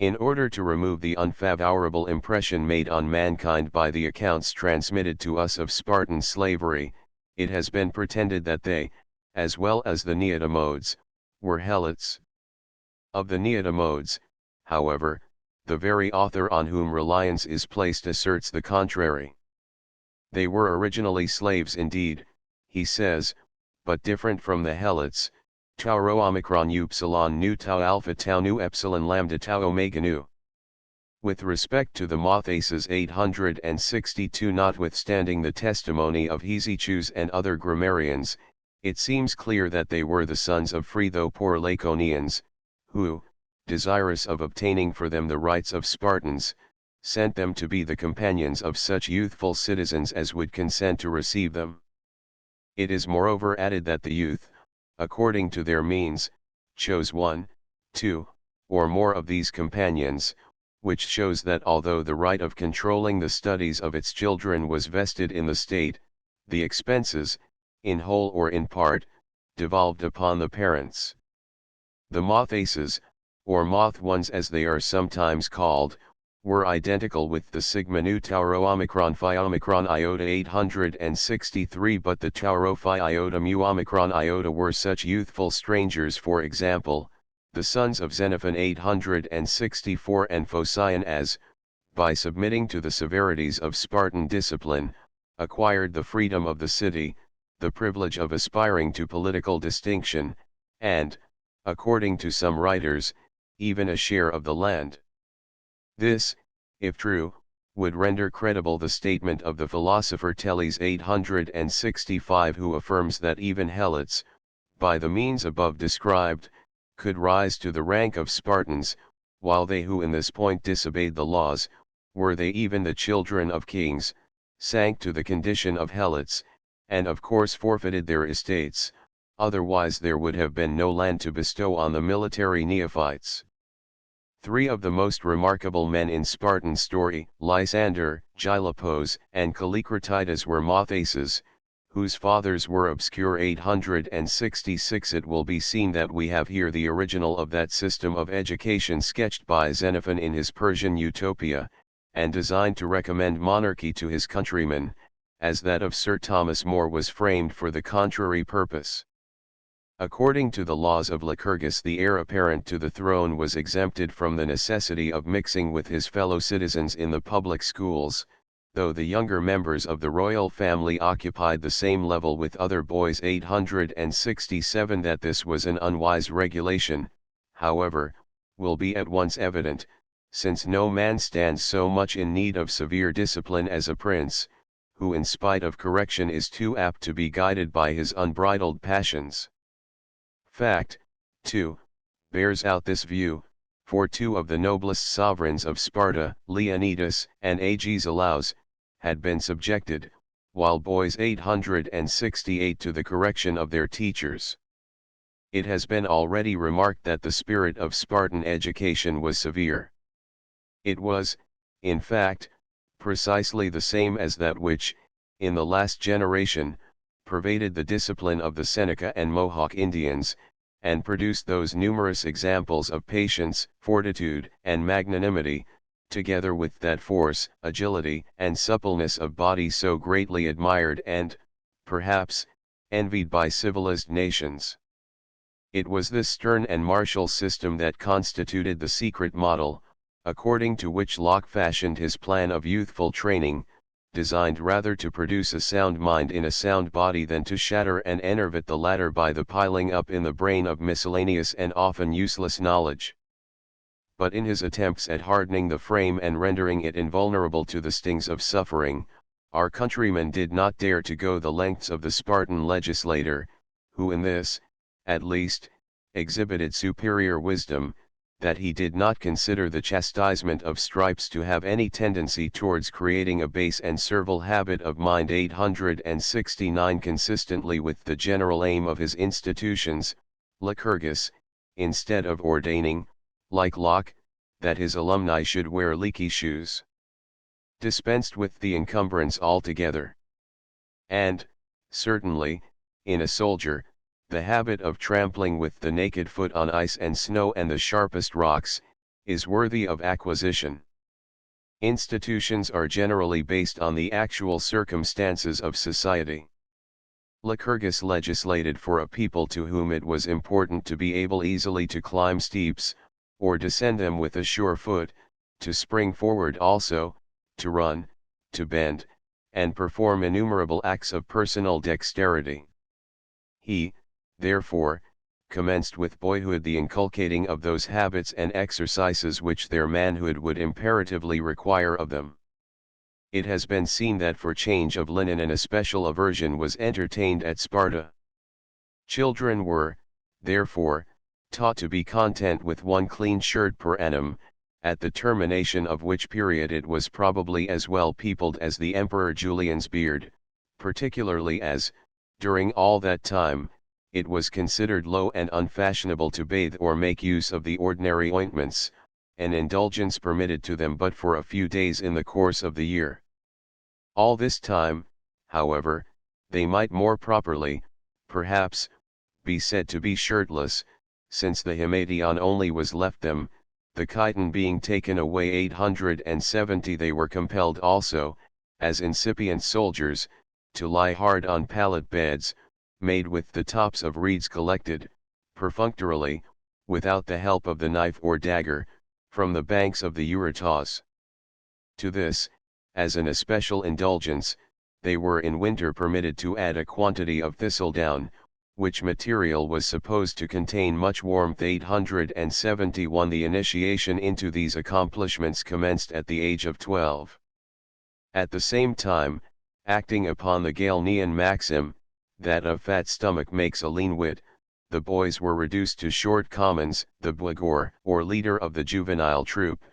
In order to remove the unfavorable impression made on mankind by the accounts transmitted to us of Spartan slavery, it has been pretended that they, as well as the Neodamodes, were helots. Of the Neodamodes, however, the very author on whom reliance is placed asserts the contrary. They were originally slaves indeed, he says, but different from the helots, tau rho omicron upsilon nu tau alpha tau nu epsilon lambda tau omega nu. With respect to the Mothaces 862, notwithstanding the testimony of Hesychus and other grammarians, it seems clear that they were the sons of free though poor Laconians, who, desirous of obtaining for them the rights of Spartans, sent them to be the companions of such youthful citizens as would consent to receive them. It is moreover added that the youth, according to their means, chose one, two, or more of these companions, which shows that although the right of controlling the studies of its children was vested in the state, the expenses, in whole or in part, devolved upon the parents. The Mothaces, or moth ones as they are sometimes called, were identical with the sigma nu tau rho omicron phi omicron iota 863, but the tau rho phi iota mu omicron iota were such youthful strangers, for example, the sons of Xenophon 864 and Phocion, as, by submitting to the severities of Spartan discipline, acquired the freedom of the city, the privilege of aspiring to political distinction, and, according to some writers, even a share of the land. This, if true, would render credible the statement of the philosopher Teles 865, who affirms that even helots, by the means above described, could rise to the rank of Spartans, while they who in this point disobeyed the laws, were they even the children of kings, sank to the condition of helots, and of course forfeited their estates, otherwise there would have been no land to bestow on the military neophytes. Three of the most remarkable men in Spartan story, Lysander, Gilopos, and Callicratidas, were Mothaces, whose fathers were obscure. 866. It will be seen that we have here the original of that system of education sketched by Xenophon in his Persian Utopia, and designed to recommend monarchy to his countrymen, as that of Sir Thomas More was framed for the contrary purpose. According to the laws of Lycurgus, the heir apparent to the throne was exempted from the necessity of mixing with his fellow citizens in the public schools, though the younger members of the royal family occupied the same level with other boys. 867. That this was an unwise regulation, however, will be at once evident, since no man stands so much in need of severe discipline as a prince, who in spite of correction is too apt to be guided by his unbridled passions. Fact, too, bears out this view, for two of the noblest sovereigns of Sparta, Leonidas and Agesilaus, had been subjected, while boys 868, to the correction of their teachers. It has been already remarked that the spirit of Spartan education was severe. It was, in fact, precisely the same as that which, in the last generation, pervaded the discipline of the Seneca and Mohawk Indians, and produced those numerous examples of patience, fortitude, and magnanimity, together with that force, agility, and suppleness of body so greatly admired and, perhaps, envied by civilized nations. It was this stern and martial system that constituted the secret model, according to which Locke fashioned his plan of youthful training, designed rather to produce a sound mind in a sound body than to shatter and enervate the latter by the piling up in the brain of miscellaneous and often useless knowledge. But in his attempts at hardening the frame and rendering it invulnerable to the stings of suffering, our countrymen did not dare to go the lengths of the Spartan legislator, who in this, at least, exhibited superior wisdom, that he did not consider the chastisement of stripes to have any tendency towards creating a base and servile habit of mind. 869. Consistently with the general aim of his institutions, Lycurgus, instead of ordaining, like Locke, that his alumni should wear leaky shoes, dispensed with the encumbrance altogether. And, certainly, in a soldier, the habit of trampling with the naked foot on ice and snow and the sharpest rocks, is worthy of acquisition. Institutions are generally based on the actual circumstances of society. Lycurgus legislated for a people to whom it was important to be able easily to climb steeps, or descend them with a sure foot, to spring forward also, to run, to bend, and perform innumerable acts of personal dexterity. He, therefore, commenced with boyhood the inculcating of those habits and exercises which their manhood would imperatively require of them. It has been seen that for change of linen an especial aversion was entertained at Sparta. Children were, therefore, taught to be content with one clean shirt per annum, at the termination of which period it was probably as well peopled as the Emperor Julian's beard, particularly as, during all that time, it was considered low and unfashionable to bathe or make use of the ordinary ointments, an indulgence permitted to them but for a few days in the course of the year. All this time, however, they might more properly, perhaps, be said to be shirtless, since the himation only was left them, the chiton being taken away 870 they were compelled also, as incipient soldiers, to lie hard on pallet beds, made with the tops of reeds collected, perfunctorily, without the help of the knife or dagger, from the banks of the Eurotas. To this, as an especial indulgence, they were in winter permitted to add a quantity of thistledown, which material was supposed to contain much warmth. 871 The initiation into these accomplishments commenced at the age of 12. At the same time, acting upon the Galenaean maxim, that a fat stomach makes a lean wit, the boys were reduced to short commons. The blagor, or leader of the juvenile troop,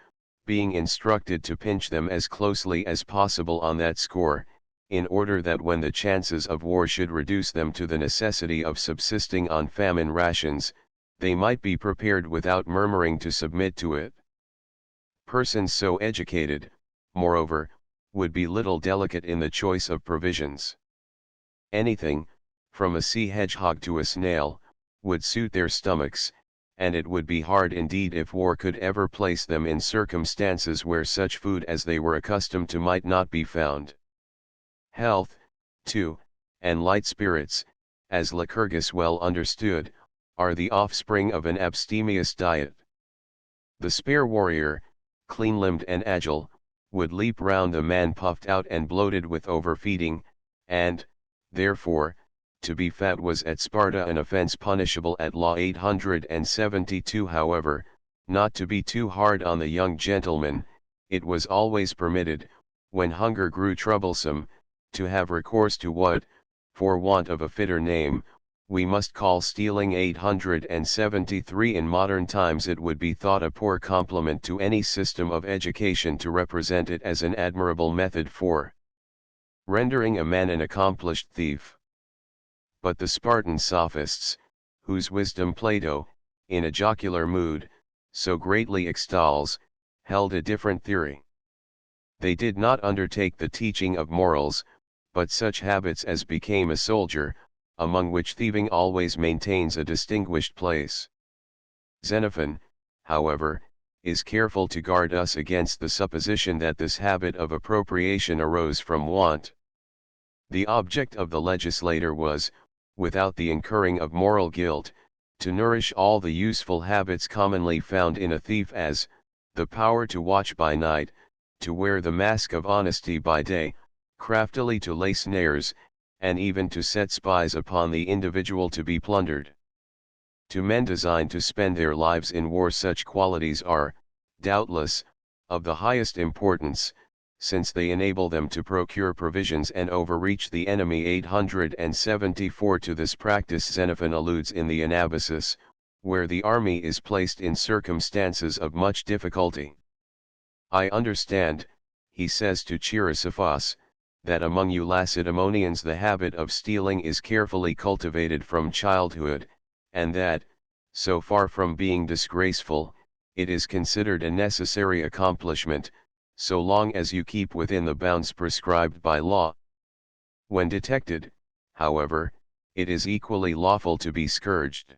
being instructed to pinch them as closely as possible on that score, in order that when the chances of war should reduce them to the necessity of subsisting on famine rations, they might be prepared without murmuring to submit to it. Persons so educated, moreover, would be little delicate in the choice of provisions. Anything, from a sea hedgehog to a snail, would suit their stomachs, and it would be hard indeed if war could ever place them in circumstances where such food as they were accustomed to might not be found. Health, too, and light spirits, as Lycurgus well understood, are the offspring of an abstemious diet. The spare warrior, clean-limbed and agile, would leap round a man puffed out and bloated with overfeeding, and, therefore, to be fat was at Sparta an offense punishable at law. 872 However, not to be too hard on the young gentleman, it was always permitted, when hunger grew troublesome, to have recourse to what, for want of a fitter name, we must call stealing. 873 In modern times it would be thought a poor compliment to any system of education to represent it as an admirable method for rendering a man an accomplished thief. But the Spartan sophists, whose wisdom Plato, in a jocular mood, so greatly extols, held a different theory. They did not undertake the teaching of morals, but such habits as became a soldier, among which thieving always maintains a distinguished place. Xenophon, however, is careful to guard us against the supposition that this habit of appropriation arose from want. The object of the legislator was, without the incurring of moral guilt, to nourish all the useful habits commonly found in a thief, as the power to watch by night, to wear the mask of honesty by day, craftily to lay snares, and even to set spies upon the individual to be plundered. To men designed to spend their lives in war such qualities are, doubtless, of the highest importance, since they enable them to procure provisions and overreach the enemy. 874 To this practice Xenophon alludes in the Anabasis, where the army is placed in circumstances of much difficulty. I understand, he says to Chrysippus, that among you Lacedaemonians the habit of stealing is carefully cultivated from childhood, and that, so far from being disgraceful, it is considered a necessary accomplishment, so long as you keep within the bounds prescribed by law. When detected, however, it is equally lawful to be scourged.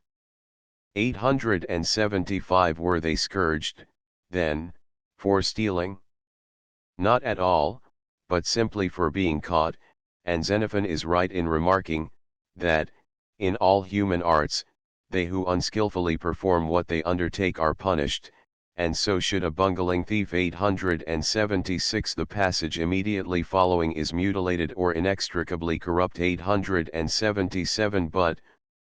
875 Were they scourged, then, for stealing? Not at all, but simply for being caught, and Xenophon is right in remarking, that, in all human arts, they who unskillfully perform what they undertake are punished, and so should a bungling thief. 876 The passage immediately following is mutilated or inextricably corrupt. 877 But,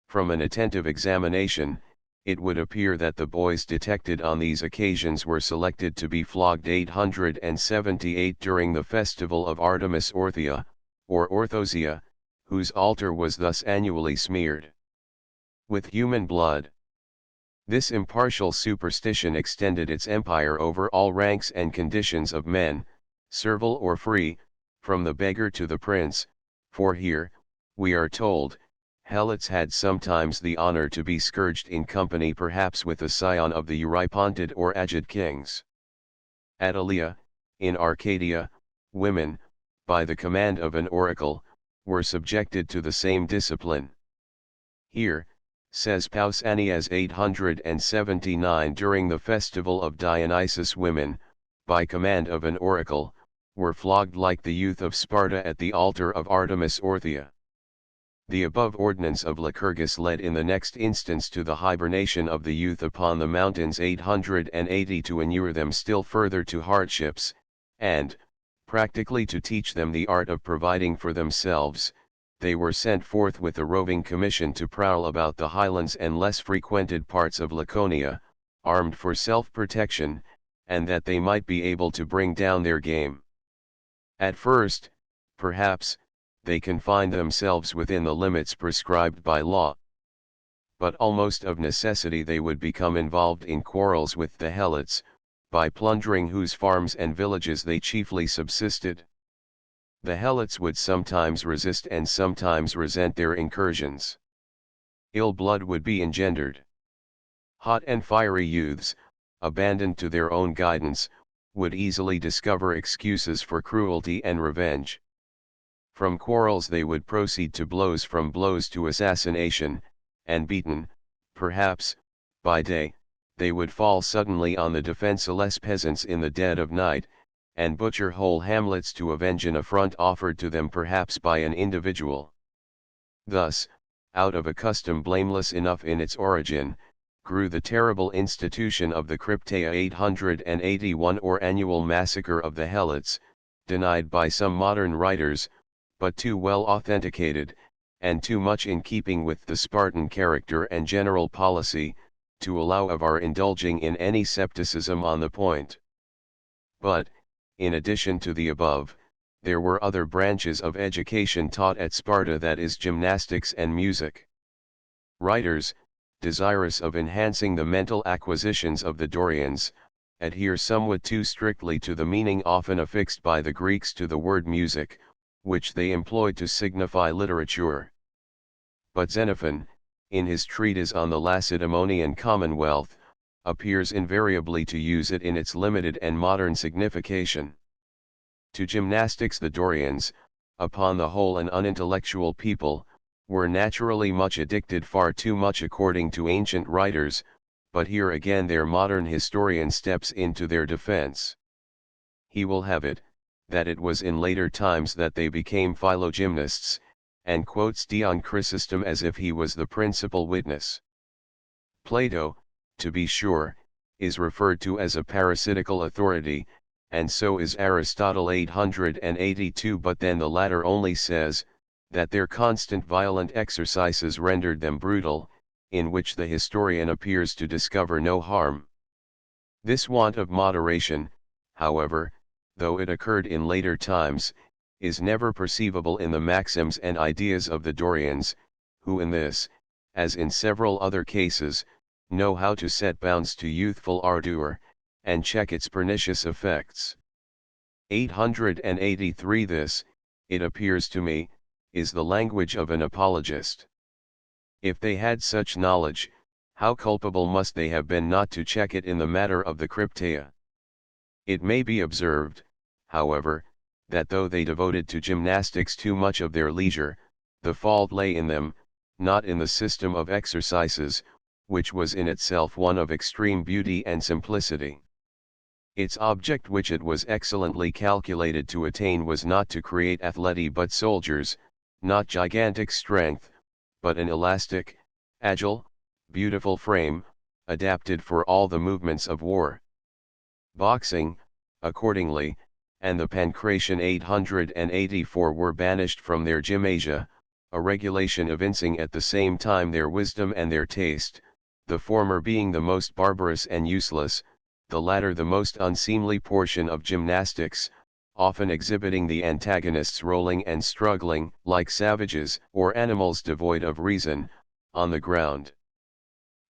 from an attentive examination, it would appear that the boys detected on these occasions were selected to be flogged. 878 During the festival of Artemis Orthia, or Orthosia, whose altar was thus annually smeared with human blood. This impartial superstition extended its empire over all ranks and conditions of men, servile or free, from the beggar to the prince, for here, we are told, Helots had sometimes the honor to be scourged in company perhaps with a scion of the Eurypontid or Agid kings. At Alia, in Arcadia, women, by the command of an oracle, were subjected to the same discipline. Here, says Pausanias 879 During the festival of Dionysus women, by command of an oracle, were flogged like the youth of Sparta at the altar of Artemis Orthia. The above ordinance of Lycurgus led in the next instance to the hibernation of the youth upon the mountains. 880 To inure them still further to hardships, and, practically to teach them the art of providing for themselves, they were sent forth with a roving commission to prowl about the highlands and less frequented parts of Laconia, armed for self-protection, and that they might be able to bring down their game. At first, perhaps, they confined themselves within the limits prescribed by law. But almost of necessity they would become involved in quarrels with the Helots, by plundering whose farms and villages they chiefly subsisted. The Helots would sometimes resist and sometimes resent their incursions. Ill blood would be engendered. Hot and fiery youths, abandoned to their own guidance, would easily discover excuses for cruelty and revenge. From quarrels they would proceed to blows, from blows to assassination, and beaten, perhaps, by day, they would fall suddenly on the defenseless peasants in the dead of night, and butcher whole hamlets to avenge an affront offered to them perhaps by an individual. Thus, out of a custom blameless enough in its origin, grew the terrible institution of the Crypteia. 881 or annual massacre of the Helots, denied by some modern writers, but too well authenticated, and too much in keeping with the Spartan character and general policy, to allow of our indulging in any scepticism on the point. But, in addition to the above, there were other branches of education taught at Sparta, that is gymnastics and music. Writers, desirous of enhancing the mental acquisitions of the Dorians, adhere somewhat too strictly to the meaning often affixed by the Greeks to the word music, which they employed to signify literature. But Xenophon, in his treatise on the Lacedaemonian Commonwealth, appears invariably to use it in its limited and modern signification. To gymnastics the Dorians, upon the whole an unintellectual people, were naturally much addicted, far too much according to ancient writers, but here again their modern historian steps into their defense. He will have it, that it was in later times that they became philogymnasts, and quotes Dion Chrysostom as if he was the principal witness. Plato, to be sure, is referred to as a parasitical authority, and so is Aristotle. 882 But then the latter only says, that their constant violent exercises rendered them brutal, in which the historian appears to discover no harm. This want of moderation, however, though it occurred in later times, is never perceivable in the maxims and ideas of the Dorians, who in this, as in several other cases, know how to set bounds to youthful ardor, and check its pernicious effects. 883 This, it appears to me, is the language of an apologist. If they had such knowledge, how culpable must they have been not to check it in the matter of the Crypteia? It may be observed, however, that though they devoted to gymnastics too much of their leisure, the fault lay in them, not in the system of exercises, which was in itself one of extreme beauty and simplicity. Its object, which it was excellently calculated to attain, was not to create athleti but soldiers, not gigantic strength, but an elastic, agile, beautiful frame, adapted for all the movements of war. Boxing, accordingly, and the pancration 884 were banished from their gymnasia, a regulation evincing at the same time their wisdom and their taste, the former being the most barbarous and useless, the latter the most unseemly portion of gymnastics, often exhibiting the antagonists rolling and struggling, like savages, or animals devoid of reason, on the ground.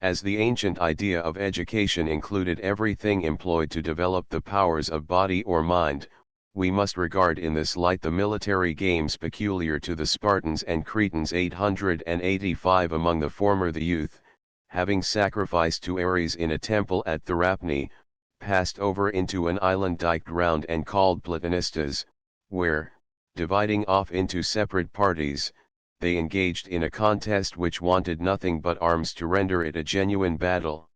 As the ancient idea of education included everything employed to develop the powers of body or mind, we must regard in this light the military games peculiar to the Spartans and Cretans 885. Among the former the youth, having sacrificed to Ares in a temple at Therapne, passed over into an island diked round and called Platanistas, where, dividing off into separate parties, they engaged in a contest which wanted nothing but arms to render it a genuine battle.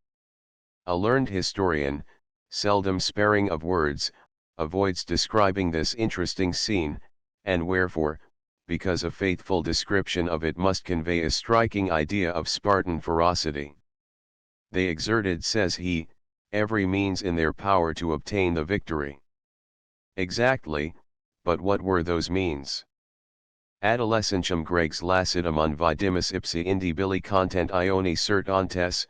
A learned historian, seldom sparing of words, avoids describing this interesting scene, and wherefore, because a faithful description of it must convey a striking idea of Spartan ferocity. They exerted, says he, every means in their power to obtain the victory. Exactly, but what were those means? Adolescentium Gregs lacidum on vidimus ipsi indibili content ioni cert ontes,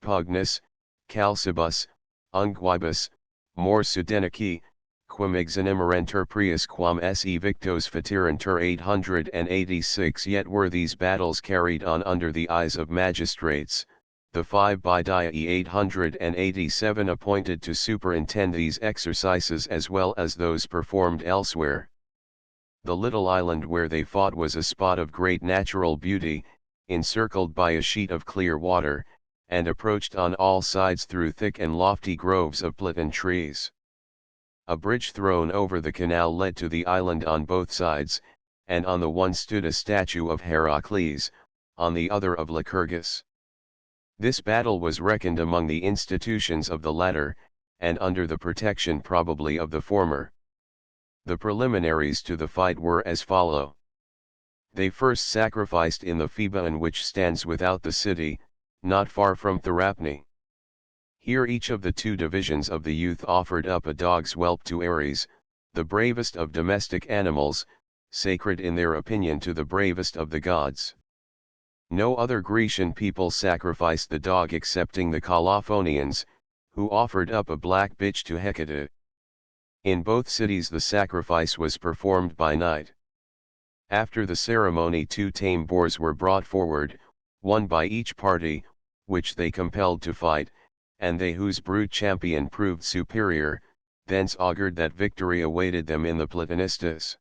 pugnus, calcibus, unguibus, mor sudenici, quam exanimerenter prius quam se victos fatirenter 886. Yet were these battles carried on under the eyes of magistrates, the 5 Bidii 887 appointed to superintend these exercises as well as those performed elsewhere. The little island where they fought was a spot of great natural beauty, encircled by a sheet of clear water, and approached on all sides through thick and lofty groves of platen trees. A bridge thrown over the canal led to the island on both sides, and on the one stood a statue of Heracles, on the other of Lycurgus. This battle was reckoned among the institutions of the latter, and under the protection probably of the former. The preliminaries to the fight were as follow. They first sacrificed in the Thebaeon, which stands without the city, not far from Therapne. Here each of the two divisions of the youth offered up a dog's whelp to Ares, the bravest of domestic animals, sacred in their opinion to the bravest of the gods. No other Grecian people sacrificed the dog excepting the Colophonians, who offered up a black bitch to Hecate. In both cities the sacrifice was performed by night. After the ceremony 2 tame boars were brought forward, one by each party, which they compelled to fight, and they whose brute champion proved superior, thence augured that victory awaited them in the Platanistas.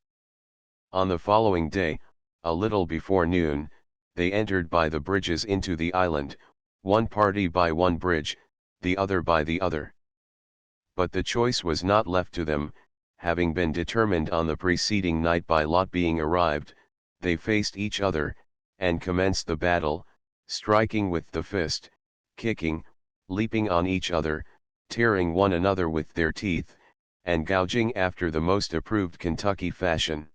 On the following day, a little before noon, they entered by the bridges into the island, one party by one bridge, the other by the other. But the choice was not left to them, having been determined on the preceding night by lot being arrived, they faced each other, and commenced the battle, striking with the fist, kicking, leaping on each other, tearing one another with their teeth, and gouging after the most approved Kentucky fashion.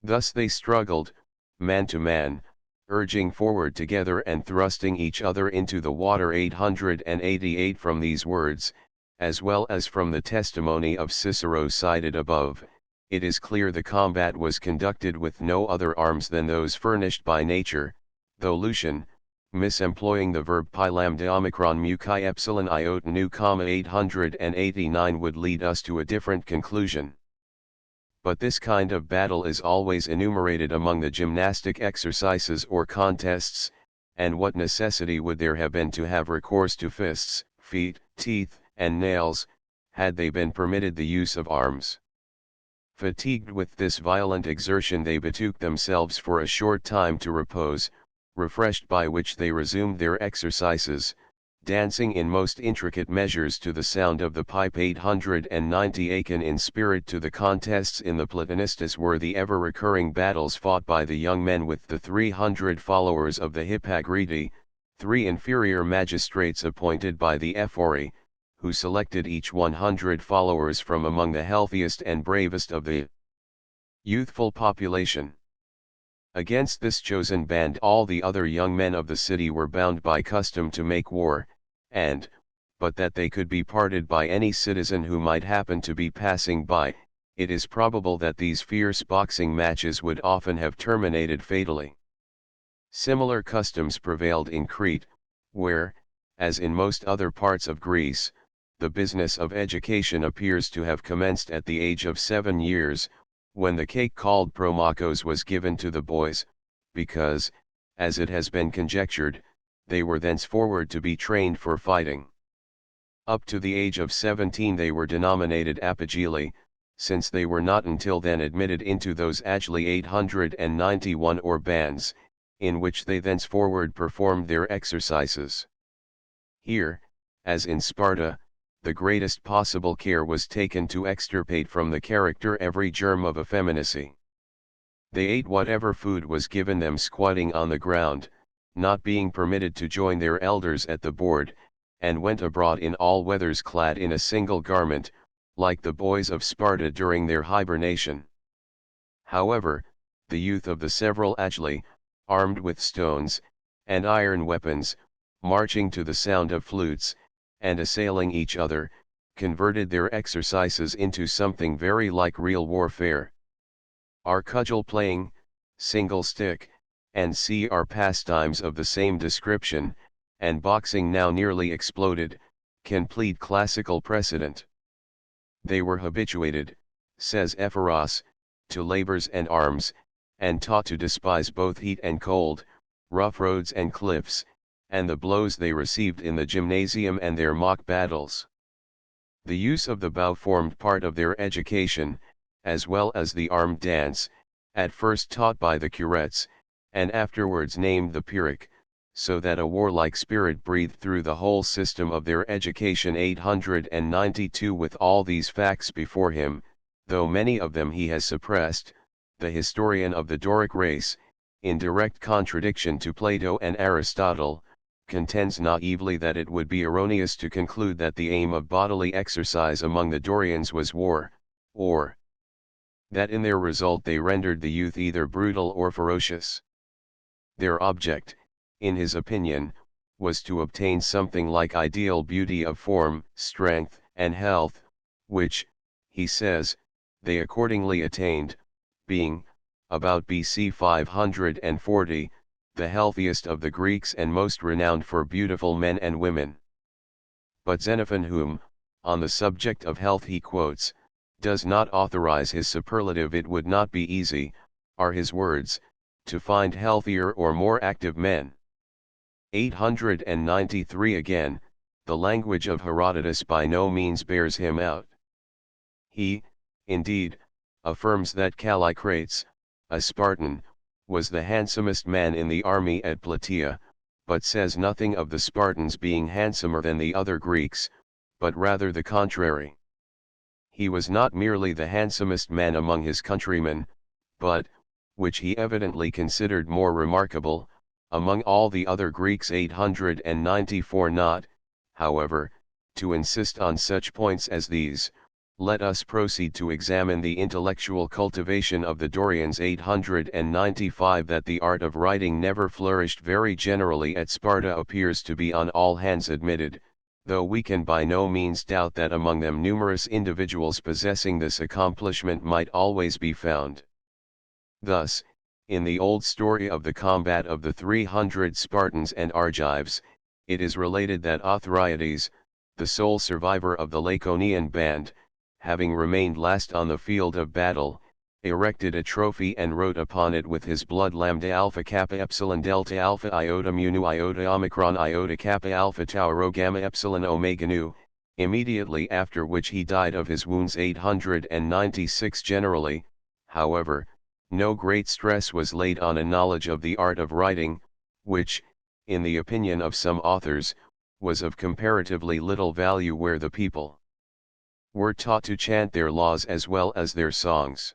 Thus they struggled, man to man, urging forward together and thrusting each other into the water. 888. From these words, as well as from the testimony of Cicero cited above, it is clear the combat was conducted with no other arms than those furnished by nature, though Lucian, misemploying the verb pylamda omicron muchi epsilon iota nu, 889 would lead us to a different conclusion. But this kind of battle is always enumerated among the gymnastic exercises or contests, and what necessity would there have been to have recourse to fists, feet, teeth, and nails, had they been permitted the use of arms? Fatigued with this violent exertion, they betook themselves for a short time to repose, refreshed by which they resumed their exercises, dancing in most intricate measures to the sound of the pipe. 890 Akin in spirit to the contests in the Platonistus were the ever-recurring battles fought by the young men with the 300 followers of the Hippagridi, 3 inferior magistrates appointed by the Ephori, who selected each 100 followers from among the healthiest and bravest of the youthful population. Against this chosen band all the other young men of the city were bound by custom to make war, and, but that they could be parted by any citizen who might happen to be passing by, it is probable that these fierce boxing matches would often have terminated fatally. Similar customs prevailed in Crete, where, as in most other parts of Greece, the business of education appears to have commenced at the age of 7 years, when the cake called promakos was given to the boys, because, as it has been conjectured, they were thenceforward to be trained for fighting. Up to the age of 17 they were denominated apogeli, since they were not until then admitted into those agili 891 or bands, in which they thenceforward performed their exercises. Here, as in Sparta, the greatest possible care was taken to extirpate from the character every germ of effeminacy. They ate whatever food was given them squatting on the ground, not being permitted to join their elders at the board, and went abroad in all weathers clad in a single garment, like the boys of Sparta during their hibernation. However, the youth of the several agili, armed with stones, and iron weapons, marching to the sound of flutes, and assailing each other, converted their exercises into something very like real warfare. Our cudgel playing, single stick, and sea are pastimes of the same description, and boxing now nearly exploded, can plead classical precedent. They were habituated, says Ephoros, to labors and arms, and taught to despise both heat and cold, rough roads and cliffs, and the blows they received in the gymnasium and their mock battles. The use of the bow formed part of their education, as well as the armed dance, at first taught by the curettes, and afterwards named the Pyrrhic, so that a warlike spirit breathed through the whole system of their education. 892 With all these facts before him, though many of them he has suppressed, the historian of the Doric race, in direct contradiction to Plato and Aristotle, contends naively that it would be erroneous to conclude that the aim of bodily exercise among the Dorians was war, or that in their result they rendered the youth either brutal or ferocious. Their object, in his opinion, was to obtain something like ideal beauty of form, strength, and health, which, he says, they accordingly attained, being, about BC 540, the healthiest of the Greeks and most renowned for beautiful men and women. But Xenophon, whom, on the subject of health he quotes, does not authorize his superlative. It would not be easy, are his words, to find healthier or more active men. 893 Again, the language of Herodotus by no means bears him out. He, indeed, affirms that Callicrates, a Spartan, was the handsomest man in the army at Plataea, but says nothing of the Spartans being handsomer than the other Greeks, but rather the contrary. He was not merely the handsomest man among his countrymen, but, which he evidently considered more remarkable, among all the other Greeks. 894 Not, however, to insist on such points as these, let us proceed to examine the intellectual cultivation of the Dorians. 895 That the art of writing never flourished very generally at Sparta appears to be on all hands admitted, though we can by no means doubt that among them numerous individuals possessing this accomplishment might always be found. Thus, in the old story of the combat of the 300 Spartans and Argives, it is related that Othryades, the sole survivor of the Laconian band, having remained last on the field of battle, erected a trophy and wrote upon it with his blood lambda alpha kappa epsilon delta alpha iota mu nu iota omicron iota kappa alpha tau rho gamma epsilon omega nu, immediately after which he died of his wounds. 896 Generally, however, no great stress was laid on a knowledge of the art of writing, which, in the opinion of some authors, was of comparatively little value where the people were taught to chant their laws as well as their songs.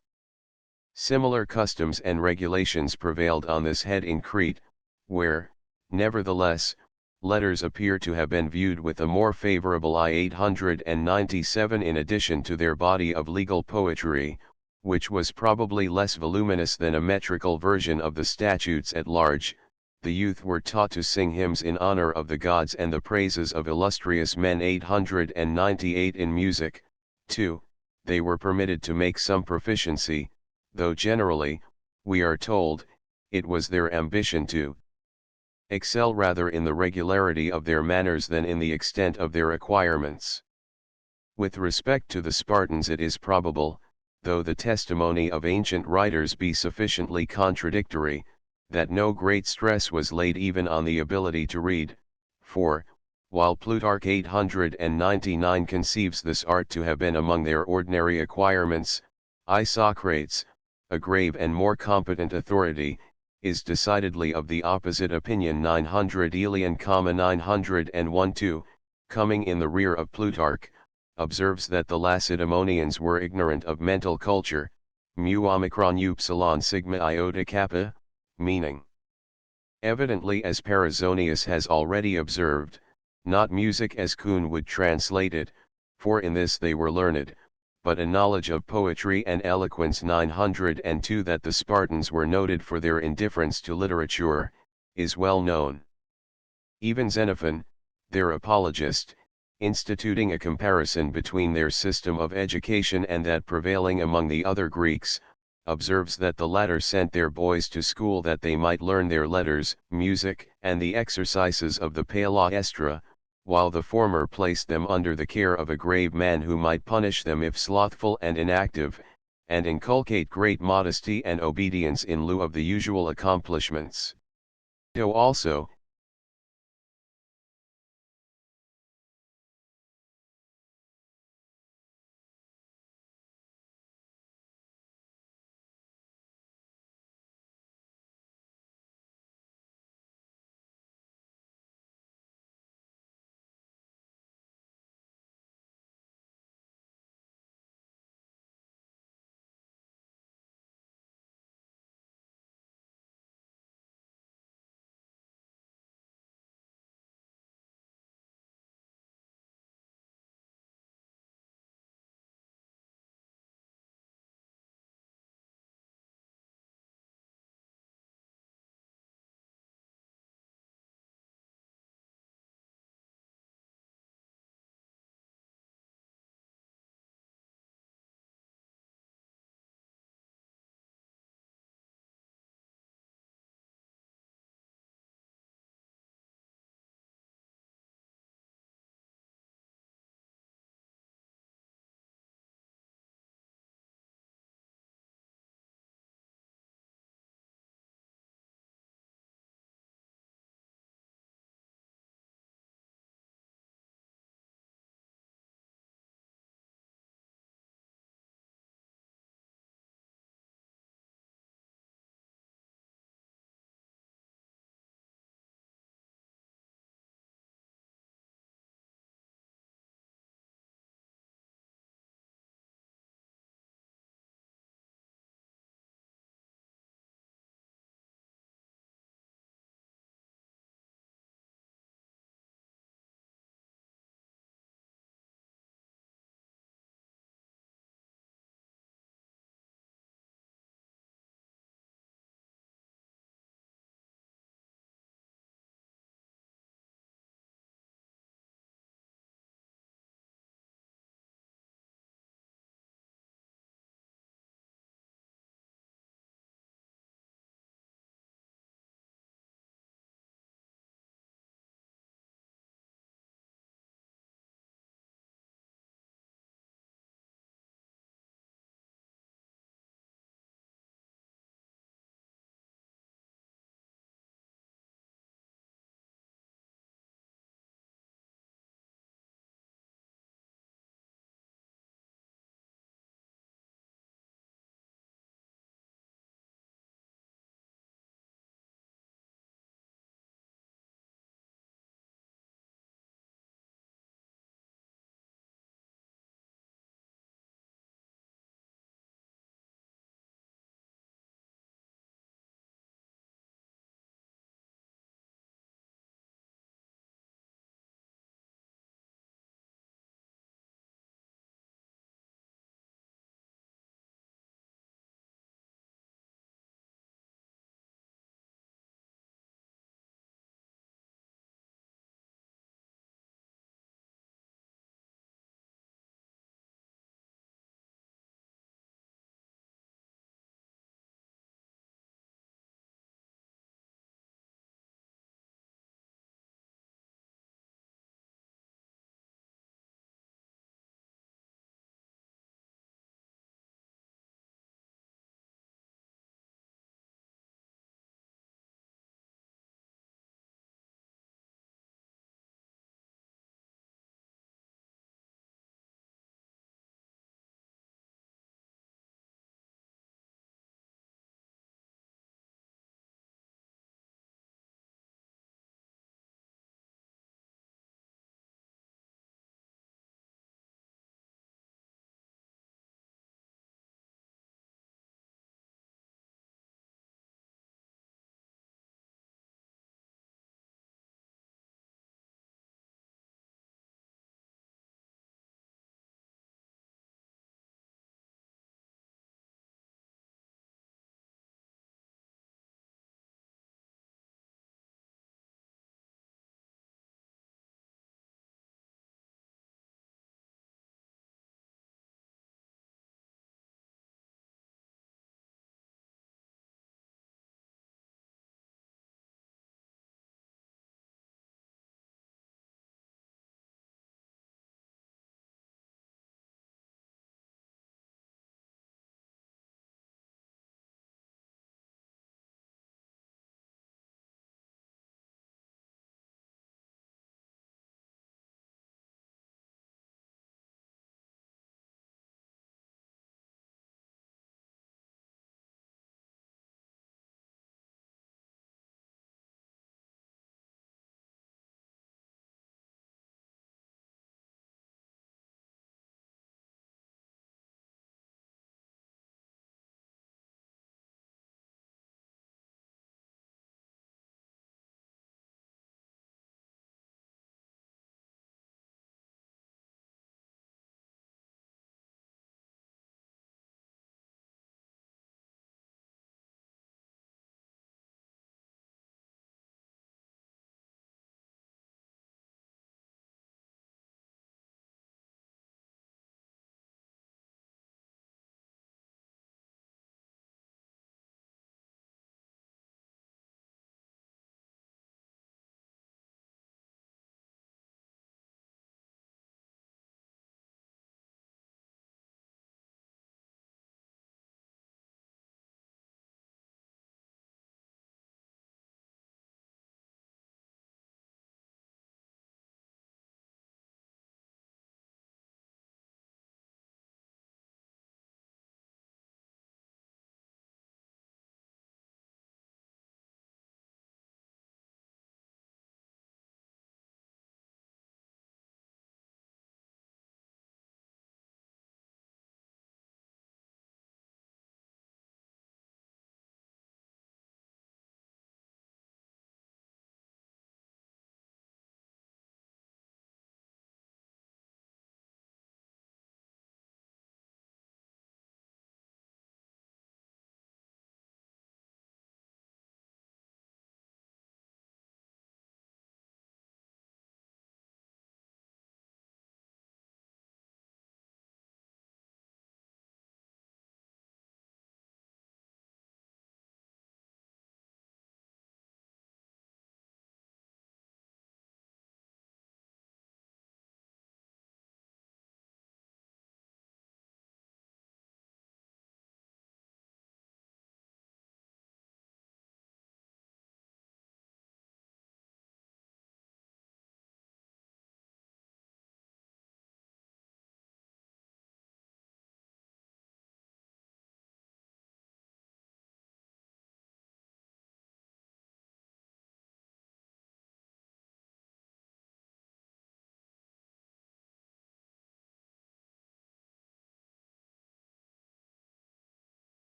Similar customs and regulations prevailed on this head in Crete, where, nevertheless, letters appear to have been viewed with a more favorable eye. 897 In addition to their body of legal poetry, which was probably less voluminous than a metrical version of the statutes at large, the youth were taught to sing hymns in honor of the gods and the praises of illustrious men. 898 In music, too, they were permitted to make some proficiency, though generally, we are told, it was their ambition to excel rather in the regularity of their manners than in the extent of their acquirements. With respect to the Spartans, it is probable, though the testimony of ancient writers be sufficiently contradictory, that no great stress was laid even on the ability to read, for, while Plutarch 899 conceives this art to have been among their ordinary acquirements, Isocrates, a grave and more competent authority, is decidedly of the opposite opinion. 900 Aelian, 901 2, coming in the rear of Plutarch, observes that the Lacedaemonians were ignorant of mental culture, mu omicron upsilon sigma iota kappa, meaning. Evidently, as Perizonius has already observed, not music as Kuhn would translate it, for in this they were learned, but a knowledge of poetry and eloquence. 902 That the Spartans were noted for their indifference to literature, is well known. Even Xenophon, their apologist, instituting a comparison between their system of education and that prevailing among the other Greeks, observes that the latter sent their boys to school that they might learn their letters, music, and the exercises of the palaestra, while the former placed them under the care of a grave man who might punish them if slothful and inactive, and inculcate great modesty and obedience in lieu of the usual accomplishments. Also,